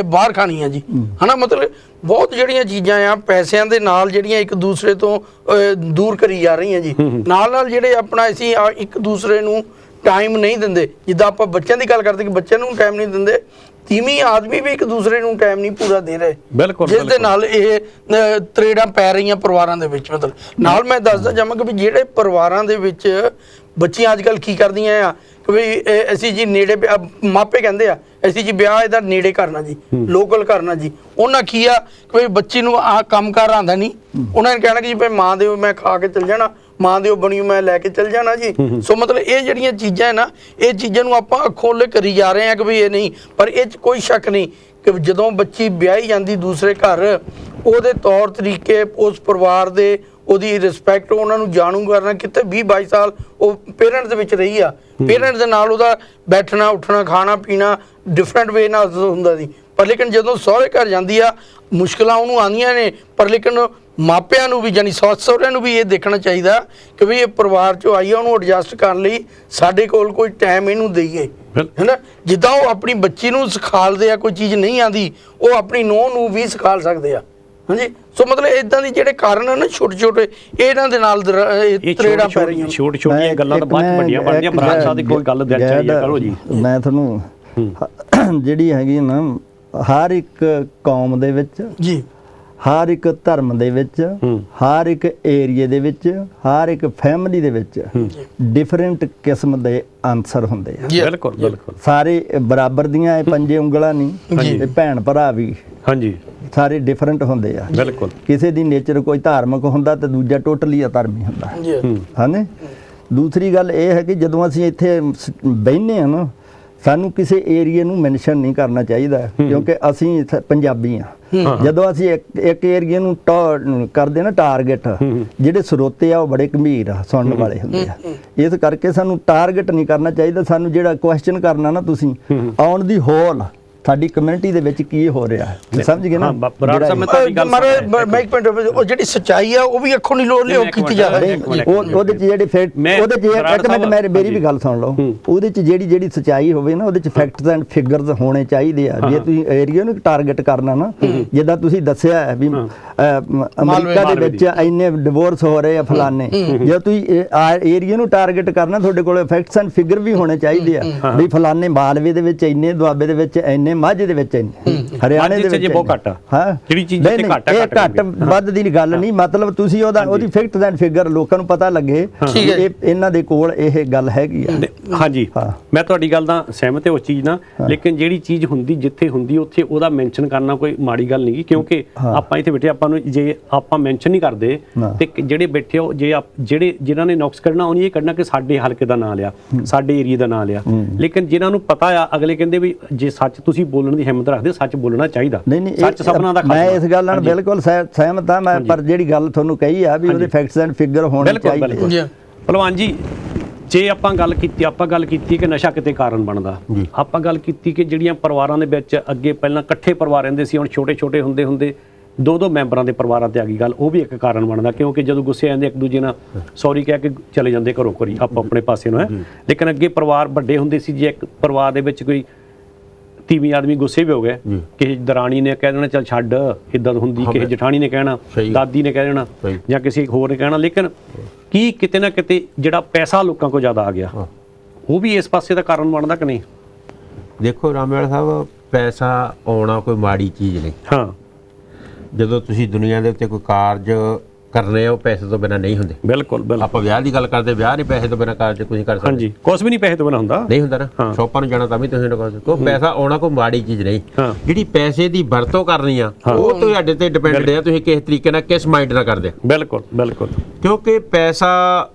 ਬਾਹਰ ਖਾਣੀ ਆ ਜੀ, ਹਨਾ। ਮਤਲਬ ਬਹੁਤ ਜਿਹੜੀਆਂ ਚੀਜ਼ਾਂ ਆ ਪੈਸਿਆਂ ਦੇ ਨਾਲ ਜਿਹੜੀਆਂ ਇੱਕ ਦੂਸਰੇ ਤੋਂ ਦੂਰ ਕਰੀ ਜਾ ਰਹੀਆਂ ਜੀ। ਨਾਲ ਜਿਹੜੇ ਆਪਣਾ ਅਸੀਂ ਇੱਕ ਦੂਸਰੇ ਨੂੰ ਟਾਈਮ ਨਹੀਂ ਦਿੰਦੇ, ਜਿੱਦਾਂ ਆਪਾਂ ਬੱਚਿਆਂ ਦੀ ਗੱਲ ਕਰਦੇ ਕਿ ਬੱਚਿਆਂ ਨੂੰ ਟਾਈਮ ਨਹੀਂ ਦਿੰਦੇ, ਤੀਵੀਂ ਆਦਮੀ ਵੀ ਇੱਕ ਦੂਸਰੇ ਨੂੰ ਟਾਈਮ ਨਹੀਂ ਪੂਰਾ ਦੇ ਰਹੇ, ਜਿਸ ਦੇ ਨਾਲ ਇਹ ਤਰੇੜਾਂ ਪੈ ਰਹੀਆਂ ਪਰਿਵਾਰਾਂ ਦੇ ਵਿੱਚ। ਮਤਲਬ ਨਾਲ ਮੈਂ ਦੱਸਦਾ ਜਾਵਾਂ ਕਿ ਵੀ ਜਿਹੜੇ ਪਰਿਵਾਰਾਂ ਦੇ ਵਿੱਚ ਬੱਚੀਆਂ ਅੱਜ ਕੱਲ੍ਹ ਕੀ ਕਰਦੀਆਂ ਆ ਕਿ ਵੀ ਅਸੀਂ ਜੀ ਨੇੜੇ, ਮਾਪੇ ਕਹਿੰਦੇ ਆ ਅਸੀਂ ਜੀ ਵਿਆਹ ਇਹਦਾ ਨੇੜੇ ਕਰਨਾ ਜੀ, ਲੋਕਲ ਕਰਨਾ ਜੀ। ਉਹਨਾਂ ਕੀ ਆ ਕਿ ਬੱਚੀ ਨੂੰ ਆਹ ਕੰਮ ਕਾਰ ਆਉਂਦਾ ਨਹੀਂ, ਉਹਨਾਂ ਨੇ ਕਹਿਣਾ ਕਿ ਜੀ ਮਾਂ ਦੇ ਮੈਂ ਖਾ ਕੇ ਚੱਲ ਜਾਣਾ, ਮਾਂ ਦੇ ਉਹ ਬਣੀ ਮੈਂ ਲੈ ਕੇ ਚੱਲ ਜਾਣਾ ਜੀ। ਸੋ ਮਤਲਬ ਇਹ ਜਿਹੜੀਆਂ ਚੀਜ਼ਾਂ ਹੈ ਨਾ, ਇਹ ਚੀਜ਼ਾਂ ਨੂੰ ਆਪਾਂ ਖੋਲੇ ਕਰੀ ਜਾ ਰਹੇ ਹਾਂ ਕਿ ਵੀ ਇਹ ਨਹੀਂ, ਪਰ ਇਹ 'ਚ ਕੋਈ ਸ਼ੱਕ ਨਹੀਂ ਕਿ ਜਦੋਂ ਬੱਚੀ ਵਿਆਹੀ ਜਾਂਦੀ ਦੂਸਰੇ ਘਰ, ਉਹਦੇ ਤੌਰ ਤਰੀਕੇ, ਉਸ ਪਰਿਵਾਰ ਦੇ, ਉਹਦੀ ਰਿਸਪੈਕਟ, ਉਹਨਾਂ ਨੂੰ ਜਾਣੂ ਕਰਨਾ, ਕਿਤੇ 20-22 ਸਾਲ ਉਹ ਪੇਰੈਂਟਸ ਦੇ ਵਿੱਚ ਰਹੀ ਆ, ਪੇਰੈਂਟਸ ਦੇ ਨਾਲ ਉਹਦਾ ਬੈਠਣਾ ਉੱਠਣਾ ਖਾਣਾ ਪੀਣਾ ਡਿਫਰੈਂਟ ਵੇ ਨਾਲ ਹੁੰਦਾ ਸੀ। ਪਰ ਲੇਕਿਨ ਜਦੋਂ ਸਹੁਰੇ ਘਰ ਜਾਂਦੀ ਆ, ਮੁਸ਼ਕਿਲਾਂ ਉਹਨੂੰ ਆਉਂਦੀਆਂ ਨੇ, ਪਰ ਲੇਕਿਨ ਮਾਪਿਆਂ ਨੂੰ ਵੀ ਜਾਨੀ ਸੱਸ ਸਹੁਰਿਆਂ ਨੂੰ ਵੀ ਇਹ ਦੇਖਣਾ ਚਾਹੀਦਾ ਕਿ ਵੀ ਇਹ ਪਰਿਵਾਰ 'ਚੋਂ ਆਈ ਆ, ਉਹਨੂੰ ਐਡਜਸਟ ਕਰਨ ਲਈ ਸਾਡੇ ਕੋਲ ਕੋਈ ਟਾਈਮ ਇਹਨੂੰ ਦੇਈਏ, ਹੈ ਨਾ। ਜਿੱਦਾਂ ਉਹ ਆਪਣੀ ਬੱਚੀ ਨੂੰ ਸਿਖਾਲਦੇ ਆ, ਕੋਈ ਚੀਜ਼ ਨਹੀਂ ਆਉਂਦੀ, ਉਹ ਆਪਣੀ ਨੂੰਹ ਨੂੰ ਵੀ ਸਿਖਾਲ ਸਕਦੇ ਆ, ਹਾਂਜੀ। ਸੋ ਮਤਲਬ ਇਦਾਂ ਦੀ ਜਿਹੜੇ ਕਾਰਨ ਹਨ ਨਾ ਛੋਟੇ-ਛੋਟੇ, ਇਹਨਾਂ ਦੇ ਨਾਲ ਤਰੇੜਾਂ ਪੈ ਰਹੀਆਂ। ਛੋਟੀਆਂ ਗੱਲਾਂ ਤਾਂ ਬਾਅਦ 'ਚ ਵੱਡੀਆਂ ਬਣਦੀਆਂ। ਬਰਾੜ ਸਾਹਿਬ ਦੀ ਕੋਈ ਗੱਲ ਦਿਲ 'ਚ ਆਈ ਕਰੋ ਜੀ। ਮੈਂ ਤੁਹਾਨੂੰ ਜਿਹੜੀ ਹੈਗੀ ਨਾ, ਹਰ ਇੱਕ ਕੌਮ ਦੇ ਵਿੱਚ ਜੀ ਹਰ ਇੱਕ ਧਰਮ ਦੇ ਵਿੱਚ, ਹਰ ਇੱਕ ਏਰੀਏ ਦੇ ਵਿੱਚ, ਹਰ ਇੱਕ ਫੈਮਿਲੀ ਦੇ ਵਿੱਚ ਡਿਫਰੈਂਟ ਕਿਸਮ ਦੇ ਆਨਸਰ ਹੁੰਦੇ ਆ। ਬਿਲਕੁਲ ਬਿਲਕੁਲ। ਸਾਰੇ ਬਰਾਬਰ ਦੀਆਂ ਇਹ ਪੰਜੇ ਉਂਗਲਾਂ ਨਹੀਂ, ਇਹ ਭੈਣ ਭਰਾ ਵੀ ਹਾਂਜੀ ਸਾਰੇ ਡਿਫਰੈਂਟ ਹੁੰਦੇ ਆ। ਬਿਲਕੁਲ। ਕਿਸੇ ਦੀ ਨੇਚਰ ਕੋਈ ਧਾਰਮਿਕ ਹੁੰਦਾ ਤੇ ਦੂਜਾ ਟੋਟਲੀ ਅਧਰਮੀ ਹੁੰਦਾ, ਹਾਂਜੀ। ਦੂਸਰੀ ਗੱਲ ਇਹ ਹੈ ਕਿ ਜਦੋਂ ਅਸੀਂ ਇੱਥੇ ਬਹਿੰਦੇ ਹਾਂ ਨਾ, ਸਾਨੂੰ ਕਿਸੇ ਏਰੀਏ ਨੂੰ ਮੈਂਸ਼ਨ ਨਹੀਂ ਕਰਨਾ ਚਾਹੀਦਾ, ਕਿਉਂਕਿ ਅਸੀਂ ਪੰਜਾਬੀ ਹਾਂ। ਜਦੋਂ ਅਸੀਂ ਇੱਕ ਏਰੀਏ ਨੂੰ ਕਰਦੇ ਨਾ ਟਾਰਗੇਟ, ਜਿਹੜੇ ਸਰੋਤੇ ਆ ਉਹ ਬੜੇ ਗੰਭੀਰ ਆ, ਸੁਣਨ ਵਾਲੇ ਹੁੰਦੇ ਆ। ਇਸ ਕਰਕੇ ਸਾਨੂੰ ਟਾਰਗੇਟ ਨਹੀਂ ਕਰਨਾ ਚਾਹੀਦਾ। ਸਾਨੂੰ ਜਿਹੜਾ ਕੁਐਸਚਨ ਕਰਨਾ ਨਾ ਤੁਸੀਂ, ਆਨ ਦੀ ਹੋਲ ਸਾਡੀ ਕਮਿਊਨਿਟੀ ਦੇ ਵਿੱਚ ਕੀ ਹੋ ਰਿਹਾ ਹੈ, ਸਮਝ ਗਏ ਨਾ? ਮੈਂ ਇੱਕ ਪੁਆਇੰਟ ਉਹ ਜਿਹੜੀ ਸੱਚਾਈ ਆ ਉਹ ਵੀ ਅੱਖੋਂ ਨਹੀਂ ਲੋੜ ਲਿਓ ਕੀਤੀ ਜਾ ਰਹੀ। ਉਹਦੇ ਚ ਜਿਹੜੇ ਫੈਕਟ, ਉਹਦੇ ਚ ਇੱਕ ਮਿੰਟ ਮੇਰੀ ਵੀ ਗੱਲ ਸੁਣ ਲਓ। ਉਹਦੇ ਚ ਜਿਹੜੀ ਸੱਚਾਈ ਹੋਵੇ ਨਾ, ਉਹਦੇ ਚ ਫੈਕਟਸ ਐਂਡ ਫਿਗਰਸ ਹੋਣੇ ਚਾਹੀਦੇ ਆ। ਜੇ ਤੁਸੀਂ ਏਰੀਆ ਨੂੰ ਟਾਰਗੇਟ ਕਰਨਾ ਨਾ, ਜਿੱਦਾਂ ਤੁਸੀਂ ਦੱਸਿਆ ਹੈ ਵੀ ਅਮਰੀਕਾ ਦੇ ਵਿੱਚ ਇੰਨੇ ਡਿਵੋਰਸ ਹੋ ਰਹੇ ਆ ਫਲਾਣੇ, ਜੇ ਤੁਸੀਂ ਏਰੀਆ ਨੂੰ ਟਾਰਗੇਟ ਕਰਨਾ, ਤੁਹਾਡੇ ਕੋਲ ਫੈਕਟਸ ਐਂਡ ਫਿਗਰ ਵੀ ਹੋਣੇ ਚਾਹੀਦੇ ਆ ਵੀ ਫਲਾਣੇ ਮਾਲਵੇ ਦੇ ਵਿੱਚ ਇੰਨੇ, ਦੁਆਬੇ ਦੇ ਵਿੱਚ ਇੰਨੇ, ਮਾਝੇ ਦੇ ਵਿੱਚ ਇੰਨੇ, ਹਰਿਆਣੇ ਦੇ ਵਿੱਚ ਬਹੁਤ ਘੱਟ ਆ। ਹਾਂ, ਜਿਹੜੀ ਚੀਜ਼ ਤੇ ਘੱਟ ਇਹ ਘੱਟ ਵੱਧ ਦੀ ਗੱਲ ਨਹੀਂ, ਮਤਲਬ ਤੁਸੀਂ ਉਹਦੀ ਫੈਕਟਸ ਐਂਡ ਫਿਗਰ ਲੋਕਾਂ ਨੂੰ ਪਤਾ ਲੱਗੇ ਕਿ ਇਹਨਾਂ ਦੇ ਕੋਲ ਇਹ ਗੱਲ ਹੈਗੀ ਆ। ਹਾਂਜੀ, ਮੈਂ ਤੁਹਾਡੀ ਗੱਲ ਨਾਲ ਸਹਿਮਤ ਹਾਂ ਉਸ ਚੀਜ਼ ਨਾਲ, ਲੇਕਿਨ ਜਿਹੜੀ ਚੀਜ਼ ਹੁੰਦੀ ਜਿੱਥੇ ਹੁੰਦੀ ਉੱਥੇ ਉਹਦਾ ਮੈਂਸ਼ਨ ਕਰਨਾ ਕੋਈ ਮਾੜੀ ਗੱਲ ਨਹੀਂ, ਕਿਉਂਕਿ ਆਪਾਂ ਇੱਥੇ ਬੈਠੇ, ਆਪਾਂ ਨੂੰ ਜੇ ਆਪਾਂ ਮੈਂਸ਼ਨ ਨਹੀਂ ਕਰਦੇ ਤੇ ਜਿਹੜੇ ਬੈਠੇ ਹੋ, ਜਿਹੜੇ ਜਿਨ੍ਹਾਂ ਨੇ ਨੁਕਸ ਕੱਢਣਾ, ਉਹਨੇ ਇਹ ਕੱਢਣਾ ਕਿ ਸਾਡੇ ਹਲਕੇ ਦਾ ਨਾਂ ਲਿਆ, ਸਾਡੇ ਏਰੀਆ ਦਾ ਨਾਂ ਲਿਆ। ਲੇਕਿਨ ਜਿਨ੍ਹਾਂ ਨੂੰ ਪਤਾ ਆ, ਅਗਲੇ ਕਹਿੰਦੇ ਵੀ ਜੇ ਸੱਚ ਤੁਸੀਂ ਬੋਲਣ ਦੀ ਹਿੰਮਤ ਰੱਖਦੇ, ਸੱਚ ਬੋਲਣਾ ਚਾਹੀਦਾ। ਸੱਚ ਸਭਨਾਂ ਦਾ। ਮੈਂ ਇਸ ਗੱਲ ਨਾਲ ਬਿਲਕੁਲ ਸਹਿਮਤ ਹਾਂ ਮੈਂ, ਪਰ ਜਿਹੜੀ ਗੱਲ ਤੁਹਾਨੂੰ ਕਹੀ ਆ ਵੀ ਉਹਦੇ ਫੈਕਟਸ ਐਂਡ ਫਿਗਰ ਹੋਣੇ ਚਾਹੀਦੇ। ਭਲਵਾਨ ਜੀ, ਜੇ ਆਪਾਂ ਗੱਲ ਕੀਤੀ ਕਿ ਨਸ਼ਾ ਕਿਤੇ ਕਾਰਨ ਬਣਦਾ, ਆਪਾਂ ਗੱਲ ਕੀਤੀ ਕਿ ਜਿਹੜੀਆਂ ਪਰਿਵਾਰਾਂ ਦੇ ਵਿੱਚ ਅੱਗੇ ਪਹਿਲਾਂ ਇਕੱਠੇ ਪਰਿਵਾਰ ਰਹਿੰਦੇ ਸੀ, ਹੁਣ ਛੋਟੇ ਛੋਟੇ ਹੁੰਦੇ ਦੋ ਮੈਂਬਰਾਂ ਦੇ ਪਰਿਵਾਰਾਂ ਤੇ ਆ ਗਈ ਗੱਲ, ਉਹ ਵੀ ਇੱਕ ਕਾਰਨ ਬਣਦਾ, ਕਿਉਂਕਿ ਜਦੋਂ ਗੁੱਸੇ ਆਉਂਦੇ ਇੱਕ ਦੂਜੇ ਨਾਲ ਸੌਰੀ ਕਹਿ ਕੇ ਚਲੇ ਜਾਂਦੇ ਘਰੋਂ ਘਰੀ ਆਪੋ ਆਪਣੇ ਪਾਸੇ ਨੂੰ ਹੈ। ਲੇਕਿਨ ਅੱਗੇ ਪਰਿਵਾਰ ਵੱਡੇ ਹੁੰਦੇ ਸੀ, ਜੇ ਇੱਕ ਪਰਿਵਾਰ ਦੇ ਵਿੱਚ ਕੋਈ ਤੀਵੀਂ ਆਦਮੀ ਗੁੱਸੇ ਵੀ ਹੋ ਗਏ, ਕਿਸੇ ਦਰਾਣੀ ਨੇ ਕਹਿ ਦੇਣਾ ਚੱਲ ਛੱਡ ਇੱਦਾਂ ਹੁੰਦੀ, ਕਿਸੇ ਜਠਾਣੀ ਨੇ ਕਹਿਣਾ, ਦਾਦੀ ਨੇ ਕਹਿ ਦੇਣਾ, ਜਾਂ ਕਿਸੇ ਹੋਰ ਨੇ ਕਹਿਣਾ। ਲੇਕਿਨ ਕੀ ਕਿਤੇ ਨਾ ਕਿਤੇ ਜਿਹੜਾ ਪੈਸਾ ਲੋਕਾਂ ਕੋਲ ਜ਼ਿਆਦਾ ਆ ਗਿਆ, ਉਹ ਵੀ ਇਸ ਪਾਸੇ ਦਾ ਕਾਰਨ ਬਣਦਾ ਕਿ ਨਹੀਂ? ਦੇਖੋ ਰਾਮੇਵਾਲ ਸਾਹਿਬ, ਪੈਸਾ ਆਉਣਾ ਕੋਈ ਮਾੜੀ ਚੀਜ਼ ਨਹੀਂ। ਹਾਂ, ਜਦੋਂ ਤੁਸੀਂ ਦੁਨੀਆ ਦੇ ਉੱਤੇ ਕੋਈ ਕਾਰਜ ਕਰਨੇ ਆ, ਉਹ ਪੈਸੇ ਤੋਂ ਬਿਨਾਂ ਨਹੀਂ ਹੁੰਦੇ। ਬਿਲਕੁਲ ਬਿਲਕੁਲ। ਆਪਾਂ ਵਿਆਹ ਦੀ ਗੱਲ ਕਰਦੇ, ਵਿਆਹ ਨਹੀਂ ਪੈਸੇ ਤੋਂ ਬਿਨਾਂ ਕਾਰਜ ਕੁਝ ਕਰ ਸਕਦੇ। ਹਾਂਜੀ, ਕੁਛ ਵੀ ਨਹੀਂ ਪੈਸੇ ਤੋਂ ਬਿਨਾਂ ਹੁੰਦਾ, ਨਹੀਂ ਹੁੰਦਾ ਨਾ। ਸ਼ੌਪਾਂ ਨੂੰ ਜਾਣਾ ਤਾਂ ਵੀ ਤੁਸੀਂ ਲਗਾ ਸਕਦੇ ਹੋ। ਪੈਸਾ ਆਉਣਾ ਕੋਈ ਮਾੜੀ ਚੀਜ਼ ਨਹੀਂ। ਜਿਹੜੀ ਪੈਸੇ ਦੀ ਵਰਤੋਂ ਕਰਨੀ ਆ, ਉਹ ਤੁਹਾਡੇ ਤੇ ਡਿਪੈਂਡ ਹੈ, ਤੁਸੀਂ ਕਿਸ ਤਰੀਕੇ ਨਾਲ, ਕਿਸ ਮਾਈਂਡ ਨਾਲ ਕਰਦੇ। ਬਿਲਕੁਲ ਬਿਲਕੁਲ। ਕਿਉਂਕਿ ਪੈਸਾ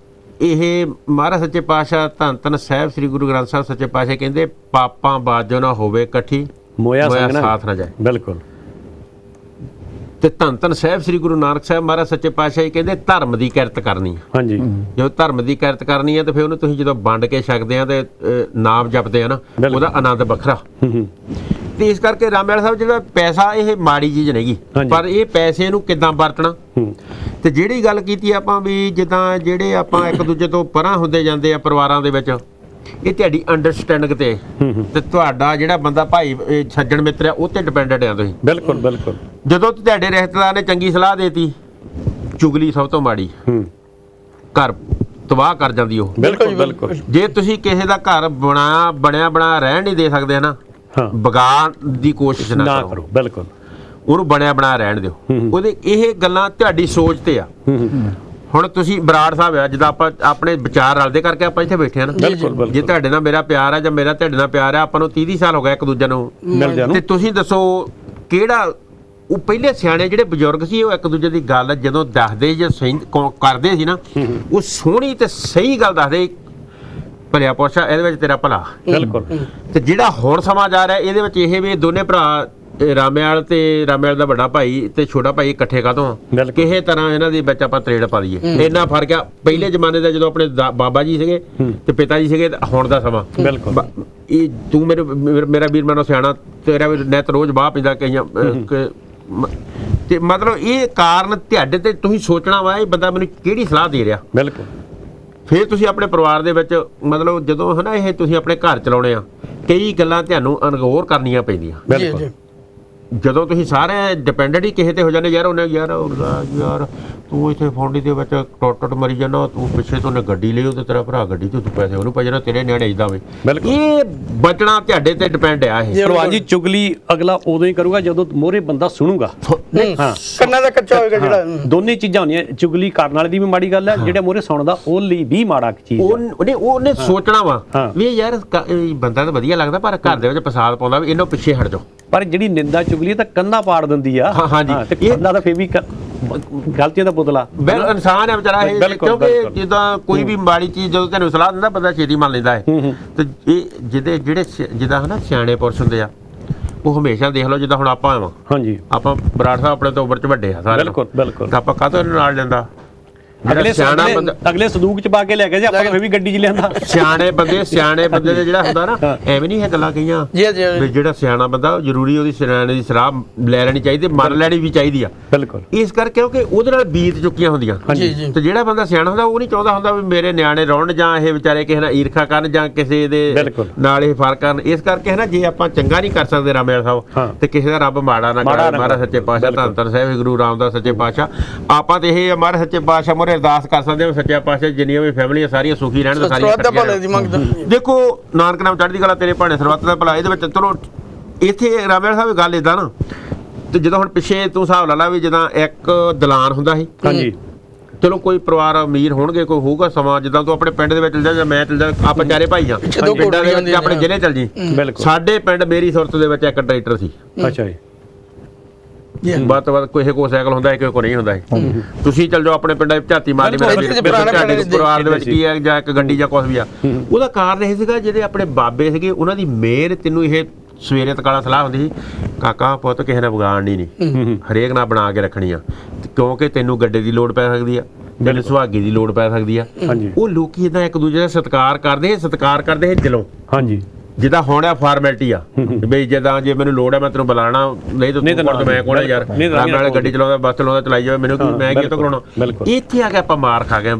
ਇਹ ਮਹਾਰਾਜ ਸੱਚੇ ਪਾਤਸ਼ਾਹ ਧੰਨ ਧੰਨ ਸਾਹਿਬ ਸ੍ਰੀ ਗੁਰੂ ਗ੍ਰੰਥ ਸਾਹਿਬ ਸੱਚੇ ਪਾਤਸ਼ਾਹ ਕਹਿੰਦੇ, ਪਾਪਾਂ ਬਾਝੋਂ ਨਾ ਹੋਵੇ ਇਕੱਠੀ, ਮੋਇਆ ਸਾਥ ਨਾ ਜਾਏ। ਬਿਲਕੁਲ। ਤੇ ਧੰਨ ਧੰਨ ਸਾਹਿਬ ਸ੍ਰੀ ਗੁਰੂ ਨਾਨਕ ਸਾਹਿਬ ਮਹਾਰਾਜ ਸੱਚੇ ਪਾਤਸ਼ਾਹ ਕਹਿੰਦੇ, ਧਰਮ ਦੀ ਕਿਰਤ ਕਰਨੀ। ਹਾਂਜੀ, ਜਦੋਂ ਧਰਮ ਦੀ ਕਿਰਤ ਕਰਨੀ ਹੈ ਤੇ ਫਿਰ ਉਹਨੂੰ ਤੁਸੀਂ ਜਦੋਂ ਵੰਡ ਕੇ ਛਕਦੇ ਆ ਤੇ ਨਾਮ ਜਪਦੇ ਆ ਨਾ, ਉਹਦਾ ਆਨੰਦ ਵੱਖਰਾ। ਤੇ ਇਸ ਕਰਕੇ ਰਾਮੇਵਾਲ ਸਾਹਿਬ, ਜਿਹੜਾ ਪੈਸਾ ਇਹ ਮਾੜੀ ਚੀਜ਼ ਨਹੀਂ, ਪਰ ਇਹ ਪੈਸੇ ਨੂੰ ਕਿੱਦਾਂ ਵਰਤਣਾ। ਤੇ ਜਿਹੜੀ ਗੱਲ ਕੀਤੀ ਆਪਾਂ ਵੀ ਜਿੱਦਾਂ ਜਿਹੜੇ ਆਪਾਂ ਇੱਕ ਦੂਜੇ ਤੋਂ ਪਰਾਂ ਹੁੰਦੇ ਜਾਂਦੇ ਆ ਪਰਿਵਾਰਾਂ ਦੇ ਵਿੱਚ, ਇਹ ਤੁਹਾਡੀ ਅੰਡਰਸਟੈਂਡਿੰਗ ਤੇ ਤੁਹਾਡਾ ਜਿਹੜਾ ਬੰਦਾ ਭਾਈ ਸੱਜਣ ਮਿੱਤਰ ਆ, ਉਹ ਤੇ ਡਿਪੈਂਡੈਂਟ ਆ ਤੁਸੀਂ। ਬਿਲਕੁਲ ਬਿਲਕੁਲ। ਜਦੋਂ ਤੁਹਾਡੇ ਰਿਸ਼ਤੇਦਾਰ ਨੇ ਚੰਗੀ ਸਲਾਹ ਦੇਤੀ, ਚੁਗਲੀ ਸਭ ਤੋਂ ਮਾੜੀ, ਘਰ ਤਬਾਹ ਕਰ ਜਾਂਦੀ ਉਹ। ਬਿਲਕੁਲ ਬਿਲਕੁਲ। ਜੇ ਤੁਸੀਂ ਕਿਸੇ ਦਾ ਘਰ ਬਣਿਆ ਰਹਿਣ ਨਹੀਂ ਦੇ ਸਕਦੇ ਨਾ, ਵਿਗਾੜਨ ਦੀ ਕੋਸ਼ਿਸ਼ ਨਾ ਕਰੋ। ਬਿਲਕੁਲ। ਉਹਨੂੰ ਬਣਿਆ ਰਹਿਣ ਦਿਓ। ਉਹਦੇ ਇਹ ਗੱਲਾਂ ਤੁਹਾਡੀ ਸੋਚ ਤੇ ਆ। ਹੁਣ ਤੁਸੀਂ ਬਰਾੜ ਸਾਹਿਬ ਆ, ਜਿੱਦਾਂ ਆਪਾਂ ਆਪਣੇ ਵਿਚਾਰ ਰਲਦੇ ਕਰਕੇ ਆਪਾਂ ਇੱਥੇ ਬੈਠੇ ਆ ਨਾ। ਜੇ ਤੁਹਾਡੇ ਨਾਲ ਮੇਰਾ ਪਿਆਰ ਆ ਜਾਂ ਮੇਰਾ ਤੁਹਾਡੇ ਨਾਲ ਪਿਆਰ ਆ, ਆਪਾਂ ਨੂੰ 30 ਸਾਲ ਹੋ ਗਏ ਇੱਕ ਦੂਜੇ ਨੂੰ ਮਿਲਦਿਆਂ ਨੂੰ, ਤੇ ਤੁਸੀਂ ਦੱਸੋ ਕਿਹੜਾ ਉਹ ਪਹਿਲੇ ਸਿਆਣੇ ਜਿਹੜੇ ਬਜ਼ੁਰਗ ਸੀ, ਉਹ ਇੱਕ ਦੂਜੇ ਦੀ ਗੱਲ ਜਦੋਂ ਦੱਸਦੇ ਜਾਂ ਕਰਦੇ ਸੀ ਨਾ, ਉਹ ਸੋਹਣੀ ਤੇ ਸਹੀ ਗੱਲ ਦੱਸਦੇ, ਭਲਿਆ ਪੁਰਸ਼ਾ ਇਹਦੇ ਵਿੱਚ ਤੇਰਾ ਭਲਾ। ਬਿਲਕੁਲ। ਤੇ ਜਿਹੜਾ ਹੁਣ ਸਮਾਂ ਜਾ ਰਿਹਾ, ਇਹਦੇ ਵਿੱਚ ਇਹ ਵੀ ਦੋਨੇ ਭਰਾ ਰਾਮੇਵਾਲ ਤੇ ਰਾਮੇਵਾਲ ਦਾ ਵੱਡਾ ਭਾਈ ਤੇ ਛੋਟਾ ਭਾਈ ਇਕੱਠੇ ਕਾਹਤੋਂ ਆ, ਕਿਸੇ ਤਰ੍ਹਾਂ ਇਹਨਾਂ ਦੇ ਵਿੱਚ ਆਪਾਂ ਤਰੇੜ ਪਾ ਦਈਏ। ਇੰਨਾ ਫਰਕ ਆ ਪਹਿਲੇ ਜ਼ਮਾਨੇ ਦਾ, ਜਦੋਂ ਆਪਣੇ ਬਾਬਾ ਜੀ ਸੀਗੇ ਤੇ ਪਿਤਾ ਜੀ ਸੀਗੇ, ਹੁਣ ਦਾ ਸਮਾਂ। ਬਿਲਕੁਲ। ਇਹ ਤੂੰ ਮੇਰਾ ਵੀਰ ਮੈਨੂੰ ਸਿਆਣਾ, ਤੇਰਾ ਵੀ ਨਿੱਤ ਰੋਜ਼ ਬਾਹ ਪੈਂਦਾ ਕਈਆਂ ਤੇ ਮਤਲਬ ਇਹ ਕਾਰਨ ਤੁਹਾਡੇ ਤੇ ਤੁਸੀਂ ਸੋਚਣਾ ਵਾ, ਇਹ ਬੰਦਾ ਮੈਨੂੰ ਕਿਹੜੀ ਸਲਾਹ ਦੇ ਰਿਹਾ। ਬਿਲਕੁਲ। ਫਿਰ ਤੁਸੀਂ ਆਪਣੇ ਪਰਿਵਾਰ ਦੇ ਵਿੱਚ ਮਤਲਬ ਜਦੋਂ ਹੈ ਨਾ, ਇਹ ਤੁਸੀਂ ਆਪਣੇ ਘਰ ਚਲਾਉਣੇ ਆ, ਕਈ ਗੱਲਾਂ ਤੁਹਾਨੂੰ ਅਣਗੌਰ ਕਰਨੀਆਂ ਪੈਂਦੀਆਂ। ਬਿਲਕੁਲ। ਜਦੋਂ ਤੁਸੀਂ ਸਾਰੇ ਡਿਪੈਂਡੈਂਟ ਹੀ ਕਿਸੇ ਤੇ ਹੋ ਜਾਂਦੇ ਯਾਰ ਉਹਨੇ ਯਾਰ ਤੂੰ ਇੱਥੇ ਫੌਂਡੀ ਦੇ ਵਿੱਚ ਟੁੱਟ ਮਰੀ ਜਾਂਦਾ, ਤੂੰ ਪਿੱਛੇ ਤੋਂ ਉਹਨੇ ਗੱਡੀ ਲਈ ਉਹਦੇ ਤੇਰਾ ਭਰਾ ਗੱਡੀ ਤੋਂ ਤੂੰ ਪੈਸੇ ਉਹਨੂੰ ਪੈ ਜਾਣਾ, ਤੇਰੇ ਨਿਆਣੇ ਇਦਾਂ ਵੇ। ਇਹ ਬਚਣਾ ਤੁਹਾਡੇ ਤੇ ਡਿਪੈਂਡ ਆ। ਇਹ ਭਲਵਾਨ ਜੀ ਚੁਗਲੀ ਅਗਲਾ ਉਦੋਂ ਹੀ ਕਰੂਗਾ ਜਦੋਂ ਮੋਹਰੇ ਬੰਦਾ ਸੁਣੂਗਾ। ਹਾਂ ਕੰਨਾਂ ਦਾ ਕੱਚਾ ਹੋਏਗਾ ਜਿਹੜਾ। ਦੋਨੇ ਚੀਜ਼ਾਂ ਹੁੰਦੀਆਂ, ਚੁਗਲੀ ਕਰਨ ਵਾਲੇ ਦੀ ਵੀ ਮਾੜੀ ਗੱਲ ਹੈ, ਜਿਹੜਾ ਮੋਹਰੇ ਸੁਣਦਾ ਉਹ ਲਈ ਵੀ ਮਾੜਾ ਚੀਜ਼ ਹੈ। ਉਹਨੇ ਸੋਚਣਾ ਵਾ ਵੀ ਯਾਰ ਬੰਦਾ ਤਾਂ ਵਧੀਆ ਲੱਗਦਾ ਪਰ ਘਰ ਦੇ ਵਿੱਚ ਫਸਾਦ ਪਾਉਂਦਾ, ਵੀ ਇਹਨੂੰ ਪਿੱਛੇ ਹਟ ਜਾਓ। ਪਰ ਜਿਹੜੀ ਨਿੰਦਾ ਚੁਗਲੀ ਤਾਂ ਕੰਨਾਂ ਪਾੜ ਦਿੰਦੀ ਆ। ਹਾਂਜੀ ਤੇ ਕੰਨਾਂ ਦਾ ਫੇਰ ਵੀ ਗਲਤੀਆਂ ਦਾ ਪੁਤਲਾ ਇਨਸਾਨ ਹੈ ਵਿਚਾਰਾ ਇਹ, ਕਿਉਂਕਿ ਜਿੱਦਾਂ ਕੋਈ ਵੀ ਮਾੜੀ ਚੀਜ਼ ਜਦੋਂ ਤੈਨੂੰ ਸਲਾਹ ਦਿੰਦਾ ਬੰਦਾ ਛੇਤੀ ਮੰਨ ਲੈਂਦਾ ਹੈ। ਤੇ ਇਹ ਜਿਹੜੇ ਜਿੱਦਾਂ ਹਨਾ ਸਿਆਣੇ ਪੁਰਸ਼ ਹੁੰਦੇ ਆ ਉਹ ਹਮੇਸ਼ਾ ਦੇਖ ਲਓ, ਜਿੱਦਾਂ ਹੁਣ ਆਪਾਂ ਆਵਾਂ, ਹਾਂਜੀ ਆਪਾਂ ਬਰਾੜ ਸਾਹਿਬ ਆਪਣੇ ਤੋਂ ਉਮਰ ਚ ਵੱਡੇ ਆ ਸਾਰੇ, ਬਿਲਕੁਲ ਬਿਲਕੁਲ, ਤਾਂ ਆਪਾਂ ਕਾਹਤੋਂ ਨਾਲ ਲੈਂਦਾ। ਅਗਲੇ ਸੰਦੂਕ ਚ ਪਾ ਕੇ ਲੈ ਗਏ ਜੀ, ਆਪਾਂ ਫੇਰ ਵੀ ਗੱਡੀ ਚ ਲਿਆਂਦਾ। ਸਿਆਣੇ ਬੰਦੇ ਦੇ ਜਿਹੜਾ ਹੁੰਦਾ ਨਾ, ਐਵੇਂ ਨਹੀਂ ਇਹ ਗੱਲਾਂ ਕਹੀਆਂ ਵੀ ਜਿਹੜਾ ਸਿਆਣਾ ਬੰਦਾ ਜ਼ਰੂਰੀ ਉਹਦੀ ਸਿਆਣੇ ਦੀ ਸਲਾਹ ਲੈ ਲੈਣੀ ਚਾਹੀਦੀ, ਮੰਨ ਲੈਣੀ ਵੀ ਚਾਹੀਦੀ ਆ। ਬਿਲਕੁਲ ਇਸ ਕਰਕੇ ਕਿਉਂਕਿ ਉਹਦੇ ਨਾਲ ਬੀਤ ਚੁੱਕੀਆਂ ਹੁੰਦੀਆਂ। ਤੇ ਜਿਹੜਾ ਬੰਦਾ ਸਿਆਣਾ ਹੁੰਦਾ ਉਹ ਨਹੀਂ ਚਾਹੁੰਦਾ ਹੁੰਦਾ ਵੀ ਮੇਰੇ ਨਿਆਣੇ ਰੌਣ ਜਾਂ ਇਹ ਵਿਚਾਰੇ ਕਿਸੇ ਨਾਲ ਈਰਖਾ ਕਰਨ ਜਾਂ ਕਿਸੇ ਦੇ ਨਾਲ ਇਹ ਫਰਕ ਕਰਨ। ਇਸ ਕਰਕੇ ਹੈ ਨਾ, ਜੇ ਆਪਾਂ ਚੰਗਾ ਨਹੀਂ ਕਰ ਸਕਦੇ ਰਾਮੇਲ ਸਾਹਿਬ, ਤੇ ਕਿਸੇ ਦਾ ਰੱਬ ਮਾੜਾ ਨਾ ਕਰੇ। ਮਹਾਰਾਜ ਸੱਚੇ ਪਾਤਸ਼ਾਹ ਧੰਨ ਧੰਨ ਸਾਹਿਬ ਗੁਰੂ ਰਾਮਦਾਸ ਸੱਚੇ ਪਾਤਸ਼ਾਹ, ਆਪਾਂ ਤੇ ਇਹ ਮਹਾਰਾਜ ਸੱਚੇ ਪਾਤਸ਼ਾਹ ਮੋਰੇ ਅਰਦਾਸ ਕਰ ਸਕਦੇ ਹਾਂ ਸੱਚਾ ਪਾਤਸ਼ਾਹ ਜਿੰਨੀਆਂ ਵੀ ਫੈਮਲੀਆਂ ਸਾਰੀਆਂ ਸੁਖੀ ਰਹਿਣ ਤੇ ਸਾਰੀਆਂ। ਦੇਖੋ ਨਾਨਕ ਨਾਮ ਚੜ੍ਹਦੀ ਕਲਾ ਤੇਰੇ ਭਾਣੇ ਸਰਬੱਤ ਦਾ ਭਲਾ। ਇਹਦੇ ਵਿੱਚ ਚਲੋ ਇੱਥੇ ਰਾਮੇਲ ਸਾਹਿਬ ਗੱਲ ਇਦਾਂ ਨਾ, ਤੇ ਜਦੋਂ ਹੁਣ ਪਿੱਛੇ ਤੂੰ ਹਿਸਾਬ ਲਾ ਲਾ ਵੀ ਜਿੱਦਾਂ ਇੱਕ ਦਲਾਨ ਹੁੰਦਾ ਸੀ। ਹਾਂਜੀ ਚਲੋ ਕੋਈ ਪਰਿਵਾਰ ਅਮੀਰ ਹੋਣਗੇ, ਕੋਈ ਹੋਊਗਾ ਸਮਾਂ, ਜਿੱਦਾਂ ਤੂੰ ਆਪਣੇ ਪਿੰਡ ਦੇ ਵਿੱਚ ਚਲ ਜਾ, ਮੈਂ ਚਲ ਜਾ, ਆਪਾਂ ਚਾਰੇ ਭਾਈ ਆ ਪਿੰਡਾਂ ਦੇ ਵਿੱਚ, ਆਪਣੇ ਜ਼ਿਲ੍ਹੇ ਚਲ ਜੀ। ਸਾਡੇ ਪਿੰਡ ਮੇਰੀ ਸੁਰਤ ਦੇ ਵਿੱਚ ਇੱਕ ਟਰੈਕਟਰ ਸੀ। ਅੱਛਾ ਜੀ। ਵੱਧ ਤੋਂ ਵੱਧ ਕੋਈ ਸਾਈਕਲ ਹੁੰਦਾ ਹੈ, ਕੋਈ ਨਹੀਂ ਹੁੰਦਾ ਹੈ। ਤੁਸੀਂ ਚੱਲ ਜਾਓ ਆਪਣੇ ਪਿੰਡਾਂ ਵਿੱਚ ਝਾਤੀ ਮਾਰਨੀ, ਪਰਿਵਾਰ ਦੇ ਵਿੱਚ ਕੀ ਹੈ ਜਾਂ ਇੱਕ ਗੱਡੀ ਜਾਂ ਕੁਛ ਵੀ ਆ। ਉਹਦਾ ਕਾਰਨ ਇਹ ਸੀਗਾ ਜਿਹੜੇ ਆਪਣੇ ਬਾਬੇ ਸੀਗੇ ਉਹਨਾਂ ਦੀ ਮਿਹਰ। ਤੈਨੂੰ ਇਹ ਸਵੇਰੇ ਤਕਾਲਾ ਸਲਾਹ ਹੁੰਦੀ ਸੀ, ਕਾਕਾ ਪੁੱਤ ਕਿਸੇ ਨੇ ਵਿਗਾੜਨੀ ਨਹੀਂ, ਹਰੇਕ ਨਾਲ ਬਣਾ ਕੇ ਰੱਖਣੀ ਆ, ਕਿਉਂਕਿ ਤੈਨੂੰ ਗੱਡੇ ਦੀ ਲੋੜ ਪੈ ਸਕਦੀ ਆ, ਤੈਨੂੰ ਸੁਹਾਗੇ ਦੀ ਲੋੜ ਪੈ ਸਕਦੀ ਆ। ਉਹ ਲੋਕੀ ਏਦਾਂ ਇੱਕ ਦੂਜੇ ਦਾ ਸਤਿਕਾਰ ਕਰਦੇ ਸੀ ਦਿਲੋਂ। ਹਾਂਜੀ ਜਿੱਦਾਂ ਹੁਣ ਆ ਫਾਰਮੈਲਿਟੀ ਆ ਬਈ ਜਿੱਦਾਂ ਜੇ ਮੈਨੂੰ ਲੋੜ ਹੈ ਮੈਂ ਤੈਨੂੰ ਬੁਲਾਣਾ, ਨਹੀਂ ਤਾਂ ਮੈਂ ਕੋਲ ਯਾਰ ਨਾਲ ਗੱਡੀ ਚਲਾਉਂਦਾ, ਬੱਸ ਚਲਾਉਂਦਾ, ਚਲਾਈ ਜਾਵੇ, ਮੈਨੂੰ ਮੈਂ ਕੀ ਤੋਂ ਕਰਾਉਣਾ। ਇੱਥੇ ਆ ਕੇ ਆਪਾਂ ਮਾਰ ਖਾ ਗਏ।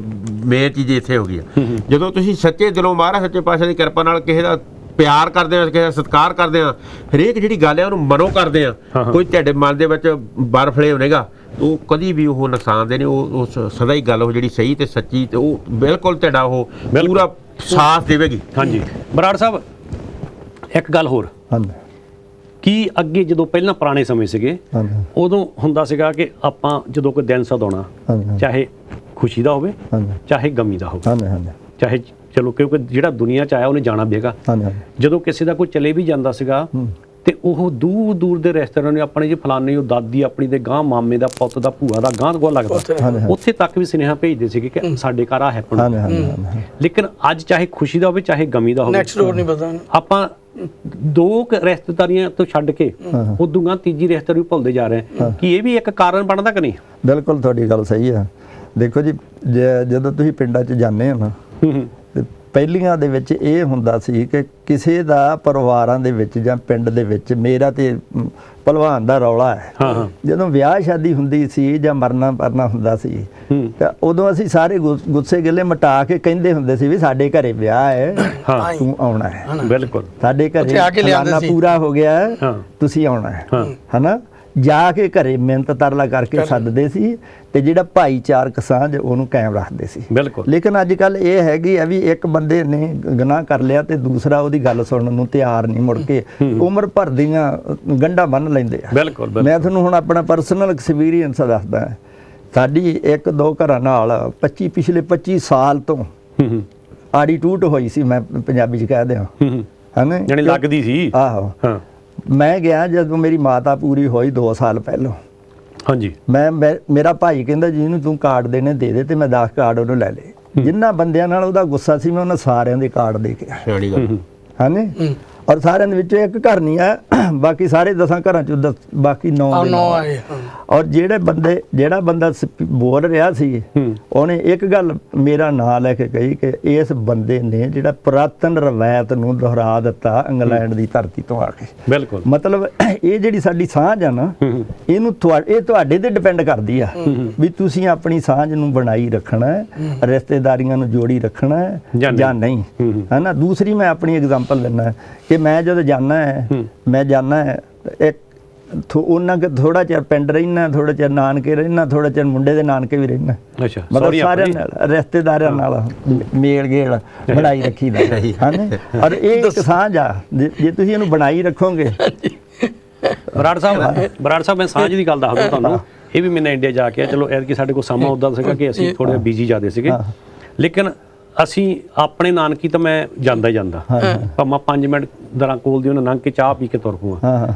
ਮੇਨ ਚੀਜ਼ ਇੱਥੇ ਹੋ ਗਈ ਆ। ਜਦੋਂ ਤੁਸੀਂ ਸੱਚੇ ਦਿਲੋਂ ਮਹਾਰਾਜ ਸੱਚੇ ਪਾਤਸ਼ਾਹ ਦੀ ਕਿਰਪਾ ਨਾਲ ਕਿਸੇ ਦਾ ਪਿਆਰ ਕਰਦੇ ਆ, ਕਿਸੇ ਦਾ ਸਤਿਕਾਰ ਕਰਦੇ ਆ, ਹਰੇਕ ਜਿਹੜੀ ਗੱਲ ਆ ਉਹਨੂੰ ਮਨੋਂ ਕਰਦੇ ਆ, ਕੋਈ ਤੁਹਾਡੇ ਮਨ ਦੇ ਵਿੱਚ ਬਰਫਲੇ ਹੋਣੇਗਾ, ਉਹ ਕਦੀ ਵੀ ਉਹ ਨੁਕਸਾਨ ਦੇ ਨਹੀਂ। ਉਹ ਸਦਾ ਹੀ ਗੱਲ ਉਹ ਜਿਹੜੀ ਸਹੀ ਤੇ ਸੱਚੀ ਤੇ ਉਹ ਬਿਲਕੁਲ ਤੁਹਾਡਾ ਉਹ ਪੂਰਾ ਸਾਥ ਦੇਵੇਗੀ। ਹਾਂਜੀ ਬਰਾੜ ਸਾਹਿਬ ਇੱਕ ਗੱਲ ਹੋਰ, ਕੀ ਅੱਗੇ ਜਦੋਂ ਪਹਿਲਾਂ ਪੁਰਾਣੇ ਸਮੇਂ ਸੀਗੇ ਉਦੋਂ ਹੁੰਦਾ ਸੀਗਾ ਕਿ ਆਪਾਂ ਜਦੋਂ ਕੋਈ ਦਿਨ ਸਦਾਉਣਾ, ਚਾਹੇ ਖੁਸ਼ੀ ਦਾ ਹੋਵੇ ਚਾਹੇ ਗਮੀ ਦਾ ਹੋਵੇ, ਚਾਹੇ ਚਲੋ ਕਿਉਂਕਿ ਜਿਹੜਾ ਦੁਨੀਆ 'ਚ ਆਇਆ ਉਹਨੇ ਜਾਣਾ ਵੀ ਹੈਗਾ। ਜਦੋਂ ਕਿਸੇ ਦਾ ਕੋਈ ਚਲੇ ਵੀ ਜਾਂਦਾ ਸੀਗਾ ਤੇ ਉਹ ਦੂਰ ਦੂਰ ਦੇ ਰਿਸ਼ਤੇਦਾਰਾਂ ਨੇ ਆਪਣੇ ਜੀ ਫਲਾਣੇ ਉਹ ਦਾਦੀ ਆਪਣੀ ਦੇ ਗਾਂ ਮਾਮੇ ਦਾ ਪੁੱਤ ਦਾ ਭੂਆ ਦਾ ਗਾਂ ਕੋਲ ਲੱਗਦਾ, ਉੱਥੇ ਤੱਕ ਵੀ ਸੁਨੇਹਾ ਭੇਜਦੇ ਸੀਗੇ ਕਿ ਸਾਡੇ ਘਰ ਆ ਹੈਪਨ। ਲੇਕਿਨ ਅੱਜ ਚਾਹੇ ਖੁਸ਼ੀ ਦਾ ਹੋਵੇ ਚਾਹੇ ਗਮੀ ਦਾ ਹੋਵੇ, ਆਪਾਂ ਦੋ ਰਿਸ਼ਤੇਦਾਰੀਆਂ ਤੋਂ ਛੱਡ ਕੇ ਉਦੋਂ ਗਾਂ ਤੀਜੀ ਰਿਸ਼ਤੇਦਾਰੀ ਭੁੱਲਦੇ ਜਾ ਰਹੇ ਹਾਂ। ਕੀ ਇਹ ਵੀ ਇੱਕ ਕਾਰਨ ਬਣਦਾ ਕਿ ਨਹੀਂ? ਬਿਲਕੁਲ ਤੁਹਾਡੀ ਗੱਲ ਸਹੀ ਆ। ਦੇਖੋ ਜੀ ਜਦੋਂ ਤੁਸੀਂ ਪਿੰਡਾਂ 'ਚ ਜਾਂਦੇ ਹੋ ਨਾ, ਪਹਿਲੀਆਂ ਦੇ ਵਿੱਚ ਇਹ ਹੁੰਦਾ ਸੀ ਕਿ ਕਿਸੇ ਦਾ ਪਰਿਵਾਰਾਂ ਦੇ ਵਿੱਚ ਜਾਂ ਪਿੰਡ ਦੇ ਵਿੱਚ ਮੇਰਾ ਤੇ ਭਲਵਾਨ ਦਾ ਰੌਲਾ ਹੈ। ਜਦੋਂ ਵਿਆਹ ਸ਼ਾਦੀ ਹੁੰਦੀ ਸੀ ਜਾਂ ਮਰਨਾ ਪਰਨਾ ਹੁੰਦਾ ਸੀ ਤਾਂ ਉਦੋਂ ਅਸੀਂ ਸਾਰੇ ਗੁੱਸੇ ਗਿੱਲੇ ਮਿਟਾ ਕੇ ਕਹਿੰਦੇ ਹੁੰਦੇ ਸੀ ਵੀ ਸਾਡੇ ਘਰੇ ਵਿਆਹ ਹੈ, ਤੂੰ ਆਉਣਾ ਹੈ। ਬਿਲਕੁਲ ਸਾਡੇ ਘਰੇ ਖਾਣਾ ਪੂਰਾ ਹੋ ਗਿਆ, ਤੁਸੀਂ ਆਉਣਾ ਹੈ, ਹਨਾ। ਜਾ ਕੇ ਘਰੇ ਮਿਹਨਤ ਤਰਲਾ ਕਰਕੇ ਸੱਦਦੇ ਸੀ ਤੇ ਜਿਹੜਾ ਭਾਈਚਾਰਕ ਸਾਂਝ ਉਹਨੂੰ ਕਾਇਮ ਰੱਖਦੇ ਸੀ। ਬਿਲਕੁਲ। ਲੇਕਿਨ ਅੱਜ ਕੱਲ ਇਹ ਹੈਗੀ ਆ ਵੀ ਇੱਕ ਬੰਦੇ ਨੇ ਗੁਨਾਹ ਕਰ ਲਿਆ ਤੇ ਦੂਸਰਾ ਉਹਦੀ ਗੱਲ ਸੁਣਨ ਨੂੰ ਤਿਆਰ ਨਹੀਂ, ਮੁੜ ਕੇ ਉਮਰ ਭਰ ਦੀਆਂ ਗੰਢਾਂ ਬੰਨ੍ਹ ਲੈਂਦੇ ਆ। ਬਿਲਕੁਲ। ਮੈਂ ਤੁਹਾਨੂੰ ਹੁਣ ਆਪਣਾ ਪਰਸਨਲ ਐਕਸਪੀਰੀਅੰਸ ਦੱਸਦਾ। ਸਾਡੀ ਇੱਕ ਦੋ ਘਰਾਂ ਨਾਲ ਪਿਛਲੇ 25 ਸਾਲ ਤੋਂ ਆੜੀ ਟੂਟ ਹੋਈ ਸੀ, ਮੈਂ ਪੰਜਾਬੀ 'ਚ ਕਹਿ ਦਿਆਂ, ਹਨਾ, ਜਾਣੀ ਲੱਗਦੀ ਸੀ। ਆਹੋ। ਮੈਂ ਗਿਆ ਜਦੋਂ ਮੇਰੀ ਮਾਤਾ ਪੂਰੀ ਹੋਈ 2 ਸਾਲ ਪਹਿਲਾਂ। ਹਾਂਜੀ। ਮੇਰਾ ਭਾਈ ਕਹਿੰਦਾ ਜਿਹਨੂੰ ਤੂੰ ਕਾਰਡ ਦੇਣੇ ਦੇ ਦੇ, ਤੇ ਮੈਂ 10 ਕਾਰਡ ਉਹਨੂੰ ਲੈ ਲਏ। ਜਿੰਨਾ ਬੰਦਿਆਂ ਨਾਲ ਉਹਦਾ ਗੁੱਸਾ ਸੀ ਮੈਂ ਉਹਨਾਂ ਸਾਰਿਆਂ ਦੇ ਕਾਰਡ ਦੇ ਕੇ ਆਇਆ। ਹਾਂਜੀ। ਔਰ ਸਾਰਿਆਂ ਦੇ ਵਿੱਚੋਂ ਇੱਕ ਘਰ ਨਹੀਂ ਆ, ਬਾਕੀ ਸਾਰੇ 10 ਘਰਾਂ ਚੋਂ ਬਾਕੀ 9 ਆਏ। ਔਰ ਜਿਹੜਾ ਬੰਦਾ ਬੋਲ ਰਿਹਾ ਸੀ ਉਹਨੇ ਇੱਕ ਗੱਲ ਮੇਰਾ ਨਾਂ ਲੈ ਕੇ ਕਹੀ ਕਿ ਇਸ ਬੰਦੇ ਨੇ ਜਿਹੜਾ ਪੁਰਾਤਨ ਰਵਾਇਤ ਨੂੰ ਦੁਹਰਾ ਦਿੱਤਾ ਇੰਗਲੈਂਡ ਦੀ ਧਰਤੀ ਤੋਂ ਆ ਕੇ। ਬਿਲਕੁਲ। ਮਤਲਬ ਇਹ ਜਿਹੜੀ ਸਾਡੀ ਸਾਂਝ ਆ ਨਾ, ਇਹਨੂੰ ਇਹ ਤੁਹਾਡੇ ਤੇ ਡਿਪੈਂਡ ਕਰਦੀ ਆ ਵੀ ਤੁਸੀਂ ਆਪਣੀ ਸਾਂਝ ਨੂੰ ਬਣਾਈ ਰੱਖਣਾ, ਰਿਸ਼ਤੇਦਾਰੀਆਂ ਨੂੰ ਜੋੜੀ ਰੱਖਣਾ ਜਾਂ ਨਹੀਂ, ਹੈ ਨਾ। ਦੂਸਰੀ ਮੈਂ ਆਪਣੀ ਐਗਜ਼ਾਮਪਲ ਲੈਣਾ ਕਿ ਮੈਂ ਜਦੋਂ ਜਾਣਾ ਹੈ ਇੱਕ ਉਹਨਾਂ ਕਿ ਥੋੜਾ ਚਿਰ ਪਿੰਡ ਰਹਿਣਾ, ਥੋੜਾ ਚਿਰ ਨਾਨਕੇ ਰਹਿਣਾ, ਥੋੜਾ ਚਿਰ ਮੁੰਡੇ ਦੇ ਨਾਨਕੇ ਵੀ ਰਹਿਣਾ। ਅੱਛਾ, ਮਤਲਬ ਸਾਰਿਆਂ ਨਾਲ ਰਿਸ਼ਤੇਦਾਰਾਂ ਨਾਲ ਮੇਲ ਗੇਲ ਬਣਾਈ ਰੱਖੀ ਦਾ ਹਨ। ਔਰ ਇਹ ਇੱਕ ਸਾਂਝ ਆ, ਜੇ ਤੁਸੀਂ ਇਹਨੂੰ ਬਣਾਈ ਰੱਖੋਗੇ। ਬਰਾੜ ਸਾਹਿਬ ਮੈਂ ਸਾਂਝ ਦੀ ਗੱਲ ਦੱਸਦਾ ਤੁਹਾਨੂੰ। ਇਹ ਵੀ ਮੈਨੇ ਇੰਡੀਆ ਜਾ ਕੇ, ਚਲੋ ਐਤਕੀ ਸਾਡੇ ਕੋਲ ਸਮਾਂ ਉੱਦਾਂ ਸੀਗਾ ਕਿ ਅਸੀਂ ਥੋੜੇ ਬਿਜੀ ਜ਼ਿਆਦਾ ਸੀਗੇ, ਲੇਕਿਨ ਅਸੀਂ ਆਪਣੇ ਨਾਨਕੀ ਤਾਂ ਮੈਂ ਜਾਂਦਾ ਹੀ ਜਾਂਦਾ, ਭਾਵੇਂ 5 ਮਿੰਟ ਦਰਾਂ ਕੋਲ ਦੀ ਉਹਨਾਂ ਲੰਘ ਕੇ ਚਾਹ ਪੀ ਕੇ ਤੁਰ ਪਵਾਂ।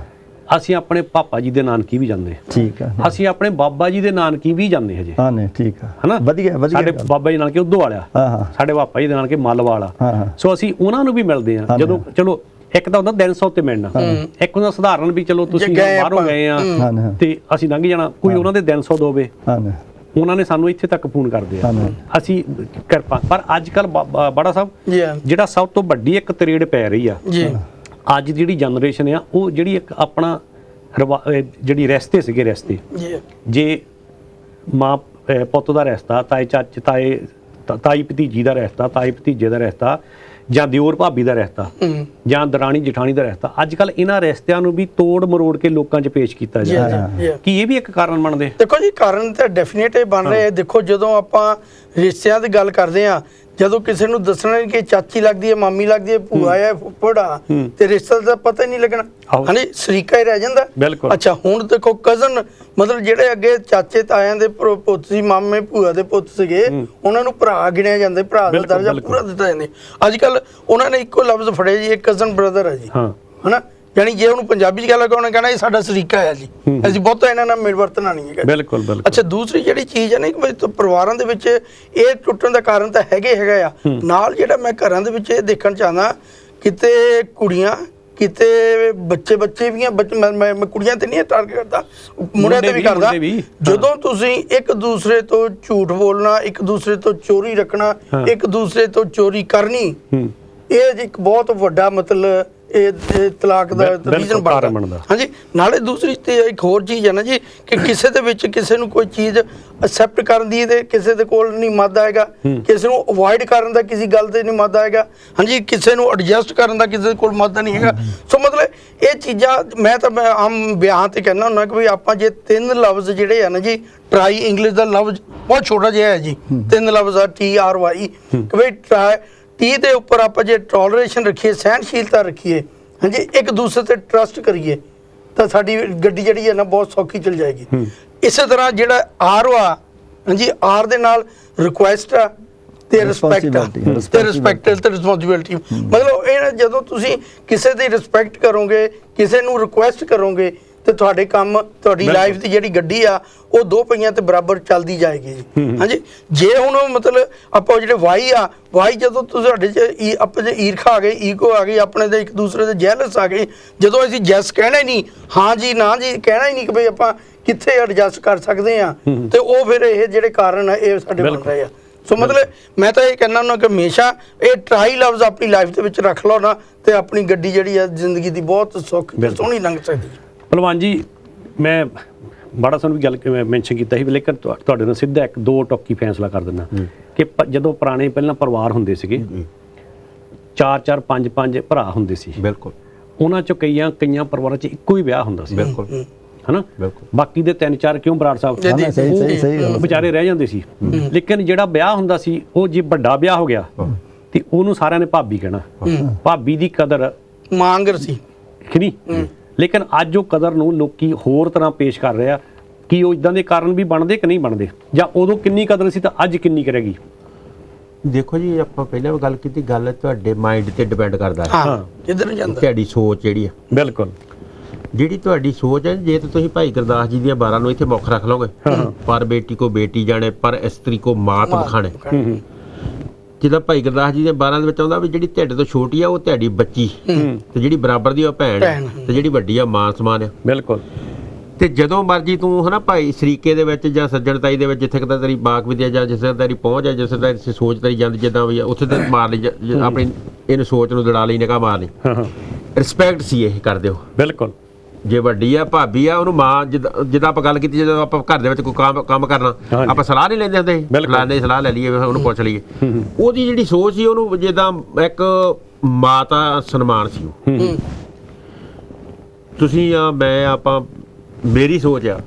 ਅਸੀਂ ਆਪਣੇ ਪਾਪਾ ਜੀ ਦੇ ਨਾਨਕੀ ਵੀ ਜਾਂਦੇ, ਠੀਕ ਆ। ਅਸੀਂ ਆਪਣੇ ਬਾਬਾ ਜੀ ਦੇ ਨਾਨਕੀ ਵੀ ਜਾਂਦੇ ਹਜੇ। ਹਾਂ ਨਹੀਂ, ਠੀਕ ਆ, ਹਨਾ, ਵਧੀਆ ਵਧੀਆ। ਸਾਡੇ ਬਾਬਾ ਜੀ ਨਾਨਕੇ ਉਦੋਂ ਵਾਲਿਆ, ਸਾਡੇ ਪਾਪਾ ਜੀ ਦੇ ਨਾਨਕੇ ਮੱਲ ਵਾਲਾ। ਸੋ ਅਸੀਂ ਉਹਨਾਂ ਨੂੰ ਵੀ ਮਿਲਦੇ ਆ ਜਦੋਂ, ਚਲੋ ਇੱਕ ਤਾਂ ਹੁੰਦਾ ਦਿਨ ਸੌ ਤੇ ਮਿਲਣਾ, ਇੱਕ ਹੁੰਦਾ ਸਧਾਰਨ ਵੀ ਚਲੋ ਤੁਸੀਂ ਬਾਹਰੋਂ ਗਏ ਆ ਤੇ ਅਸੀਂ ਲੰਘ ਜਾਣਾ, ਕੋਈ ਉਹਨਾਂ ਦੇ ਦਿਨ ਸੌ ਦੋਵੇ, ਉਹਨਾਂ ਨੇ ਸਾਨੂੰ ਇੱਥੇ ਤੱਕ ਫੋਨ ਕਰਦੇ ਆ, ਅਸੀਂ ਕਿਰਪਾ। ਪਰ ਅੱਜ ਕੱਲ ਬੜਾ ਸਾਹਿਬ ਜਿਹੜਾ ਸਭ ਤੋਂ ਵੱਡੀ ਇੱਕ ਤਰੇੜ ਪੈ ਰਹੀ ਆ ਅੱਜ ਜਿਹੜੀ ਜਨਰੇਸ਼ਨ ਆ, ਉਹ ਜਿਹੜੀ ਇੱਕ ਆਪਣਾ ਜਿਹੜੀ ਰਿਸ਼ਤੇ ਸੀਗੇ, ਰਿਸ਼ਤੇ ਜੇ ਮਾਂ ਪੁੱਤ ਦਾ ਰਿਸ਼ਤਾ, ਤਾਏ ਚਾਚੇ ਤਾਈ ਭਤੀਜੀ ਦਾ ਰਿਸ਼ਤਾ, ਤਾਏ ਭਤੀਜੇ ਦਾ ਰਿਸ਼ਤਾ, ਜਾਂ ਦਿਓਰ ਭਾਬੀ ਦਾ ਰਿਸ਼ਤਾ, ਜਾਂ ਦਰਾਣੀ ਜਠਾਣੀ ਦਾ ਰਿਸ਼ਤਾ, ਅੱਜ ਕੱਲ ਇਹਨਾਂ ਰਿਸ਼ਤਿਆਂ ਨੂੰ ਵੀ ਤੋੜ ਮਰੋੜ ਕੇ ਲੋਕਾਂ 'ਚ ਪੇਸ਼ ਕੀਤਾ ਜਾ ਰਿਹਾ। ਕੀ ਇਹ ਵੀ ਇੱਕ ਕਾਰਨ ਬਣਦੇ? ਦੇਖੋ ਜੀ, ਕਾਰਨ ਤਾਂ ਡੈਫੀਨੇਟ ਇਹ ਬਣ ਰਹੇ। ਦੇਖੋ, ਜਦੋਂ ਆਪਾਂ ਰਿਸ਼ਤਿਆਂ ਦੀ ਗੱਲ ਕਰਦੇ ਆ, ਜਦੋਂ ਕਿਸੇ ਨੂੰ ਦੱਸਣਾ ਕਿ ਚਾਚੀ ਲੱਗਦੀ ਹੈ, ਮਾਮੀ ਲੱਗਦੀ ਹੈ, ਭੂਆ ਹੈ, ਫੁੱਫੜ ਆ, ਤੇ ਰਿਸ਼ਤਾ ਦਾ ਪਤਾ ਹੀ ਨਹੀਂ ਲੱਗਣਾ, ਹਾਂਜੀ, ਸਰੀਕਾ ਹੀ ਰਹਿ ਜਾਂਦਾ। ਅੱਛਾ, ਹੁਣ ਦੇਖੋ ਕਜ਼ਨ, ਮਤਲਬ ਜਿਹੜੇ ਅੱਗੇ ਚਾਚੇ ਤਾਇਆਂ ਦੇ ਪੁੱਤ ਸੀ, ਮਾਮੇ ਭੂਆ ਦੇ ਪੁੱਤ ਸੀਗੇ, ਉਹਨਾਂ ਨੂੰ ਭਰਾ ਗਿਣਿਆ ਜਾਂਦਾ, ਭਰਾ ਦਾ ਦਰਜਾ ਪੂਰਾ ਦਿੱਤਾ ਜਾਂਦਾ। ਅੱਜ ਕੱਲ ਉਹਨਾਂ ਨੇ ਇੱਕੋ ਲਫ਼ਜ਼ ਫੜੇ ਜੀ, ਇੱਕ ਕਜ਼ਨ ਬ੍ਰਦਰ ਹੈ ਜੀ, ਹਨਾ, ਯਾਨੀ ਜੇ ਉਹਨੂੰ ਪੰਜਾਬੀ 'ਚ ਗੱਲ ਕਰਾਂ, ਉਹਨੇ ਕਹਿਣਾ ਇਹ ਸਾਡਾ ਸਰੀਕਾ ਹੈ ਜੀ, ਅਸੀਂ ਬਹੁਤਾ ਇਹਨਾਂ ਨਾਲ ਮਿਲ ਵਰਤਣਾ ਨਹੀਂ ਹੈਗਾ। ਬਿਲਕੁਲ ਬਿਲਕੁਲ। ਅੱਛਾ, ਦੂਸਰੀ ਜਿਹੜੀ ਚੀਜ਼ ਹੈ ਨਾ ਕਿ ਪਰਿਵਾਰਾਂ ਦੇ ਵਿੱਚ ਇਹ ਟੁੱਟਣ ਦਾ ਕਾਰਨ ਤਾਂ ਹੈਗਾ ਆ, ਨਾਲ ਜਿਹੜਾ ਮੈਂ ਘਰਾਂ ਦੇ ਵਿੱਚ ਇਹ ਦੇਖਣ ਚਾਹੁੰਦਾ, ਕਿਤੇ ਕੁੜੀਆਂ, ਕਿਤੇ ਬੱਚੇ ਵੀ ਆ, ਮੈਂ ਕੁੜੀਆਂ ਤੇ ਨਹੀਂ ਟਾਰਗੇਟ ਕਰਦਾ, ਮੁੰਡਿਆਂ ਤੇ ਵੀ ਕਰਦਾ। ਜਦੋਂ ਤੁਸੀਂ ਇੱਕ ਦੂਸਰੇ ਤੋਂ ਝੂਠ ਬੋਲਣਾ, ਇੱਕ ਦੂਸਰੇ ਤੋਂ ਚੋਰੀ ਰੱਖਣਾ, ਇੱਕ ਦੂਸਰੇ ਤੋਂ ਚੋਰੀ ਕਰਨੀ, ਇਹ ਇੱਕ ਬਹੁਤ ਵੱਡਾ ਮਤਲਬ ਇਹ ਤਲਾਕ ਦਾ ਰੀਜ਼ਨ ਬਣਦਾ। ਹਾਂਜੀ, ਨਾਲੇ ਦੂਸਰੀ ਤੇ ਇੱਕ ਹੋਰ ਚੀਜ਼ ਹੈ ਨਾ ਜੀ, ਕਿ ਕਿਸੇ ਦੇ ਵਿੱਚ ਕਿਸੇ ਨੂੰ ਕੋਈ ਚੀਜ਼ ਐਕਸੈਪਟ ਕਰਨ ਦੀ ਤੇ ਕਿਸੇ ਦੇ ਕੋਲ ਨਹੀਂ ਮੱਦ ਆਏਗਾ, ਕਿਸੇ ਨੂੰ ਅਵੋਇਡ ਕਰਨ ਦਾ ਕਿਸੇ ਗੱਲ ਤੇ ਨਹੀਂ ਮੱਦ ਆਏਗਾ, ਹਾਂਜੀ, ਕਿਸੇ ਨੂੰ ਐਡਜਸਟ ਕਰਨ ਦਾ ਕਿਸੇ ਦੇ ਕੋਲ ਮੱਦ ਨਹੀਂ ਹੈਗਾ। ਸੋ ਮਤਲਬ ਇਹ ਚੀਜ਼ਾਂ ਮੈਂ ਆਮ ਵਿਆਹ ਤੇ ਕਹਿੰਦਾ ਹੁੰਦਾ ਕਿ ਵੀ ਆਪਾਂ ਜੇ 3 ਲਫ਼ਜ਼ ਜਿਹੜੇ ਆ ਨਾ ਜੀ, ਟਰਾਈ ਇੰਗਲਿਸ਼ ਦਾ ਲਫ਼ਜ਼ ਬਹੁਤ ਛੋਟਾ ਜਿਹਾ ਹੈ ਜੀ, 3 ਲਫ਼ਜ਼ ਆ TRY, ਕਿ ਵੀ ਟੀ ਦੇ ਉੱਪਰ ਆਪਾਂ ਜੇ ਟੋਲਰੇਸ਼ਨ ਰੱਖੀਏ, ਸਹਿਣਸ਼ੀਲਤਾ ਰੱਖੀਏ, ਹਾਂਜੀ, ਇੱਕ ਦੂਸਰੇ ਤੇ ਟਰਸਟ ਕਰੀਏ, ਤਾਂ ਸਾਡੀ ਗੱਡੀ ਜਿਹੜੀ ਹੈ ਨਾ ਬਹੁਤ ਸੌਖੀ ਚੱਲ ਜਾਏਗੀ। ਇਸੇ ਤਰ੍ਹਾਂ ਜਿਹੜਾ R ਆ, ਹਾਂਜੀ, R ਦੇ ਨਾਲ ਰਿਕੁਐਸਟ ਆ ਤੇ ਰਿਸਪੈਕਟ ਆ, ਤੇ ਰਿਸਪੈਕਟ ਤੇ ਰਿਸਪੌਂਸਿਬਿਲਿਟੀ। ਮਤਲਬ ਇਹ ਜਦੋਂ ਤੁਸੀਂ ਕਿਸੇ ਦੀ ਰਿਸਪੈਕਟ ਕਰੋਗੇ, ਕਿਸੇ ਨੂੰ ਰਿਕੁਐਸਟ ਕਰੋਗੇ, ਤੇ ਤੁਹਾਡੇ ਕੰਮ, ਤੁਹਾਡੀ ਲਾਈਫ ਦੀ ਜਿਹੜੀ ਗੱਡੀ ਆ, ਉਹ 2 ਪਹੀਆਂ ਤੇ ਬਰਾਬਰ ਚੱਲਦੀ ਜਾਏਗੀ ਜੀ, ਹਾਂਜੀ। ਜੇ ਹੁਣ ਮਤਲਬ ਆਪਾਂ ਜਿਹੜੇ ਵਾਈ ਜਦੋਂ ਤੁਹਾਡੇ 'ਚ ਆਪਾਂ ਜੇ ਈਰਖਾ ਆ ਗਈ, ਈਗੋ ਆ ਗਈ, ਆਪਣੇ ਦੇ ਇੱਕ ਦੂਸਰੇ ਦੇ ਜੈਲਸ ਆ ਗਏ, ਜਦੋਂ ਅਸੀਂ ਜੈਸ ਕਹਿਣਾ ਹੀ ਨਹੀਂ, ਹਾਂ ਜੀ ਨਾ ਜੀ ਕਹਿਣਾ ਹੀ ਨਹੀਂ ਕਿ ਬਈ ਆਪਾਂ ਕਿੱਥੇ ਐਡਜਸਟ ਕਰ ਸਕਦੇ ਆ, ਤੇ ਉਹ ਫਿਰ ਇਹ ਜਿਹੜੇ ਕਾਰਨ ਆ ਇਹ ਸਾਡੇ ਬਣ ਰਹੇ ਆ। ਸੋ ਮਤਲਬ ਮੈਂ ਤਾਂ ਇਹ ਕਹਿੰਦਾ ਹੁੰਦਾ ਕਿ ਹਮੇਸ਼ਾ ਇਹ ਟਰਾਈ ਲਫ਼ਜ਼ ਆਪਣੀ ਲਾਈਫ ਦੇ ਵਿੱਚ ਰੱਖ ਲਓ ਨਾ, ਤੇ ਆਪਣੀ ਗੱਡੀ ਜਿਹੜੀ ਆ ਜ਼ਿੰਦਗੀ ਦੀ ਬਹੁਤ ਸੌਖੀ ਸੋਹਣੀ ਲੰਘ ਸਕਦੀ ਹੈ। ਭਲਵਾਨ ਜੀ, ਮੈਂ ਬੜਾ ਸਾਨੂੰ ਵੀ ਗੱਲ ਮੈਂਸ਼ਨ ਕੀਤਾ ਸੀ, ਲੇਕਿਨ ਤੁਹਾਡੇ ਨਾਲ ਸਿੱਧਾ 1-2 ਟੋਕੀ ਫੈਸਲਾ ਕਰ ਦਿੰਦਾ ਕਿ ਜਦੋਂ ਪੁਰਾਣੇ ਪਹਿਲਾਂ ਪਰਿਵਾਰ ਹੁੰਦੇ ਸੀਗੇ, 4-4 5-5 ਭਰਾ ਹੁੰਦੇ ਸੀ, ਬਿਲਕੁਲ, ਉਹਨਾਂ 'ਚੋਂ ਕਈਆਂ ਪਰਿਵਾਰਾਂ 'ਚ ਇੱਕੋ ਹੀ ਵਿਆਹ ਹੁੰਦਾ ਸੀ, ਬਿਲਕੁਲ, ਹਨਾ, ਬਾਕੀ ਦੇ 3-4 ਕਿਉਂ ਬਰਾੜ ਸਾਹਿਬ ਵਿਚਾਰੇ ਰਹਿ ਜਾਂਦੇ ਸੀ। ਲੇਕਿਨ ਜਿਹੜਾ ਵਿਆਹ ਹੁੰਦਾ ਸੀ, ਉਹ ਜੇ ਵੱਡਾ ਵਿਆਹ ਹੋ ਗਿਆ ਤੇ ਉਹਨੂੰ ਸਾਰਿਆਂ ਨੇ ਭਾਬੀ ਕਹਿਣਾ, ਭਾਬੀ ਦੀ ਕਦਰ ਮੰਗਰ ਸੀ ਕਿ ਨਹੀਂ। ਲੇਕਿਨ ਅੱਜ ਉਹ ਕਦਰ ਨੂੰ ਲੋਕੀ ਹੋਰ ਤਰ੍ਹਾਂ ਪੇਸ਼ ਕਰ ਰਿਹਾ, ਕਿ ਉਹ ਇਦਾਂ ਦੇ ਕਾਰਨ ਵੀ ਬਣਦੇ ਕਿ ਨਹੀਂ ਬਣਦੇ, ਜਾਂ ਉਦੋਂ ਕਿੰਨੀ ਕਦਰ ਸੀ ਤਾਂ ਅੱਜ ਕਿੰਨੀ ਕਰੇਗੀ? ਦੇਖੋ ਜੀ, ਆਪਾਂ ਪਹਿਲਾਂ ਵੀ ਗੱਲ ਕੀਤੀ, ਗੱਲ ਤੁਹਾਡੇ ਮਾਈਂਡ ਤੇ ਡਿਪੈਂਡ ਕਰਦਾ ਹੈ, ਕਿੱਧਰ ਜਾਂਦਾ ਤੁਹਾਡੀ ਸੋਚ ਜਿਹੜੀ ਆ। ਬਿਲਕੁਲ, ਜਿਹੜੀ ਤੁਹਾਡੀ ਸੋਚ ਹੈ, ਜੇ ਤਾਂ ਤੁਸੀਂ ਭਾਈ ਗੁਰਦਾਸ ਜੀ ਦੀਆਂ 12 ਨੂੰ ਇੱਥੇ ਮੁੱਖ ਰੱਖ ਲਓਗੇ, ਪਰ ਬੇਟੀ ਕੋ ਬੇਟੀ ਜਾਣੇ, ਪਰ ਇਸਤਰੀ ਕੋ ਮਾਤ ਬਖਾਣੇ, ਜਿੱਦਾਂ ਭਾਈ ਗੁਰਦਾਸ ਜੀ ਦੇ 12 ਦੇ ਵਿੱਚ ਆਉਂਦਾ ਵੀ ਜਿਹੜੀ ਤੁਹਾਡੇ ਤੋਂ ਛੋਟੀ ਆ ਉਹ ਤੁਹਾਡੀ ਬੱਚੀ, ਤੇ ਜਿਹੜੀ ਬਰਾਬਰ ਦੀ ਉਹ ਭੈਣ, ਤੇ ਜਿਹੜੀ ਵੱਡੀ ਆ ਮਾਂ ਸਮਾਨ ਆ। ਬਿਲਕੁਲ, ਤੇ ਜਦੋਂ ਮਰਜੀ ਤੂੰ ਹਨਾ ਭਾਈ ਸਰੀਕੇ ਦੇ ਵਿੱਚ ਜਾਂ ਸੱਜਣਤਾਈ ਦੇ ਵਿੱਚ, ਜਿੱਥੇ ਕਿਤੇ ਤੇਰੀ ਬਾਕ ਵਿਦਿਆ ਜਾਂ ਜਿੱਥੇ ਤੇਰੀ ਪਹੁੰਚ ਹੈ, ਜਿੱਥੇ ਤੇਰੀ ਸੋਚ ਤੇਰੀ ਜਾਂਦੀ, ਜਿੱਦਾਂ ਵੀ ਉੱਥੇ ਤੇ ਮਾਰ ਲਈ ਆਪਣੀ ਇਹਨੂੰ ਸੋਚ ਨੂੰ ਦੜਾ ਲਈ, ਨਿਗਾਹ ਮਾਰ ਲਈ। ਰਿਸਪੈਕਟ ਸੀ ਇਹ ਕਰਦੇ ਹੋ। ਬਿਲਕੁਲ, ਜੇ ਵੱਡੀ ਆ ਭਾਬੀ ਆ, ਉਹਨੂੰ ਮਾਂ, ਜਿੱਦਾਂ ਆਪਾਂ ਗੱਲ ਕੀਤੀ, ਜਦੋਂ ਆਪਾਂ ਘਰ ਦੇ ਵਿੱਚ ਕੋਈ ਕੰਮ ਕਰਨਾ, ਆਪਾਂ ਸਲਾਹ ਨਹੀਂ ਲੈਂਦੇ ਹੁੰਦੇ, ਫਲਾਣੇ ਸਲਾਹ ਲੈ ਲਈਏ, ਉਹਨੂੰ ਪੁੱਛ ਲਈਏ। ਉਹਦੀ ਜਿਹੜੀ ਸੋਚ ਸੀ, ਉਹਨੂੰ ਜਿੱਦਾਂ ਇੱਕ ਮਾਤਾ ਸਨਮਾਨ ਸੀ ਉਹ। ਤੁਸੀਂ ਮੈਂ ਆਪਾਂ ਮੇਰੀ ਸੋਚ ਆ,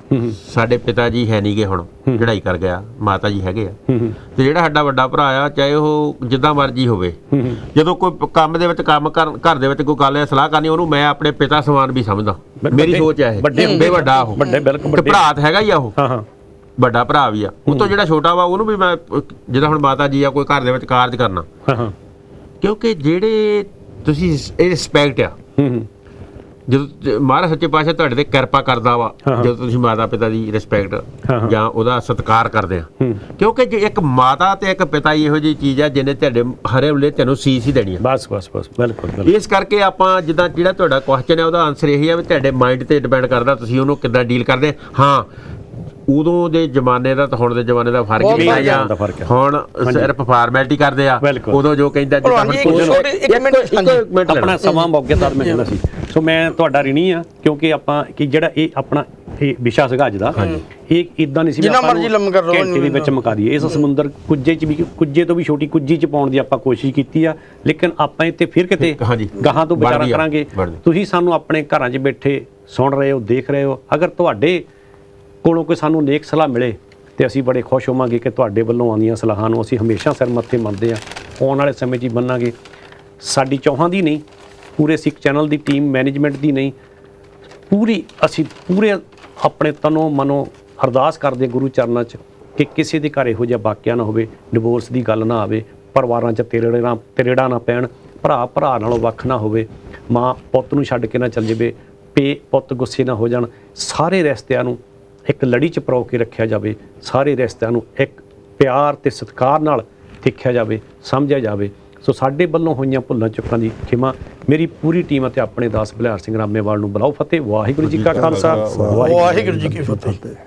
ਸਾਡੇ ਪਿਤਾ ਜੀ ਹੈ ਨਹੀਂਗੇ ਹੁਣ, ਚੜ੍ਹਾਈ ਕਰ ਗਿਆ, ਮਾਤਾ ਜੀ ਹੈਗੇ ਆ, ਤੇ ਜਿਹੜਾ ਸਾਡਾ ਵੱਡਾ ਭਰਾ ਆ, ਚਾਹੇ ਉਹ ਜਿੱਦਾਂ ਮਰਜ਼ੀ ਹੋਵੇ, ਜਦੋਂ ਕੋਈ ਕੰਮ ਦੇ ਵਿੱਚ ਘਰ ਦੇ ਵਿੱਚ ਕੋਈ ਗੱਲ ਜਾਂ ਸਲਾਹ ਕਰਨੀ, ਉਹਨੂੰ ਮੈਂ ਆਪਣੇ ਪਿਤਾ ਸਮਾਨ ਵੀ ਸਮਝਦਾ। ਮੇਰੀ ਸੋਚ ਆ ਇਹ, ਵੱਡਾ ਉਹ ਤੇ ਭਰਾ ਤਾਂ ਹੈਗਾ ਹੀ ਆ, ਉਹ ਵੱਡਾ ਭਰਾ ਵੀ ਆ, ਉਹ ਤੋਂ ਜਿਹੜਾ ਛੋਟਾ ਵਾ ਉਹਨੂੰ ਵੀ ਮੈਂ, ਜਿੱਦਾਂ ਹੁਣ ਮਾਤਾ ਜੀ ਆ, ਕੋਈ ਘਰ ਦੇ ਵਿੱਚ ਕਾਰਜ ਕਰਨਾ, ਕਿਉਂਕਿ ਜਿਹੜੇ ਤੁਸੀਂ ਇਹ ਰਿਸਪੈਕਟ ਆ, ਜਦੋਂ ਮਹਾਰਾਜ ਸੱਚੇ ਪਾਤਸ਼ਾਹ ਤੁਹਾਡੇ ਤੇ ਕਿਰਪਾ ਕਰਦਾ ਵਾ, ਜਦੋਂ ਤੁਸੀਂ ਮਾਤਾ ਪਿਤਾ ਦੀ ਰਿਸਪੈਕਟ ਜਾਂ ਉਹਦਾ ਸਤਿਕਾਰ ਕਰਦੇ ਆ, ਕਿਉਂਕਿ ਜੇ ਇੱਕ ਮਾਤਾ ਤੇ ਇੱਕ ਪਿਤਾ ਇਹੋ ਜਿਹੀ ਚੀਜ਼ ਆ ਜਿਹਨੇ ਤੁਹਾਡੇ ਹਰੇ ਵੇਲੇ ਤੁਹਾਨੂੰ ਸੀਸ ਹੀ ਦੇਣੀ ਆ। ਬਸ ਬਿਲਕੁਲ। ਇਸ ਕਰਕੇ ਆਪਾਂ ਜਿੱਦਾਂ ਜਿਹੜਾ ਤੁਹਾਡਾ ਕੁਐਸਚਨ ਹੈ ਉਹਦਾ ਆਨਸਰ ਇਹੀ ਆ ਵੀ ਤੁਹਾਡੇ ਮਾਈਂਡ ਤੇ ਡਿਪੈਂਡ ਕਰਦਾ, ਤੁਸੀਂ ਉਹਨੂੰ ਕਿੱਦਾਂ ਡੀਲ ਕਰਦੇ। ਹਾਂ, ਉਦੋਂ ਦੇ ਜ਼ਮਾਨੇ ਦਾ ਤੇ ਹੁਣ ਦੇ ਜ਼ਮਾਨੇ ਦਾ ਫਰਕ ਵੀ ਆ, ਜਾਂ ਹੁਣ ਸਿਰਫ ਫਾਰਮੈਲਿਟੀ ਕਰਦੇ ਆ, ਉਦੋਂ ਜੋ ਕਹਿੰਦਾ ਆਪਣਾ ਸਮਾਂ ਮੌਕੇਦਾਰ ਮੈਂ ਕਹਿੰਦਾ ਸੀ। ਸੋ ਮੈਂ ਤੁਹਾਡਾ ਰਿਣੀ ਆ, ਕਿਉਂਕਿ ਆਪਾਂ ਕਿ ਜਿਹੜਾ ਇਹ ਆਪਣਾ ਇਹ ਵਿਸ਼ਾ ਸੀਗਾ ਅੱਜ ਦਾ, ਇਹ ਇਦਾਂ ਨਹੀਂ ਸੀ ਘੰਟੇ ਦੇ ਵਿੱਚ ਮੁਕਾ ਦਈਏ। ਇਸ ਸਮੁੰਦਰ ਕੁੱਜੇ ਤੋਂ ਵੀ ਛੋਟੀ ਕੁੱਜੀ ਚ ਪਾਉਣ ਦੀ ਆਪਾਂ ਕੋਸ਼ਿਸ਼ ਕੀਤੀ ਆ, ਲੇਕਿਨ ਆਪਾਂ ਇੱਥੇ ਫਿਰ ਕਿਤੇ ਗਾਹਾਂ ਤੋਂ ਵਿਚਾਰਾ ਕਰਾਂਗੇ। ਤੁਸੀਂ ਸਾਨੂੰ ਆਪਣੇ ਘਰਾਂ 'ਚ ਬੈਠੇ ਸੁਣ ਰਹੇ ਹੋ, ਦੇਖ ਰਹੇ ਹੋ, ਅਗਰ ਤੁਹਾਡੇ ਕੋਲੋਂ ਕੋਈ ਸਾਨੂੰ ਨੇਕ ਸਲਾਹ ਮਿਲੇ ਤੇ ਅਸੀਂ ਬੜੇ ਖੁਸ਼ ਹੋਵਾਂਗੇ ਕਿ ਤੁਹਾਡੇ ਵੱਲੋਂ ਆਉਂਦੀਆਂ ਸਲਾਹਾਂ ਨੂੰ ਅਸੀਂ ਹਮੇਸ਼ਾ ਸਿਰ ਮੱਥੇ ਮੰਨਦੇ ਆ, ਆਉਣ ਵਾਲੇ ਸਮੇਂ 'ਚ ਹੀ ਮੰਨਾਂਗੇ। ਸਾਡੀ ਚੌਹਾਂ ਦੀ ਨਹੀਂ, ਪੂਰੇ ਸਿੱਖ ਚੈਨਲ ਦੀ ਟੀਮ ਮੈਨੇਜਮੈਂਟ ਦੀ ਨਹੀਂ, ਅਸੀਂ ਪੂਰੇ ਆਪਣੇ ਤਨੋਂ ਮਨੋਂ ਅਰਦਾਸ ਕਰਦੇ ਗੁਰੂ ਚਰਨਾਂ 'ਚ ਕਿ ਕਿਸੇ ਦੇ ਘਰ ਇਹੋ ਜਿਹਾ ਵਾਕਿਆ ਨਾ ਹੋਵੇ, ਡਿਵੋਰਸ ਦੀ ਗੱਲ ਨਾ ਆਵੇ, ਪਰਿਵਾਰਾਂ 'ਚ ਤਰੇੜਾਂ ਨਾ ਪੈਣ, ਭਰਾ ਨਾਲੋਂ ਵੱਖ ਨਾ ਹੋਵੇ, ਮਾਂ ਪੁੱਤ ਨੂੰ ਛੱਡ ਕੇ ਨਾ ਚੱਲ ਜਾਵੇ, ਪੁੱਤ ਗੁੱਸੇ ਨਾ ਹੋ ਜਾਣ। ਸਾਰੇ ਰਿਸ਼ਤਿਆਂ ਨੂੰ ਇੱਕ ਲੜੀ 'ਚ ਪਰੋ ਕੇ ਰੱਖਿਆ ਜਾਵੇ, ਸਾਰੇ ਰਿਸ਼ਤਿਆਂ ਨੂੰ ਇੱਕ ਪਿਆਰ ਤੇ ਸਤਿਕਾਰ ਨਾਲ ਦੇਖਿਆ ਜਾਵੇ, ਸਮਝਿਆ ਜਾਵੇ। ਸੋ ਸਾਡੇ ਵੱਲੋਂ ਹੋਈਆਂ ਭੁੱਲਾਂ ਚੁੱਕਾਂ ਦੀ ਖਿਮਾ ਮੇਰੀ ਪੂਰੀ ਟੀਮ ਅਤੇ ਆਪਣੇ ਦਾਸ ਬਲਿਹਾਰ ਸਿੰਘ ਰਾਮੇਵਾਲ ਨੂੰ ਬੁਲਾਓ। ਫਤਿਹ। ਵਾਹਿਗੁਰੂ ਜੀ ਕਾ ਖਾਲਸਾ, ਵਾਹਿਗੁਰੂ ਜੀ ਕੀ ਫਤਿਹ।